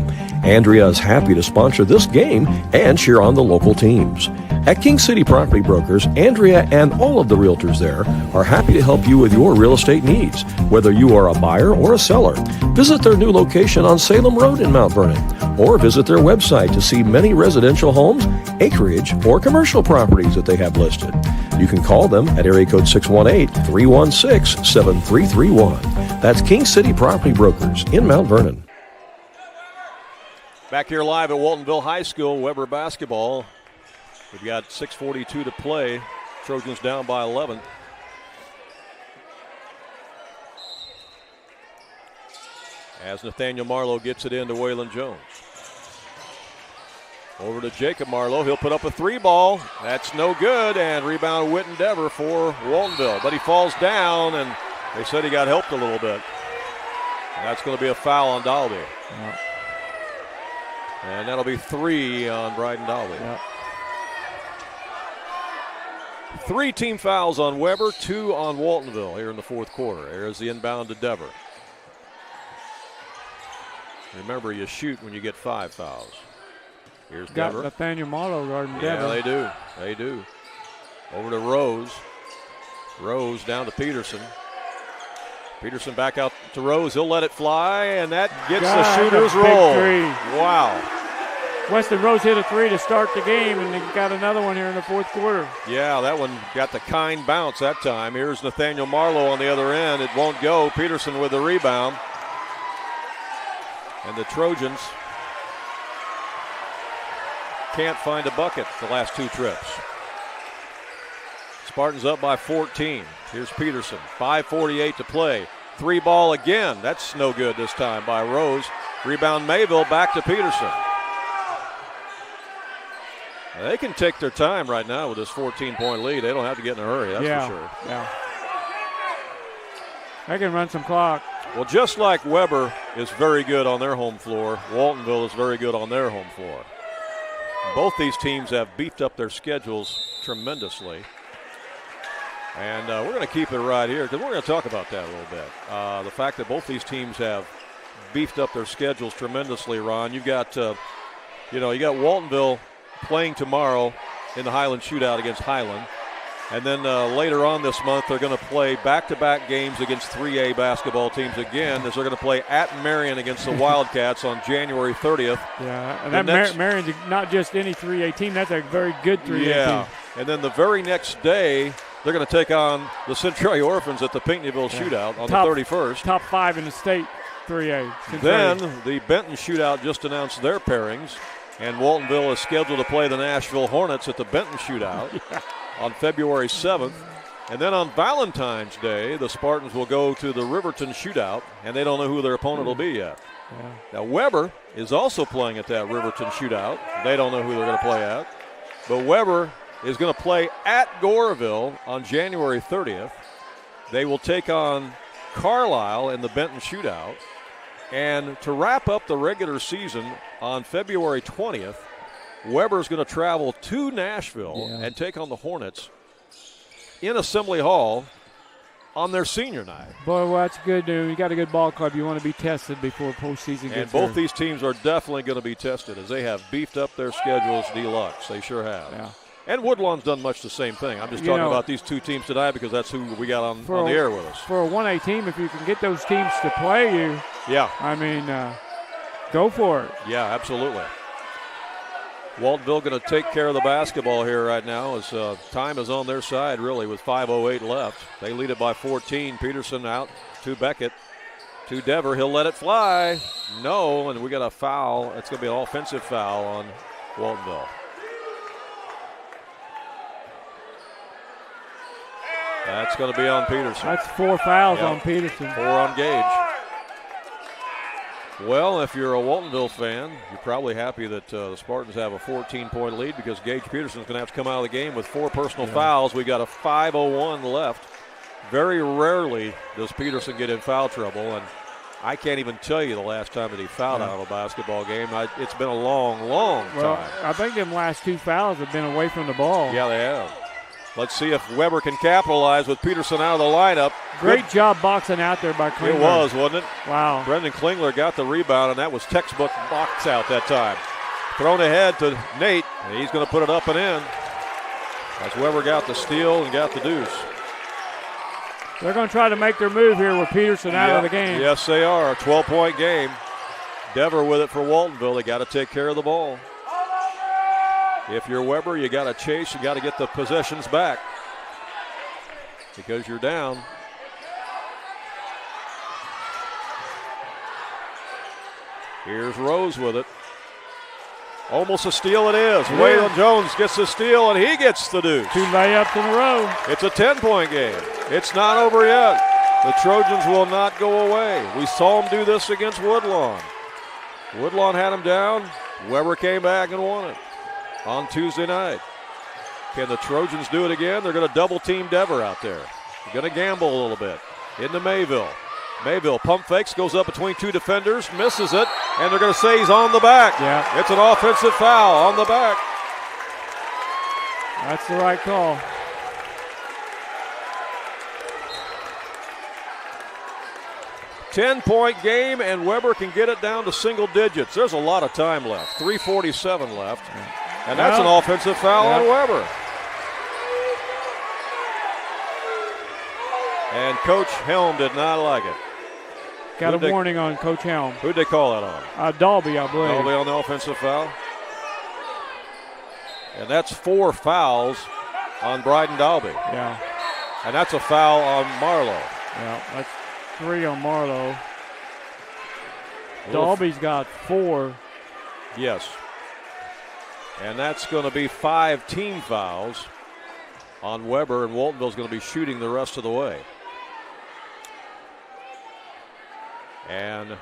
Andrea is happy to sponsor this game and cheer on the local teams. At King City Property Brokers, Andrea and all of the realtors there are happy to help you with your real estate needs, whether you are a buyer or a seller. Visit their new location on Salem Road in Mount Vernon, or visit their website to see many residential homes, acreage, or commercial properties that they have listed. You can call them at area code 618-316-7331. That's King City Property Brokers in Mount Vernon. Back here live at Waltonville High School, Weber basketball. We've got 6:42 to play. Trojans down by 11. As Nathaniel Marlowe gets it into Waylon Jones. Over to Jacob Marlowe. He'll put up a three ball. That's no good. And rebound Witten Dever for Waltonville. But he falls down, and they said he got helped a little bit. And that's going to be a foul on Dalby. Yeah. And that'll be 3 on Bryden Dalby. Yeah. 3 team fouls on Weber, 2 on Waltonville here in the fourth quarter. There's the inbound to Dever. Remember, you shoot when you get 5 fouls. Here's Got Dever. Nathaniel Marlowe guarding Yeah, Dever. they do. They do. Over to Rose. Rose down to Peterson. Peterson back out to Rose. He'll let it fly, and that gets the shooter's roll. Three. Wow. Weston Rose hit a 3 to start the game, and they got another one here in the fourth quarter. Yeah, that one got the kind bounce that time. Here's Nathaniel Marlowe on the other end. It won't go. Peterson with the rebound. And the Trojans can't find a bucket the last 2 trips. Spartans up by 14. Here's Peterson. 5:48 to play. 3 ball again. That's no good this time by Rose. Rebound Mayville back to Peterson. They can take their time right now with this 14-point lead. They don't have to get in a hurry, that's for sure. Yeah. They can run some clock. Well, just like Weber is very good on their home floor, Waltonville is very good on their home floor. Both these teams have beefed up their schedules tremendously. And we're going to keep it right here because we're going to talk about that a little bit. The fact that both these teams have beefed up their schedules tremendously, Ron. You've got, you got Waltonville playing tomorrow in the Highland Shootout against Highland. And then later on this month, they're going to play back-to-back games against 3A basketball teams again, as they're going to play at Marion against the Wildcats on January 30th. Yeah, and that Marion's not just any 3A team. That's a very good 3A team. And then the very next day, they're going to take on the Centralia Orphans at the Pinckneyville Shootout on the 31st. Top 5 in the state, 3A. Then the Benton Shootout just announced their pairings, and Waltonville is scheduled to play the Nashville Hornets at the Benton Shootout on February 7th. And then on Valentine's Day, the Spartans will go to the Riverton Shootout, and they don't know who their opponent will be yet. Yeah. Now, Weber is also playing at that Riverton Shootout. They don't know who they're going to play at. But Weber is going to play at Goreville on January 30th. They will take on Carlisle in the Benton Shootout. And to wrap up the regular season on February 20th, Weber's going to travel to Nashville and take on the Hornets in Assembly Hall on their senior night. Boy, well, that's good news. You got a good ball club. You want to be tested before postseason gets And both these teams are definitely going to be tested as they have beefed up their schedules deluxe. They sure have. Yeah. And Woodlawn's done much the same thing. I'm just talking about these 2 teams tonight because that's who we got on the air with us. For a 1A team, if you can get those teams to play you, I mean, go for it. Yeah, absolutely. Waltonville going to take care of the basketball here right now as time is on their side, really, with 5:08 left. They lead it by 14. Peterson out to Beckett. To Dever. He'll let it fly. No, and we got a foul. It's going to be an offensive foul on Waltonville. That's going to be on Peterson. That's 4 fouls on Peterson. 4 on Gage. Well, if you're a Waltonville fan, you're probably happy that the Spartans have a 14-point lead because Gage Peterson's going to have to come out of the game with 4 personal fouls. We got a 5:01 left. Very rarely does Peterson get in foul trouble, and I can't even tell you the last time that he fouled out of a basketball game. It's been a long, long time. I think them last 2 fouls have been away from the ball. Yeah, they have. Let's see if Weber can capitalize with Peterson out of the lineup. Great job boxing out there by Klingler. It was, wasn't it? Wow. Brendan Klingler got the rebound, and that was textbook box out that time. Thrown ahead to Nate, and he's going to put it up and in. As Weber got the steal and got the deuce. They're going to try to make their move here with Peterson out of the game. Yes, they are. A 12-point game. Dever with it for Waltonville. They got to take care of the ball. If you're Weber, you got to chase. You got to get the possessions back because you're down. Here's Rose with it. Almost a steal it is. Yeah. Waylon Jones gets the steal, and he gets the deuce. 2 layups in a row. It's a 10-point game. It's not over yet. The Trojans will not go away. We saw them do this against Woodlawn. Woodlawn had them down. Weber came back and won it on Tuesday night. Can the Trojans do it again? They're going to double-team Dever out there. They're going to gamble a little bit. Into Mayville. Mayville pump fakes, goes up between 2 defenders, misses it, and they're going to say he's on the back. Yeah. It's an offensive foul on the back. That's the right call. Ten-point game, and Weber can get it down to single digits. There's a lot of time left. 3:47 left. And that's an offensive foul on Weber. And Coach Helm did not like it. Got a warning on Coach Helm. Who'd they call that on? Dalby, I believe. Dalby on the offensive foul. And that's 4 fouls on Bryden Dalby. Yeah. And that's a foul on Marlowe. Yeah, that's 3 on Marlowe. Dalby's got 4. Yes. And that's going to be 5 team fouls on Weber, and Waltonville's going to be shooting the rest of the way. And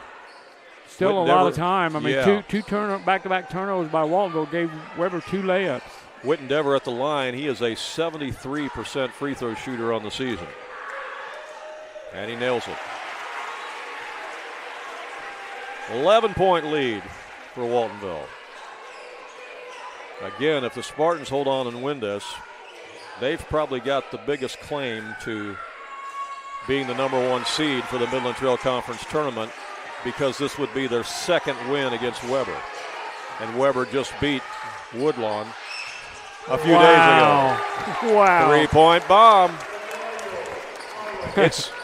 still a lot of time. I mean, two back-to-back turnovers by Waltonville gave Weber 2 layups. Witten Dever at the line. He is a 73% free throw shooter on the season. And he nails it. 11-point lead for Waltonville. Again, if the Spartans hold on and win this, they've probably got the biggest claim to being the #1 seed for the Midland Trail Conference tournament, because this would be their 2nd win against Weber. And Weber just beat Woodlawn a few days ago. Wow. 3-point bomb.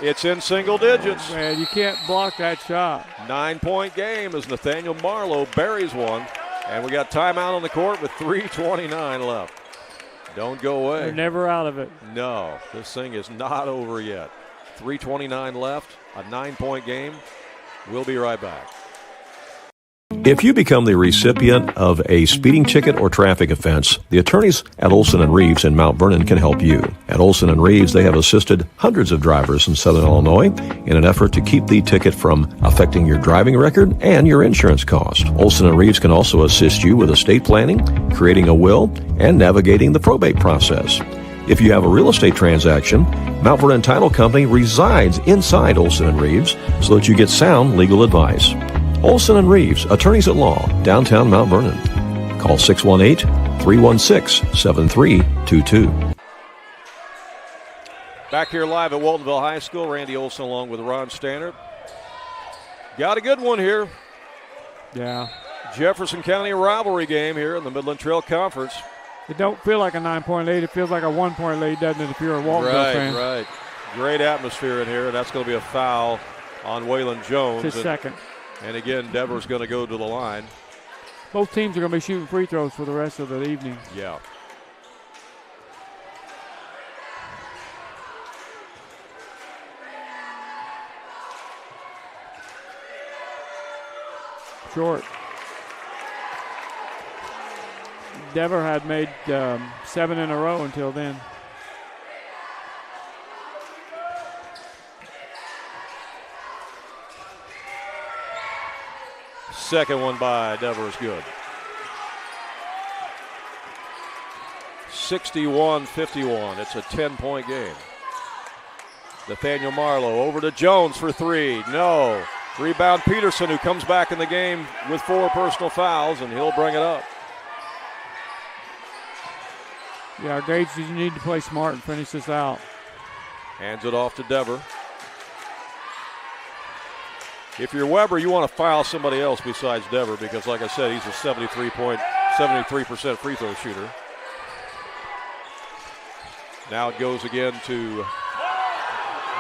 It's in single digits. Man, you can't block that shot. 9-point game as Nathaniel Marlowe buries one. And we got timeout on the court with 3:29 left. Don't go away. They're never out of it. No, this thing is not over yet. 3:29 left, a 9-point game. We'll be right back. If you become the recipient of a speeding ticket or traffic offense, the attorneys at Olson & Reeves in Mount Vernon can help you. At Olson & Reeves, they have assisted hundreds of drivers in Southern Illinois in an effort to keep the ticket from affecting your driving record and your insurance cost. Olson & Reeves can also assist you with estate planning, creating a will, and navigating the probate process. If you have a real estate transaction, Mount Vernon Title Company resides inside Olson & Reeves so that you get sound legal advice. Olson & Reeves, attorneys at law, downtown Mount Vernon. Call 618-316-7322. Back here live at Waltonville High School, Randy Olson along with Ron Stannard. Got a good one here. Yeah. Jefferson County rivalry game here in the Midland Trail Conference. It don't feel like a 9-point lead. It feels like a 1-point lead, doesn't it, if you're a Waltonville fan? Right. Great atmosphere in here, and that's going to be a foul on Waylon Jones. His second. And again, Dever's going to go to the line. Both teams are going to be shooting free throws for the rest of the evening. Yeah. Short. Dever had made 7 in a row until then. Second one by Dever is good. 61-51. It's a 10-point game. Nathaniel Marlowe over to Jones for 3. No. Rebound Peterson, who comes back in the game with 4 personal fouls, and he'll bring it up. Yeah, Gage, you need to play smart and finish this out. Hands it off to Dever. If you're Weber, you want to foul somebody else besides Dever because, like I said, he's a 73% free throw shooter. Now it goes again to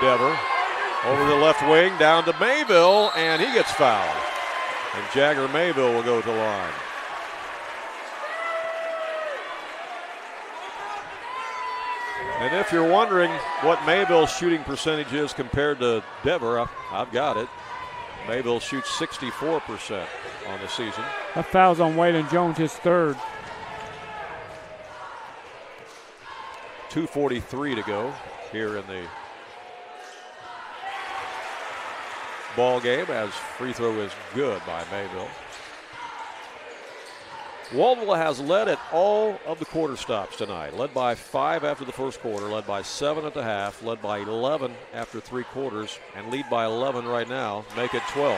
Dever. Over the left wing, down to Mayville, and he gets fouled. And Jagger Mayville will go to the line. And if you're wondering what Mayville's shooting percentage is compared to Dever, I've got it. Mayville shoots 64% on the season. That foul's on Waylon Jones, his third. 2:43 to go here in the ball game as free throw is good by Mayville. Waltonville has led at all of the quarter stops tonight. Led by 5 after the first quarter, led by 7 at the half, led by 11 after 3 quarters, and lead by 11 right now. Make it 12.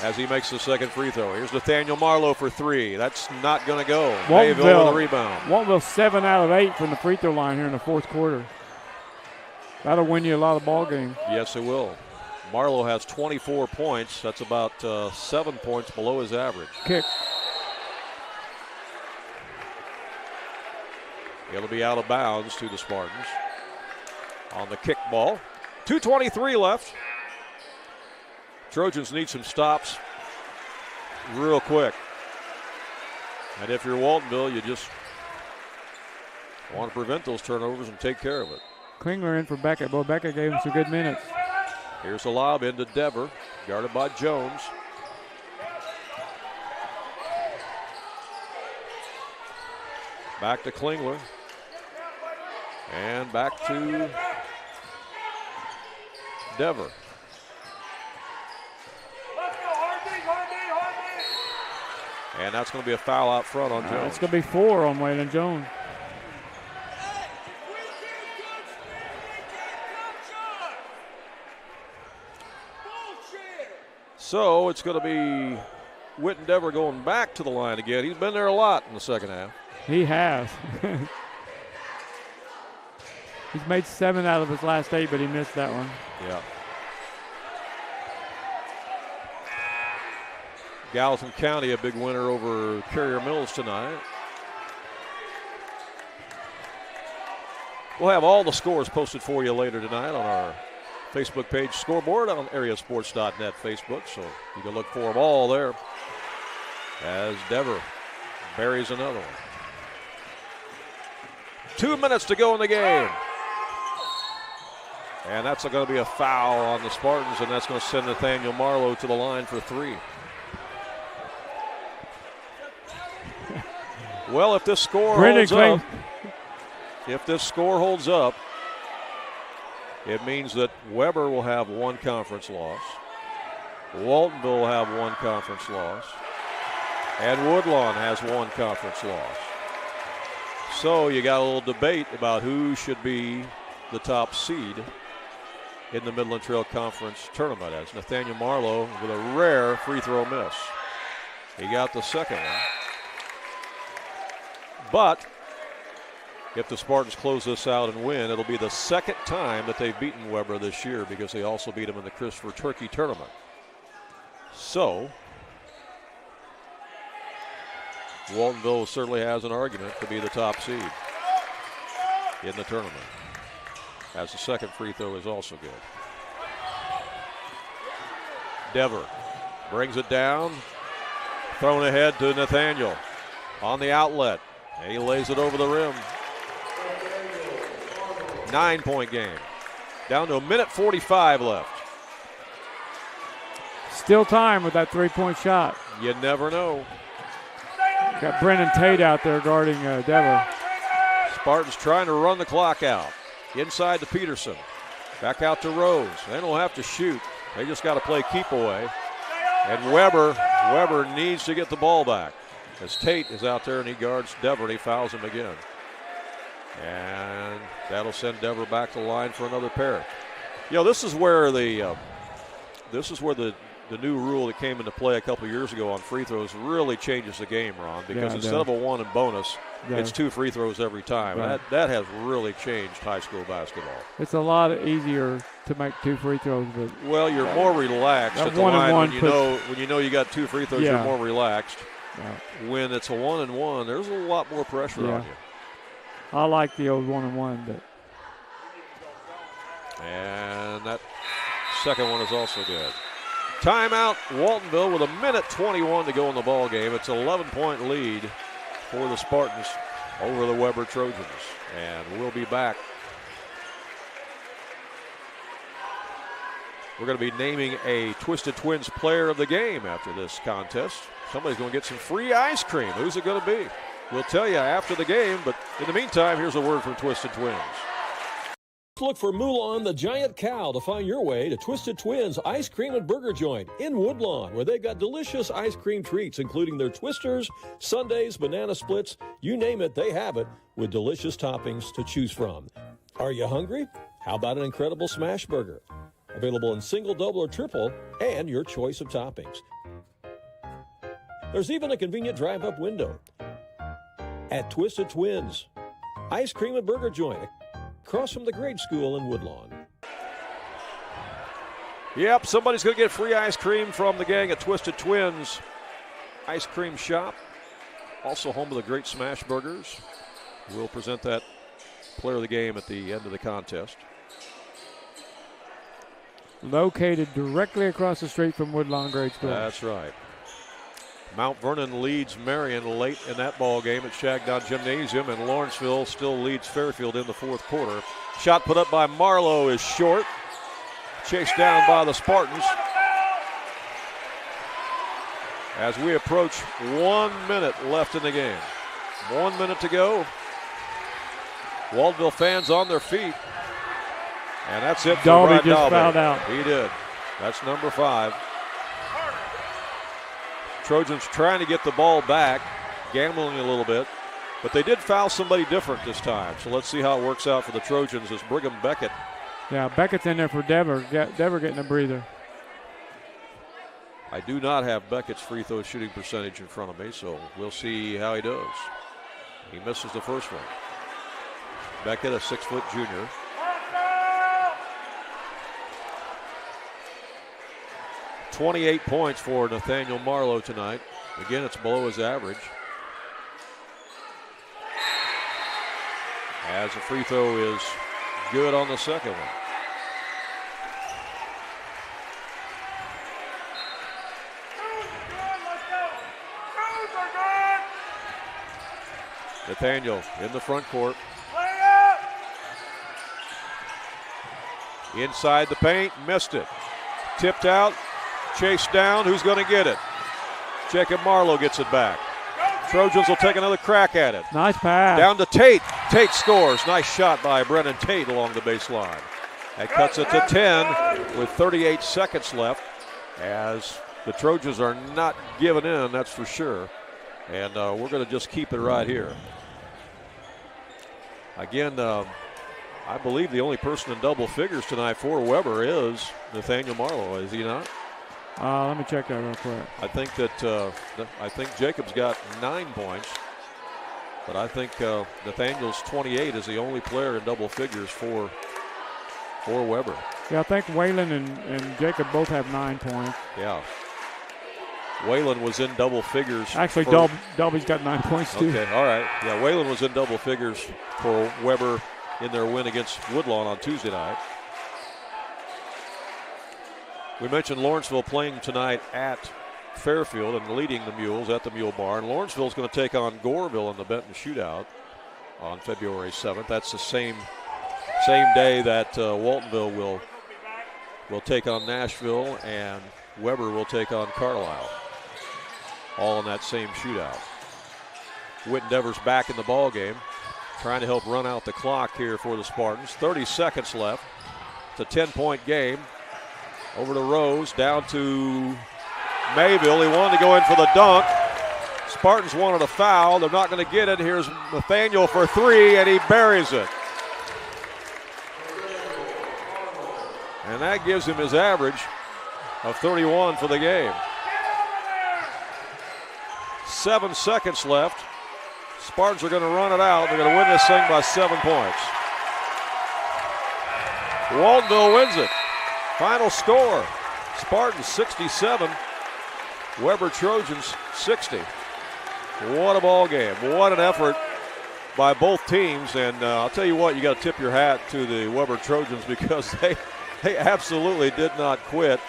As he makes the second free throw. Here's Nathaniel Marlowe for 3. That's not going to go. Mayville with a rebound. Waltonville 7 out of 8 from the free throw line here in the fourth quarter. That'll win you a lot of ball games. Yes, it will. Marlowe has 24 points. That's about 7 points below his average. Kick. It'll be out of bounds to the Spartans on the kick ball. 2:23 left. Trojans need some stops real quick. And if you're Waltonville, you just want to prevent those turnovers and take care of it. Klingler in for Beckett. Boy, Beckett gave him some good minutes. Here's a lob into Dever, guarded by Jones. Back to Klingler. And back to Dever. And that's going to be a foul out front on Jones. It's going to be 4 on Waylon Jones. So it's going to be Witten Dever going back to the line again. He's been there a lot in the second half. He has. He's made 7 out of his last 8, but he missed that one. Yeah. Gallatin County, a big winner over Carrier Mills tonight. We'll have all the scores posted for you later tonight on our Facebook page scoreboard on AreaSports.net Facebook, so you can look for them all there as Dever buries another one. 2 minutes to go in the game. And that's going to be a foul on the Spartans, and that's going to send Nathaniel Marlowe to the line for 3. Well, if this score holds up, it means that Weber will have 1 conference loss, Waltonville will have 1 conference loss, and Woodlawn has 1 conference loss. So you got a little debate about who should be the top seed in the Midland Trail Conference tournament, as Nathaniel Marlowe with a rare free throw miss. He got the second one. But if the Spartans close this out and win, it'll be the second time that they've beaten Weber this year, because they also beat him in the Christopher Turkey tournament. So Waltonville certainly has an argument to be the top seed in the tournament, as the second free throw is also good. Dever brings it down, thrown ahead to Nathaniel on the outlet, and he lays it over the rim. 9-point game. Down to 1:45 left. Still time with that 3-point shot. You never know. Got Brennan Tate out there guarding Dever. Spartans trying to run the clock out. Inside to Peterson. Back out to Rose. They don't have to shoot. They just got to play keep away. And Weber needs to get the ball back, as Tate is out there and he guards Dever and he fouls him again. And that'll send Dever back to the line for another pair. You know, this is where the the new rule that came into play a couple of years ago on free throws really changes the game, Ron, because instead of a 1 and bonus, it's 2 free throws every time. Right. That has really changed high school basketball. It's a lot easier to make 2 free throws. But well, you're more relaxed at the line when you know you got 2 free throws. You're more relaxed. Yeah. When it's a 1 and 1, there's a lot more pressure on you. I like the old 1 and 1, but. And that second one is also good. Timeout, Waltonville with 1:21 to go in the ball game. It's an 11-point lead for the Spartans over the Weber Trojans. And we'll be back. We're going to be naming a Twisted Twins player of the game after this contest. Somebody's going to get some free ice cream. Who's it going to be? We'll tell you after the game, but in the meantime, here's a word from Twisted Twins. Look for Moulin the Giant Cow to find your way to Twisted Twins Ice Cream and Burger Joint in Woodlawn, where they've got delicious ice cream treats, including their twisters, sundaes, banana splits, you name it, they have it, with delicious toppings to choose from. Are you hungry? How about an incredible smash burger? Available in single, double, or triple, and your choice of toppings. There's even a convenient drive-up window. At Twisted Twins Ice Cream and Burger Joint, across from the grade school in Woodlawn. Yep, somebody's going to get free ice cream from the gang at Twisted Twins Ice Cream Shop. Also home of the great smash burgers. We'll present that player of the game at the end of the contest. Located directly across the street from Woodlawn Grade School. That's right. Mount Vernon leads Marion late in that ball game at Shagdon Gymnasium, and Lawrenceville still leads Fairfield in the fourth quarter. Shot put up by Marlowe is short. Chased down by the Spartans. As we approach 1 minute left in the game. 1 minute to go. Waltonville fans on their feet. And that's it for Dalby Brad just Dalby. fouled out. He did. That's number 5. Trojans trying to get the ball back, gambling a little bit, but they did foul somebody different this time. So let's see how it works out for the Trojans as Brigham Beckett. Yeah, Beckett's in there for Dever. Dever getting a breather. I do not have Beckett's free throw shooting percentage in front of me, so we'll see how he does. He misses the first one. Beckett, a 6-foot junior. .28 points for Nathaniel Marlowe tonight. Again, it's below his average. As the free throw is good on the second one. Nathaniel in the front court. Inside the paint, missed it. Tipped out. Chased down, who's going to get it? Jacob Marlowe gets it back. Trojans will take another crack at it. Nice pass. Down to Tate. Tate scores. Nice shot by Brennan Tate along the baseline. That cuts it to 10 with 38 seconds left, as the Trojans are not giving in, that's for sure. And we're going to just keep it right here. Again, I believe the only person in double figures tonight for Weber is Nathaniel Marlowe, is he not? Let me check that real quick. I think that Jacob's got 9 points, but I think Nathaniel's 28 is the only player in double figures for Weber. Yeah, I think Waylon and Jacob both have 9 points. Yeah. Waylon was in double figures. Actually, Dalby's got 9 points too. Okay, all right. Yeah, Waylon was in double figures for Weber in their win against Woodlawn on Tuesday night. We mentioned Lawrenceville playing tonight at Fairfield and leading the Mules at the Mule Barn. Lawrenceville's going to take on Goreville in the Benton Shootout on February 7th. That's the same day that Waltonville will take on Nashville and Weber will take on Carlisle. All in that same shootout. Whitten Devers back in the ball game, trying to help run out the clock here for the Spartans. 30 seconds left. It's a 10-point game. Over to Rose, down to Mayville. He wanted to go in for the dunk. Spartans wanted a foul. They're not going to get it. Here's Nathaniel for 3, and he buries it. And that gives him his average. of 31 for the game. 7 seconds left. Spartans are going to run it out. They're going to win this thing by 7 points. Waltonville wins it. Final score, Spartans 67, Weber Trojans 60. What a ball game. What an effort by both teams. And I'll tell you what, you got to tip your hat to the Weber Trojans because they absolutely did not quit.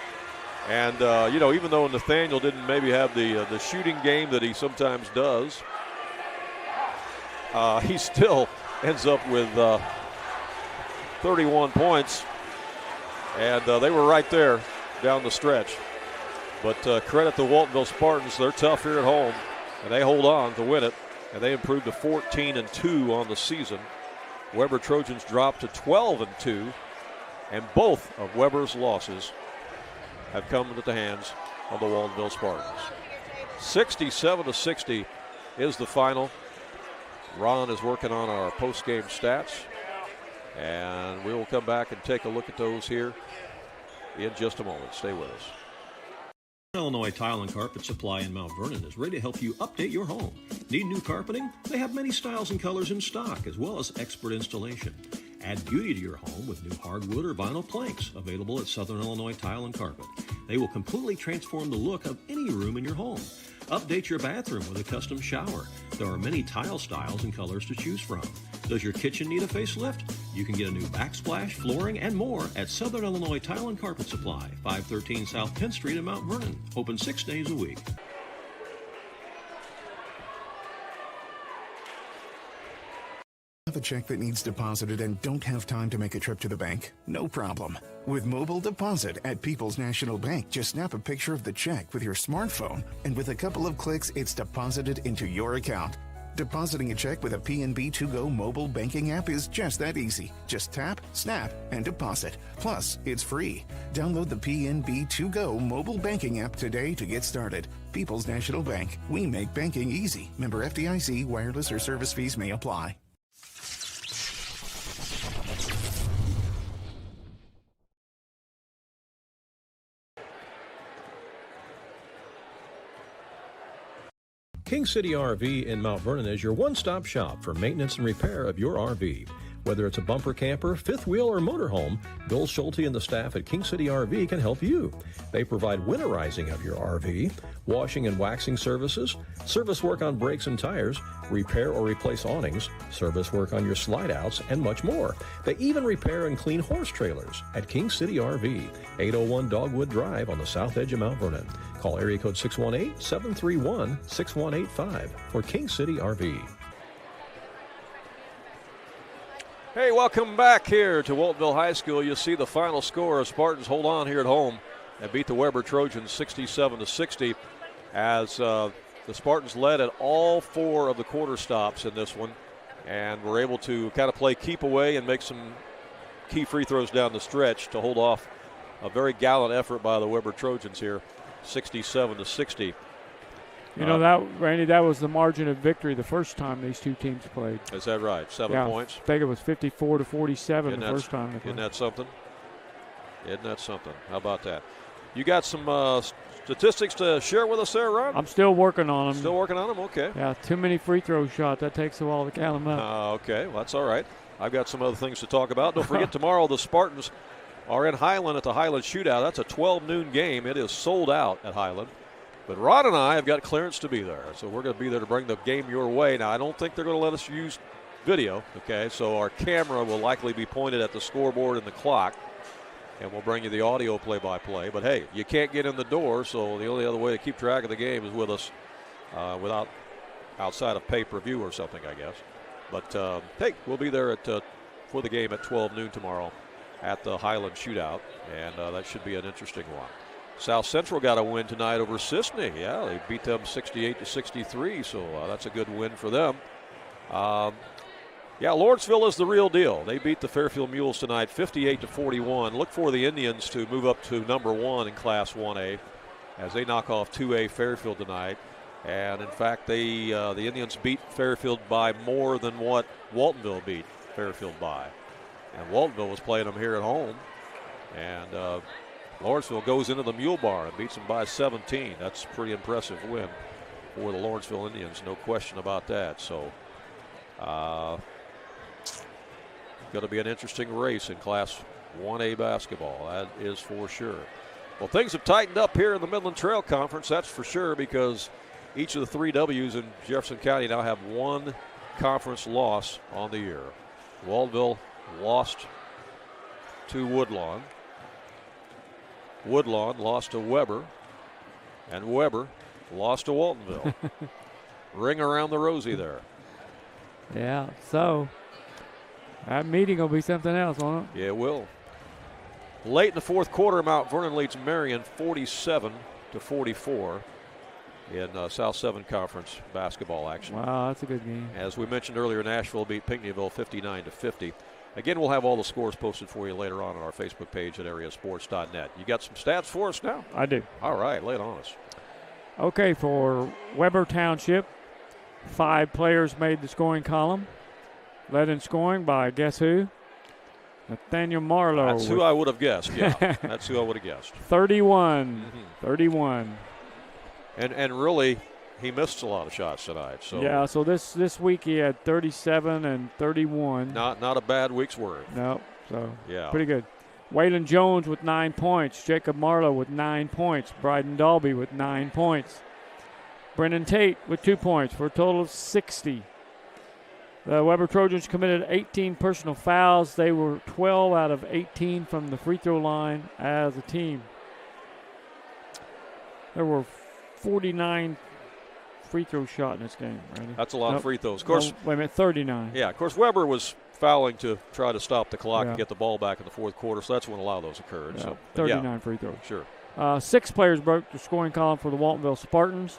And, even though Nathaniel didn't maybe have the shooting game that he sometimes does, he still ends up with 31 points. And they were right there down the stretch. But credit the Waltonville Spartans. They're tough here at home, and they hold on to win it. And they improved to 14-2 on the season. Weber Trojans dropped to 12-2, and both of Weber's losses have come into the hands of the Waltonville Spartans. 67-60 is the final. Ron is working on our post-game stats, and we will come back and take a look at those here in just a moment. Stay with us. Illinois Tile and Carpet Supply in Mount Vernon is ready to help you update your home. Need new carpeting? They have many styles and colors in stock, as well as expert installation. Add beauty to your home with new hardwood or vinyl planks available at Southern Illinois Tile and Carpet. They will completely transform the look of any room in your home. Update your bathroom with a custom shower. There are many tile styles and colors to choose from. Does your kitchen need a facelift? You can get a new backsplash, flooring, and more at Southern Illinois Tile and Carpet Supply, 513 South Penn Street in Mount Vernon. Open 6 days a week. Have a check that needs deposited and don't have time to make a trip to the bank? No problem. With mobile deposit at People's National Bank, just snap a picture of the check with your smartphone, and with a couple of clicks, it's deposited into your account. Depositing a check with a PNB 2Go mobile banking app is just that easy. Just tap, snap, and deposit. Plus, it's free. Download the PNB 2Go mobile banking app today to get started. People's National Bank. We make banking easy. Member FDIC. Wireless or service fees may apply. King City RV in Mount Vernon is your one-stop shop for maintenance and repair of your RV. Whether it's a bumper camper, fifth wheel, or motorhome, Bill Schulte and the staff at King City RV can help you. They provide winterizing of your RV, washing and waxing services, service work on brakes and tires, repair or replace awnings, service work on your slide-outs, and much more. They even repair and clean horse trailers at King City RV, 801 Dogwood Drive on the south edge of Mount Vernon. Call area code 618-731-6185 for King City RV. Hey, welcome back here to Waltonville High School. You see the final score of Spartans hold on here at home and beat the Weber Trojans 67-60 as the Spartans led at all 4 of the quarter stops in this one and were able to kind of play keep away and make some key free throws down the stretch to hold off a very gallant effort by the Weber Trojans here, 67-60. You know, that, Randy, that was the margin of victory the first time these two teams played. Is that right? 7 points? I think it was 54-47 the first time they played. Isn't that something? Isn't that something? How about that? You got some statistics to share with us there, Ron? I'm still working on them. Still working on them? Okay. Yeah, too many free throw shots. That takes a while to count them up. Okay, well, that's all right. I've got some other things to talk about. Don't forget, tomorrow the Spartans are in Highland at the Highland Shootout. That's a 12 noon game. It is sold out at Highland. But Rod and I have got clearance to be there, so we're going to be there to bring the game your way. Now, I don't think they're going to let us use video, okay? So our camera will likely be pointed at the scoreboard and the clock, and we'll bring you the audio play-by-play. But, hey, you can't get in the door, so the only other way to keep track of the game is with us outside of pay-per-view or something, I guess. But, hey, we'll be there for the game at 12 noon tomorrow at the Highland Shootout, and that should be an interesting one. South Central got a win tonight over Sisney. Yeah, they beat them 68-63, so that's a good win for them. Yeah, Lawrenceville is the real deal. They beat the Fairfield Mules tonight 58-41. Look for the Indians to move up to number 1 in Class 1A as they knock off 2A Fairfield tonight. And, in fact, the Indians beat Fairfield by more than what Waltonville beat Fairfield by. And Waltonville was playing them here at home. And Lawrenceville goes into the Mule Bar and beats them by 17. That's a pretty impressive win for the Lawrenceville Indians, no question about that. So, going to be an interesting race in Class 1A basketball, that is for sure. Well, things have tightened up here in the Midland Trail Conference, that's for sure, because each of the 3 W's in Jefferson County now have one conference loss on the year. Waltonville lost to Woodlawn. Woodlawn lost to Weber. And Weber lost to Waltonville. Ring around the rosy there. Yeah, so that meeting will be something else, won't it? Yeah, it will. Late in the fourth quarter, Mount Vernon leads Marion 47-44 in South 7 Conference basketball action. Wow, that's a good game. As we mentioned earlier, Nashville beat Pinckneyville 59-50. Again, we'll have all the scores posted for you later on our Facebook page at AreaSports.net. You got some stats for us now? I do. All right, lay it on us. Okay, for Weber Township, 5 players made the scoring column. Led in scoring by guess who? Nathaniel Marlowe. That's who I would have guessed, yeah. That's who I would have guessed. 31. 31. And really, he missed a lot of shots tonight. So yeah, so this week he had 37 and 31. Not a bad week's worth. No, so yeah, pretty good. Waylon Jones with 9 points. Jacob Marlowe with 9 points. Bryden Dalby with 9 points. Brennan Tate with 2 points for a total of 60. The Weber Trojans committed 18 personal fouls. They were 12 out of 18 from the free throw line as a team. There were 49 free throw shot in this game, Randy. That's a lot of free throws. Of course, wait a minute, 39. Yeah, of course, Weber was fouling to try to stop the clock and get the ball back in the fourth quarter, so that's when a lot of those occurred. Yeah, So 39 free throws. Sure. 6 players broke the scoring column for the Waltonville Spartans.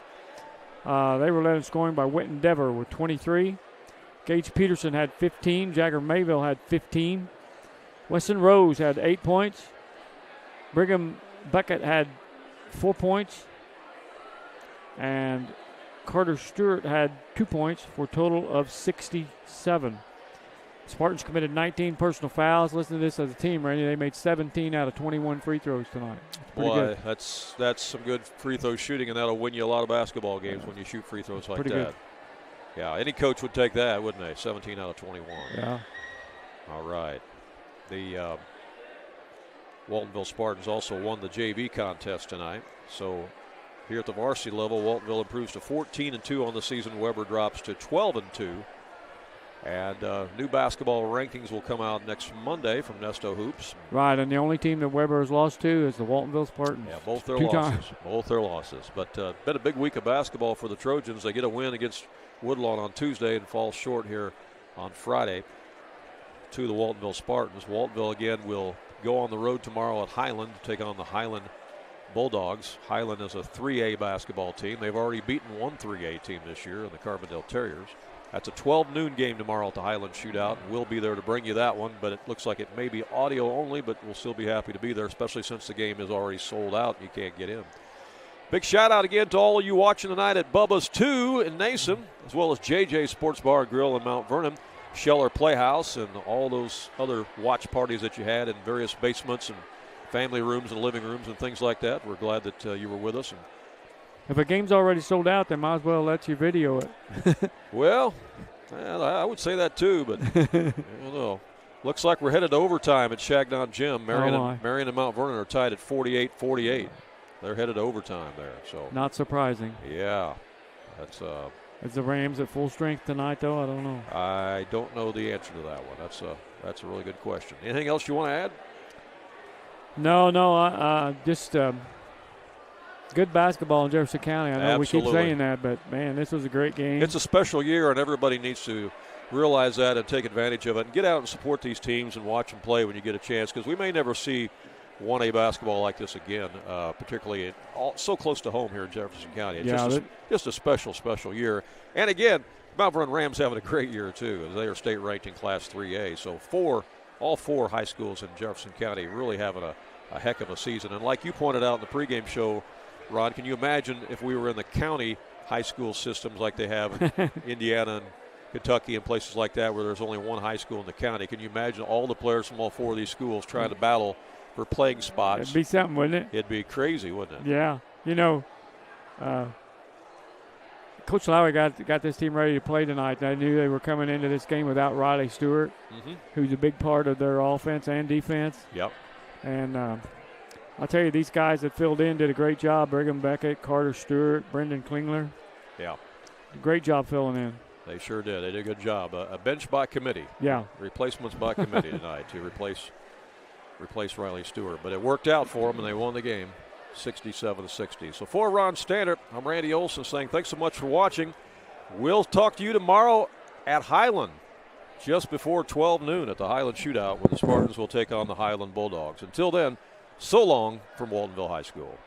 They were led in scoring by Witten Dever with 23. Gage Peterson had 15. Jagger Mayville had 15. Weston Rose had 8 points. Brigham Beckett had 4 points. And Carter Stewart had 2 points for a total of 67. Spartans committed 19 personal fouls. Listen to this as a team, Randy. They made 17 out of 21 free throws tonight. Pretty good. That's some good free throw shooting, and that'll win you a lot of basketball games when you shoot free throws like pretty that. Good. Yeah, any coach would take that, wouldn't they? 17 out of 21. Yeah. All right. The Waltonville Spartans also won the JV contest tonight. So here at the varsity level, Waltonville improves to 14-2 on the season. Weber drops to 12-2. And new basketball rankings will come out next Monday from Nesto Hoops. Right, and the only team that Weber has lost to is the Waltonville Spartans. Yeah, both their 2 losses. times. Both their losses. But been a big week of basketball for the Trojans. They get a win against Woodlawn on Tuesday and fall short here on Friday to the Waltonville Spartans. Waltonville again will go on the road tomorrow at Highland to take on the Highland Bulldogs. Highland is a 3A basketball team. They've already beaten one 3A team this year in the Carbondale Terriers. That's a 12 noon game tomorrow at the Highland Shootout. We'll be there to bring you that one, but it looks like it may be audio only, but we'll still be happy to be there, especially since the game is already sold out and you can't get in. Big shout out again to all of you watching tonight at Bubba's 2 in Nason, as well as JJ Sports Bar and Grill in Mount Vernon, Scheller Playhouse, and all those other watch parties that you had in various basements and family rooms and living rooms and things like that. We're glad that you were with us. And if a game's already sold out, they might as well let you video it. Well, I would say that too, but I don't know. Looks like we're headed to overtime at Shagnon Gym. Marion and Mount Vernon are tied at 48-48. They're headed to overtime there. So not surprising. Yeah, that's. Is the Rams at full strength tonight, though? I don't know. I don't know the answer to that one. That's a really good question. Anything else you want to add? No. Just good basketball in Jefferson County. I know Absolutely. We keep saying that, but man, this was a great game. It's a special year, and everybody needs to realize that and take advantage of it and get out and support these teams and watch them play when you get a chance, because we may never see 1A basketball like this again, particularly so close to home here in Jefferson County. It's just a special, special year. And again, Mount Vernon Rams having a great year too, as they are state ranked in Class 3A. So all four high schools in Jefferson County really having a heck of a season. And like you pointed out in the pregame show, Rod, can you imagine if we were in the county high school systems like they have in Indiana and Kentucky and places like that, where there's only one high school in the county? Can you imagine all the players from all four of these schools trying to battle for playing spots. It'd be something, wouldn't it? It'd be crazy, wouldn't it? Yeah. Coach Lowry got this team ready to play tonight. They knew they were coming into this game without Riley Stewart, who's a big part of their offense and defense. Yep. And I'll tell you, these guys that filled in did a great job. Brigham Beckett, Carter Stewart, Brendan Klingler. Yeah. Great job filling in. They sure did. They did a good job. A bench by committee. Yeah. Replacements by committee tonight to replace Riley Stewart. But it worked out for them, and they won the game 67-60. So for Ron Standard, I'm Randy Olson saying thanks so much for watching. We'll talk to you tomorrow at Highland just before 12 noon at the Highland Shootout when the Spartans will take on the Highland Bulldogs. Until then, so long from Waltonville High School.